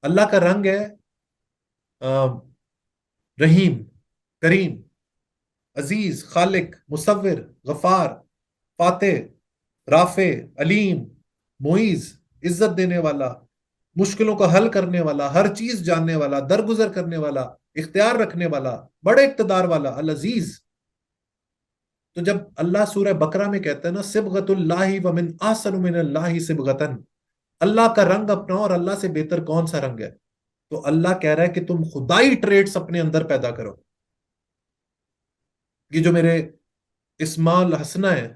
अल्लाह का रंग है रहीम, करीम, अजीज, खालिक, मुसव्विर, गफार, फाते, राफे, अलीम, मुईज, इज्जत देने वाला, मुश्किलों को हल करने वाला, हर चीज जानने वाला, दरगुजर करने वाला, इख्तियार रखने वाला, बड़े इख्तिदार वाला, अल अजीज। तो जब अल्लाह सूरह बकरा में कहता है ना, सिबगतुल्लाहि व मिन ahsanu मिनल्लाहि सिबगतन, अल्लाह का रंग अपनाओ और अल्लाह से बेहतर कौन सा रंग है। तो अल्लाह कह रहा है कि तुम खुदाई ट्रेड्स अपने अंदर पैदा करो। ये जो मेरे इस्माल हसना है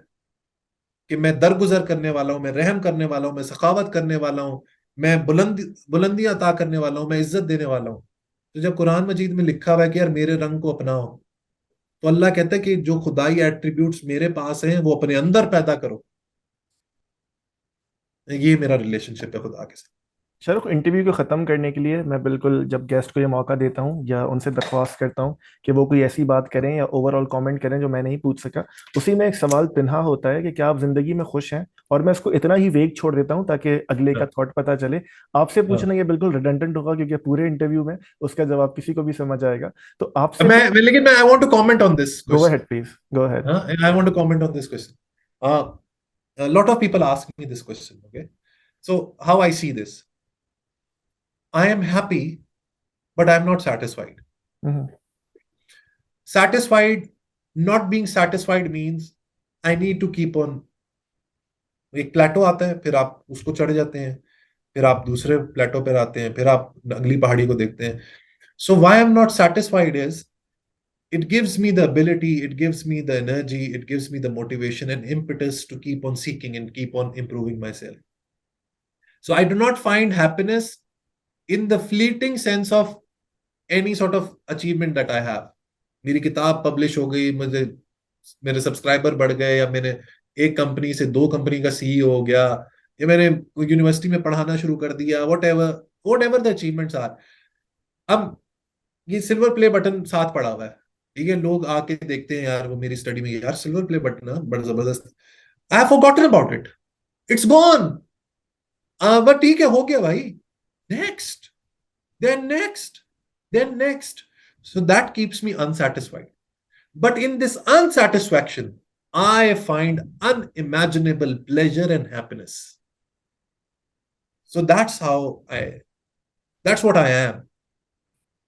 कि मैं दरगुजर करने वाला हूं, मैं रहम करने वाला हूं, मैं सखावत करने वाला हूं, मैं बुलंदियां अता करने वाला हूं, मैं इज्जत देने वाला हूं। तो जब कुरान मजीद में लिखा हुआ है कि यार मेरे रंग को अपनाओ, तो अल्लाह कहता है कि जो खुदाई एट्रीब्यूट्स मेरे पास हैं वो अपने अंदर पैदा करो। ये मेरा रिलेशनशिप है खुदा के साथ। शाहरुख, इंटरव्यू को ख़त्म करने के लिए मैं बिल्कुल जब गेस्ट को ये मौका देता हूँ या उनसे दरख्वास्त करता हूँ कि वो कोई ऐसी बात करें या ओवरऑल कमेंट करें जो मैं नहीं पूछ सका, उसी में एक सवाल पिन्हा होता है कि क्या आप जिंदगी में खुश हैं। और मैं इसको इतना ही वेग छोड़ देता हूँ ताकि अगले का हाँ, थॉट पता चले। आपसे हाँ। पूछना ये बिल्कुल रिडंडेंट होगा क्योंकि पूरे इंटरव्यू में उसका जवाब किसी को भी समझ आएगा। तो आपसे लेकिन मैं I want to comment on this go question. Ahead please, go ahead. I want to comment on this question. A lot of people ask me this question. Okay, so how I see this, I am happy, but I'm not satisfied. Satisfied, not being satisfied means I need to keep on. एक प्लेटो आता है, फिर आप उसको चढ़ जाते हैं, फिर आप दूसरे प्लेटो पर आते हैं, फिर आप अगली पहाड़ी को देखते हैं। So why I'm not satisfied is it gives me the ability, it gives me the energy, it gives me the motivation and impetus to keep on seeking and keep on improving myself. So I do not find happiness in the fleeting sense of any sort of achievement that I have. मेरी किताब publish हो गई, मुझे मेरे subscriber बढ़ गए, या मैंने एक कंपनी से दो कंपनी का सीईओ हो गया, या मैंने यूनिवर्सिटी में पढ़ाना शुरू कर दिया, whatever the achievements are. अब ये सिल्वर प्ले बटन साथ पड़ा हुआ है, ठीक है, लोग आके देखते हैं यार वो मेरी स्टडी में, यार सिल्वर प्ले बटन है बड़ा जबरदस्त। I have forgotten about it, it's gone. But ठीक है, हो गया भाई, next, then next, then next. So that keeps me unsatisfied. But in this unsatisfaction, I find unimaginable pleasure and happiness. So that's what I am.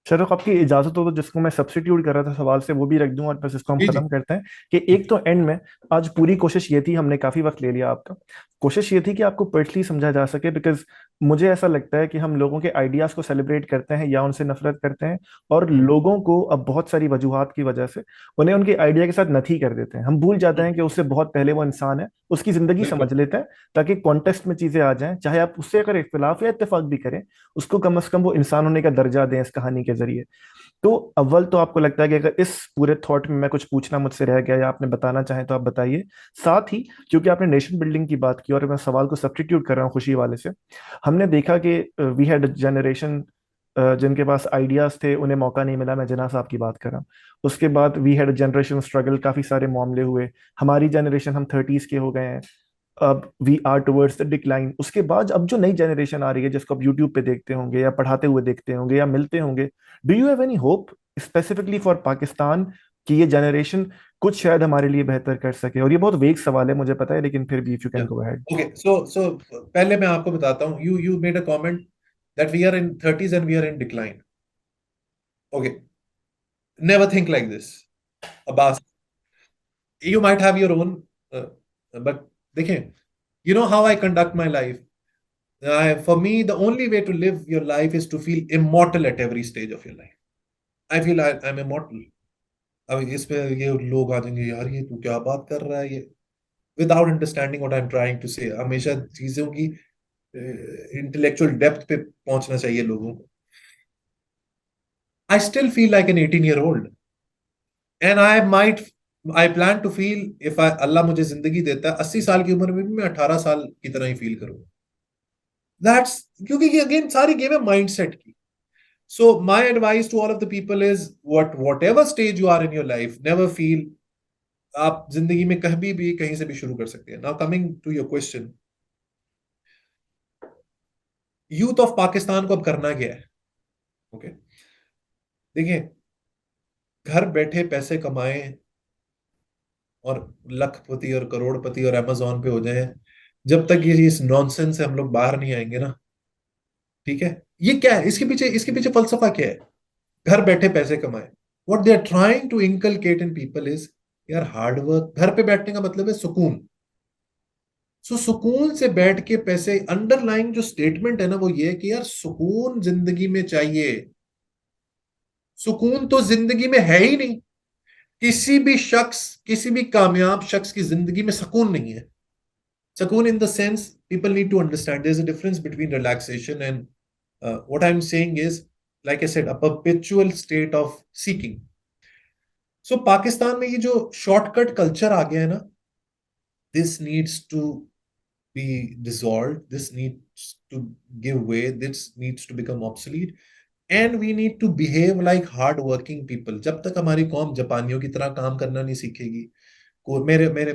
Shahrukh, आपकी इजाजत हो तो जिसको मैं सब्स्टिट्यूट कर रहा था सवाल से वो भी रख दूं और बस इसको हम जी जी खत्म करते हैं कि जी। एक तो एंड में आज पूरी कोशिश ये थी, हमने काफी वक्त ले लिया आपका, कोशिश ये थी कि आपको पर्सनली समझा जा सके, बिकॉज मुझे ऐसा लगता है कि हम लोगों के आइडियाज को सेलिब्रेट करते हैं या उनसे नफरत करते हैं, और लोगों को अब बहुत सारी वजूहात की वजह से उन्हें उनके आइडिया के साथ नथी कर देते हैं। हम भूल जाते हैं कि उससे बहुत पहले वो इंसान है, उसकी जिंदगी बिल्कुल। समझ लेते हैं ताकि कॉन्टेक्स्ट में चीजें आ जाएं। चाहे आप उससे अगर इख्तिलाफ या इत्तेफाक भी करें, उसको कम से कम वो इंसान होने का दर्जा दें इस कहानी के जरिए। तो अव्वल तो आपको लगता है कि अगर इस पूरे थॉट में मैं कुछ पूछना मुझसे रह गया या आपने बताना चाहें तो आप बताइए। साथ ही क्योंकि आपने नेशन बिल्डिंग की बात की और मैं सवाल को सब्स्टिट्यूट कर रहा हूँ खुशी वाले से, हमने देखा कि वी हैड जनरेशन जिनके पास आइडियाज थे उन्हें मौका नहीं मिला। मैं जना साहब की बात कर रहा हूँ। उसके बाद वी हैड जनरेशन स्ट्रगल, काफी सारे मामले हुए। हमारी जनरेशन, हम थर्टीज के हो गए हैं, अब we are towards the decline. उसके बाद अब जो नई जनरेशन आ रही है जिसको आप यूट्यूब पे देखते होंगे या पढ़ाते हुए देखते होंगे या मिलते होंगे, do you have any hope specifically for Pakistan कि ये जनरेशन कुछ शायद हमारे लिए बेहतर कर सके? और ये बहुत वेग सवाल है मुझे पता है, लेकिन फिर भी if you can go ahead. Okay, so पहले मैं आपको बताता हूँ, you made a comment that we are in 30s and we are in decline. Okay, never think like this Abbas. You might have your own, but देखें, you know how I conduct my life. For me, the only way to live your life is to feel immortal at every stage of your life. I feel I'm immortal. अब इस पे ये लोग आ जाएंगे, यार ये तू क्या बात कर रहा है, ये without understanding what I am trying to say. हमेशा चीजों की इंटेलेक्चुअल डेप्थ पे पहुंचना चाहिए लोगों को। I still feel like an 18 year old and I plan to feel, if I Allah मुझे जिंदगी देता है 80 साल की उम्र में भी मैं 18 साल की तरह ही फील करूंगा। दैट्स, क्योंकि ये अगेन सारी गेम है माइंडसेट की। So my advice to all of the people is, whatever stage you are in your life, never feel, आप जिंदगी में कभी भी कहीं से भी शुरू कर सकते हैं। Now coming to your question, youth of Pakistan को अब करना क्या है? ओके, देखिए, घर बैठे पैसे कमाएं और लखपति और करोड़पति और अमेजोन पे हो जाएं, जब तक ये इस नॉनसेंस से हम लोग बाहर नहीं आएंगे ना, ठीक है। ये क्या है, इसके पीछे फलसफा क्या है? घर बैठे पैसे कमाएं। What they are trying to inculcate in people is यार हार्ड वर्क, घर पे बैठने का मतलब है सुकून। सो सुकून से बैठ के पैसे, अंडरलाइंग जो स्टेटमेंट है ना वो ये है कि यार सुकून जिंदगी में चाहिए। सुकून तो जिंदगी में है ही नहीं। किसी भी शख्स, किसी भी कामयाब शख्स की जिंदगी में सुकून नहीं है। सुकून in the sense, people need to understand there is a difference between relaxation and what I am saying is, like I said, a perpetual state of seeking. So Pakistan में ये जो शॉर्टकट कल्चर आ गया है ना, this needs to be dissolved. This needs to give way. This needs to become obsolete. And we need to behave like hard working people. जब तक हमारी कौम जापानियों की तरह काम करना नहीं सीखेगी। मेरे मेरे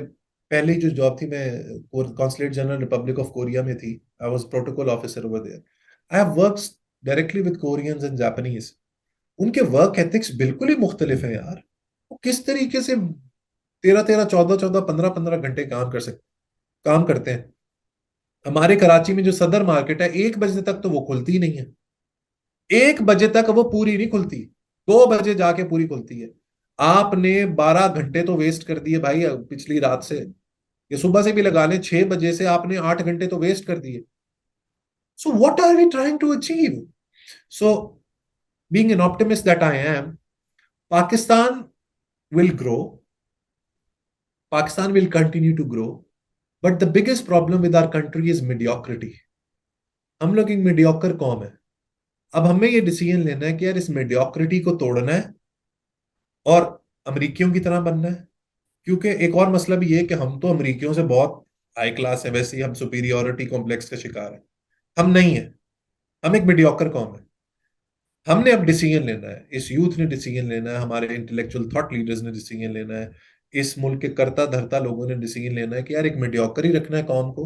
पहली जो जॉब थी, मैं consulate general republic of Korea में थी। I was protocol officer over there. I have works directly with Koreans and Japanese. उनके वर्क एथिक्स बिल्कुल ही मुख्तलिफ है यार। वो किस तरीके से 13-13, 14-14, 15-15 घंटे काम करते हैं। हमारे कराची में जो सदर मार्केट है, 1 बजे तक तो वो खुलती ही नहीं है। 1 बजे तक वो पूरी नहीं खुलती, 2 बजे जाके पूरी खुलती है। आपने 12 घंटे तो वेस्ट कर दिए भाई पिछली रात से। ये सुबह से भी लगा लें, 6 बजे से आपने 8 घंटे तो वेस्ट कर दिए। So what are we trying to achieve? So being an optimist that I am, Pakistan will grow, Pakistan will continue to grow, but the biggest problem with our country is mediocrity. हम लोग एक मीडियोकर कौम है। अब हमें ये डिसीजन लेना है कि यार इस मेडियोक्रिटी को तोड़ना है और अमेरिकियों की तरह बनना है। क्योंकि एक और मसला भी ये है कि हम तो अमेरिकियों से बहुत हाई क्लास है, वैसे ही हम सुपीरियोरिटी कॉम्प्लेक्स का शिकार है। हम नहीं है, हम एक मीडियोकर कौम है। हमने अब डिसीजन लेना है, इस यूथ ने डिसीजन लेना है, हमारे इंटेलेक्चुअल थॉट लीडर्स ने डिसीजन लेना है, इस मुल्क के करता धरता लोगों ने डिसीजन लेना है कि यार एक मीडियोकर ही रखना है कौम को,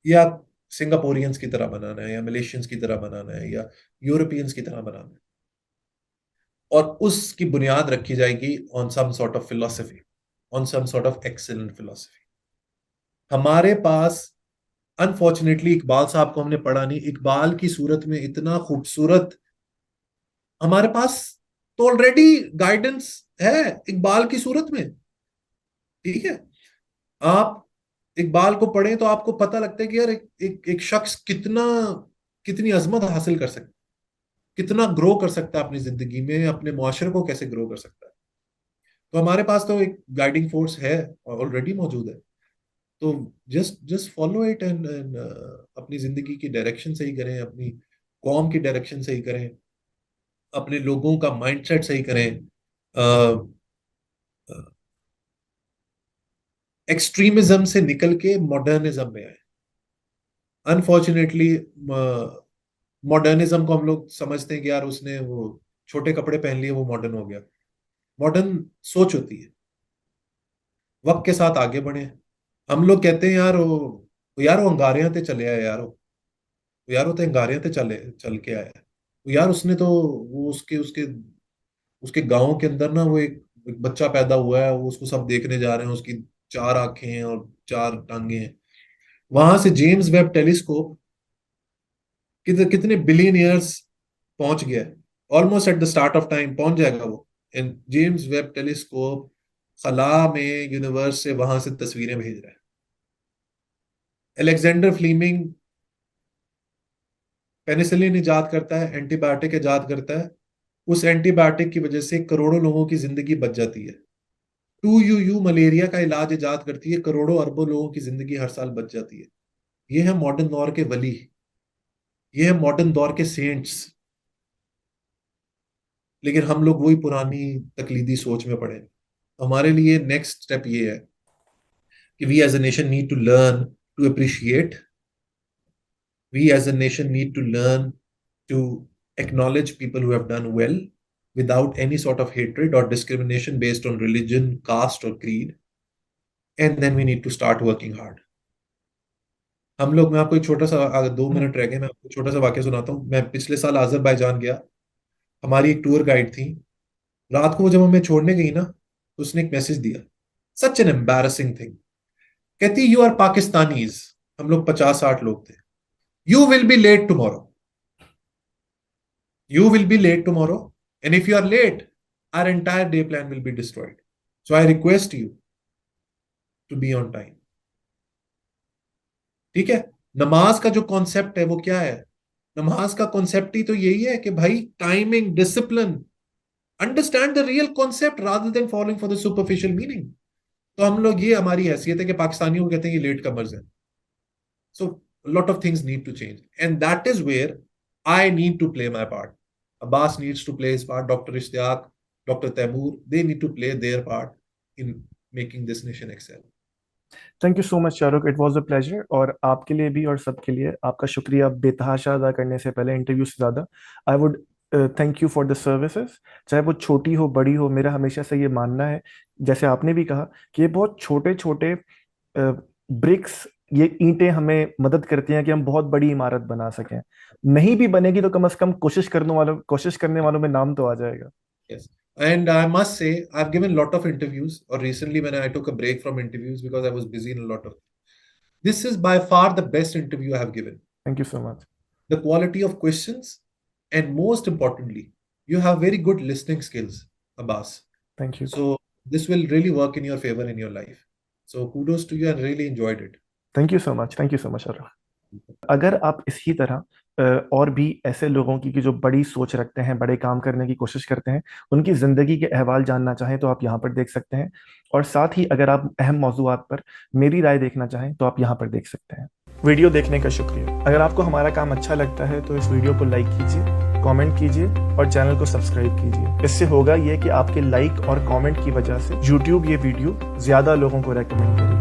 या सिंगापोरियंस की तरह बनाना है, या मलेशियंस की तरह बनाना है, या यूरोपियंस की तरह बनाना है। और उसकी बुनियाद रखी जाएगी on some sort of philosophy, on some sort of excellent philosophy. हमारे पास अनफॉर्चुनेटली इकबाल साहब को हमने पढ़ा नहीं। इकबाल की सूरत में इतना खूबसूरत हमारे पास तो ऑलरेडी गाइडेंस है इकबाल की सूरत में। ठीक है, आप इकबाल को पढ़ें तो आपको पता लगता है कि यार एक शख्स कितनी अजमत हासिल कर सकता है, कितना ग्रो कर सकता है अपनी जिंदगी में, अपने मुआशरे को कैसे ग्रो कर सकता है। तो हमारे पास तो एक गाइडिंग फोर्स है, ऑलरेडी मौजूद है। तो just just follow it and अपनी जिंदगी की डायरेक्शन सही करें, अपनी कौम की डायरेक्शन सही करें, अपने लोगों का माइंडसेट सही करें, एक्सट्रीमिज्म से निकल के मॉडर्निज्म में आए। अनफॉर्चुनेटली मॉडर्निज्म को हम लोग समझते हैं कि यार उसने वो छोटे कपड़े पहन लिए वो मॉडर्न हो गया। मॉडर्न सोच होती है, वक्त के साथ आगे बढ़े। हम लोग कहते हैं यार वो अंगारियां ते चले आए यार, यार वो तो अंगारियां ते चल के आया। यार उसने तो वो उसके उसके उसके गांव के अंदर ना वो एक बच्चा पैदा हुआ है, वो उसको सब देखने जा रहे हैं, उसकी 4 आंखें हैं और 4 टांगे हैं। वहां से जेम्स वेब टेलीस्कोप कितने बिलियन ईयर्स पहुंच गया है। Almost at the start of time पहुंच जाएगा वो। एंड जेम्स वेब टेलीस्कोप खला में यूनिवर्स से वहां से तस्वीरें भेज रहा है। अलेक्जेंडर फ्लीमिंग पेनिसिलिन इजाद करता है, एंटीबायोटिक इजाद करता है। उस एंटीबायोटिक की वजह से करोड़ों लोगों की जिंदगी बच जाती है। 2UU मलेरिया का इलाज इजाद करती है, करोड़ों अरबों लोगों की जिंदगी हर साल बच जाती है। ये है मॉडर्न दौर के वली, ये है मॉडर्न दौर के सेंट्स। लेकिन हम लोग वही पुरानी तकलीदी सोच में पड़े हैं। हमारे लिए नेक्स्ट स्टेप ये है कि we as a nation need to learn to appreciate, we as a nation need to learn to acknowledge people who have done well without any sort of hatred or discrimination based on religion, caste, or creed. And then we need to start working hard. हम लोग, मैं आपको एक छोटा सा, अगर 2 minute रह गए, मैं आपको छोटा सा वाक्य सुनाता हूँ। मैं पिछले साल अजरबैजान गया, हमारी एक टूर गाइड थी। रात को वो जब हमें छोड़ने गई ना, तो उसने एक मैसेज दिया, सच एन एम्बैरसिंग थिंग। कहती यू आर पाकिस्तानीज, हम लोग 50-60 लोग थे, you will be late tomorrow, you will be late tomorrow, and if you are late, our entire day plan will be destroyed. So I request you to be on time. ठीक है। नमाज का जो concept है वो क्या है? नमाज का कॉन्सेप्ट ही तो यही है कि भाई timing, discipline, understand the real concept rather than following for the superficial meaning. तो हम लोग, ये हमारी हैसियत है कि पाकिस्तानियों को कहते हैं ये लेट कमर्स है। So lot of things need to change and that is where I need to play my part. Abbas needs to play his part, doctor Ishtiaq, doctor Taimur, they need to play their part in making this nation excel. Thank you so much Shahrukh, it was a pleasure. और आपके लिए भी और सबके लिए आपका शुक्रिया बेतहाशा अदा करने से पहले, इंटरव्यू से ज़्यादा I would thank you for the services. चाहे वो छोटी हो बड़ी हो, मेरा हमेशा से ये मानना है, जैसे आपने भी कहा, कि ये बहुत छोटे छोटे ब्रिक्स, ये ईंटें हमें मदद करती हैं कि हम बहुत बड़ी इमारत बना सकें। नहीं भी बनेगी तो कम से कम कोशिश करने वालों में नाम तो आ जाएगा। Yes. And I must say, I've given a lot of interviews, or recently when I took a break from interviews because I was busy in a lot of. This is by far the best interview I have given. Thank you so much. The quality of questions, and most importantly, you have very good listening skills, Abbas. Thank you. So this will really work in your favor in your life. So kudos to you, and really enjoyed it. Thank you so much, thank you so much. अगर आप इसी तरह और भी ऐसे लोगों की कि जो बड़ी सोच रखते हैं, बड़े काम करने की कोशिश करते हैं, उनकी ज़िंदगी के अहवाल जानना चाहें तो आप यहाँ पर देख सकते हैं। और साथ ही अगर आप अहम मौज़ूआत पर मेरी राय देखना चाहें तो आप यहाँ पर देख सकते हैं। वीडियो देखने का शुक्रिया। अगर आपको हमारा काम अच्छा लगता है तो इस वीडियो को लाइक कीजिए, कमेंट कीजिए और चैनल को सब्सक्राइब कीजिए। इससे होगा ये कि आपके लाइक और कमेंट की वजह से यूट्यूब ये वीडियो ज़्यादा लोगों को रेकमेंड करेगा।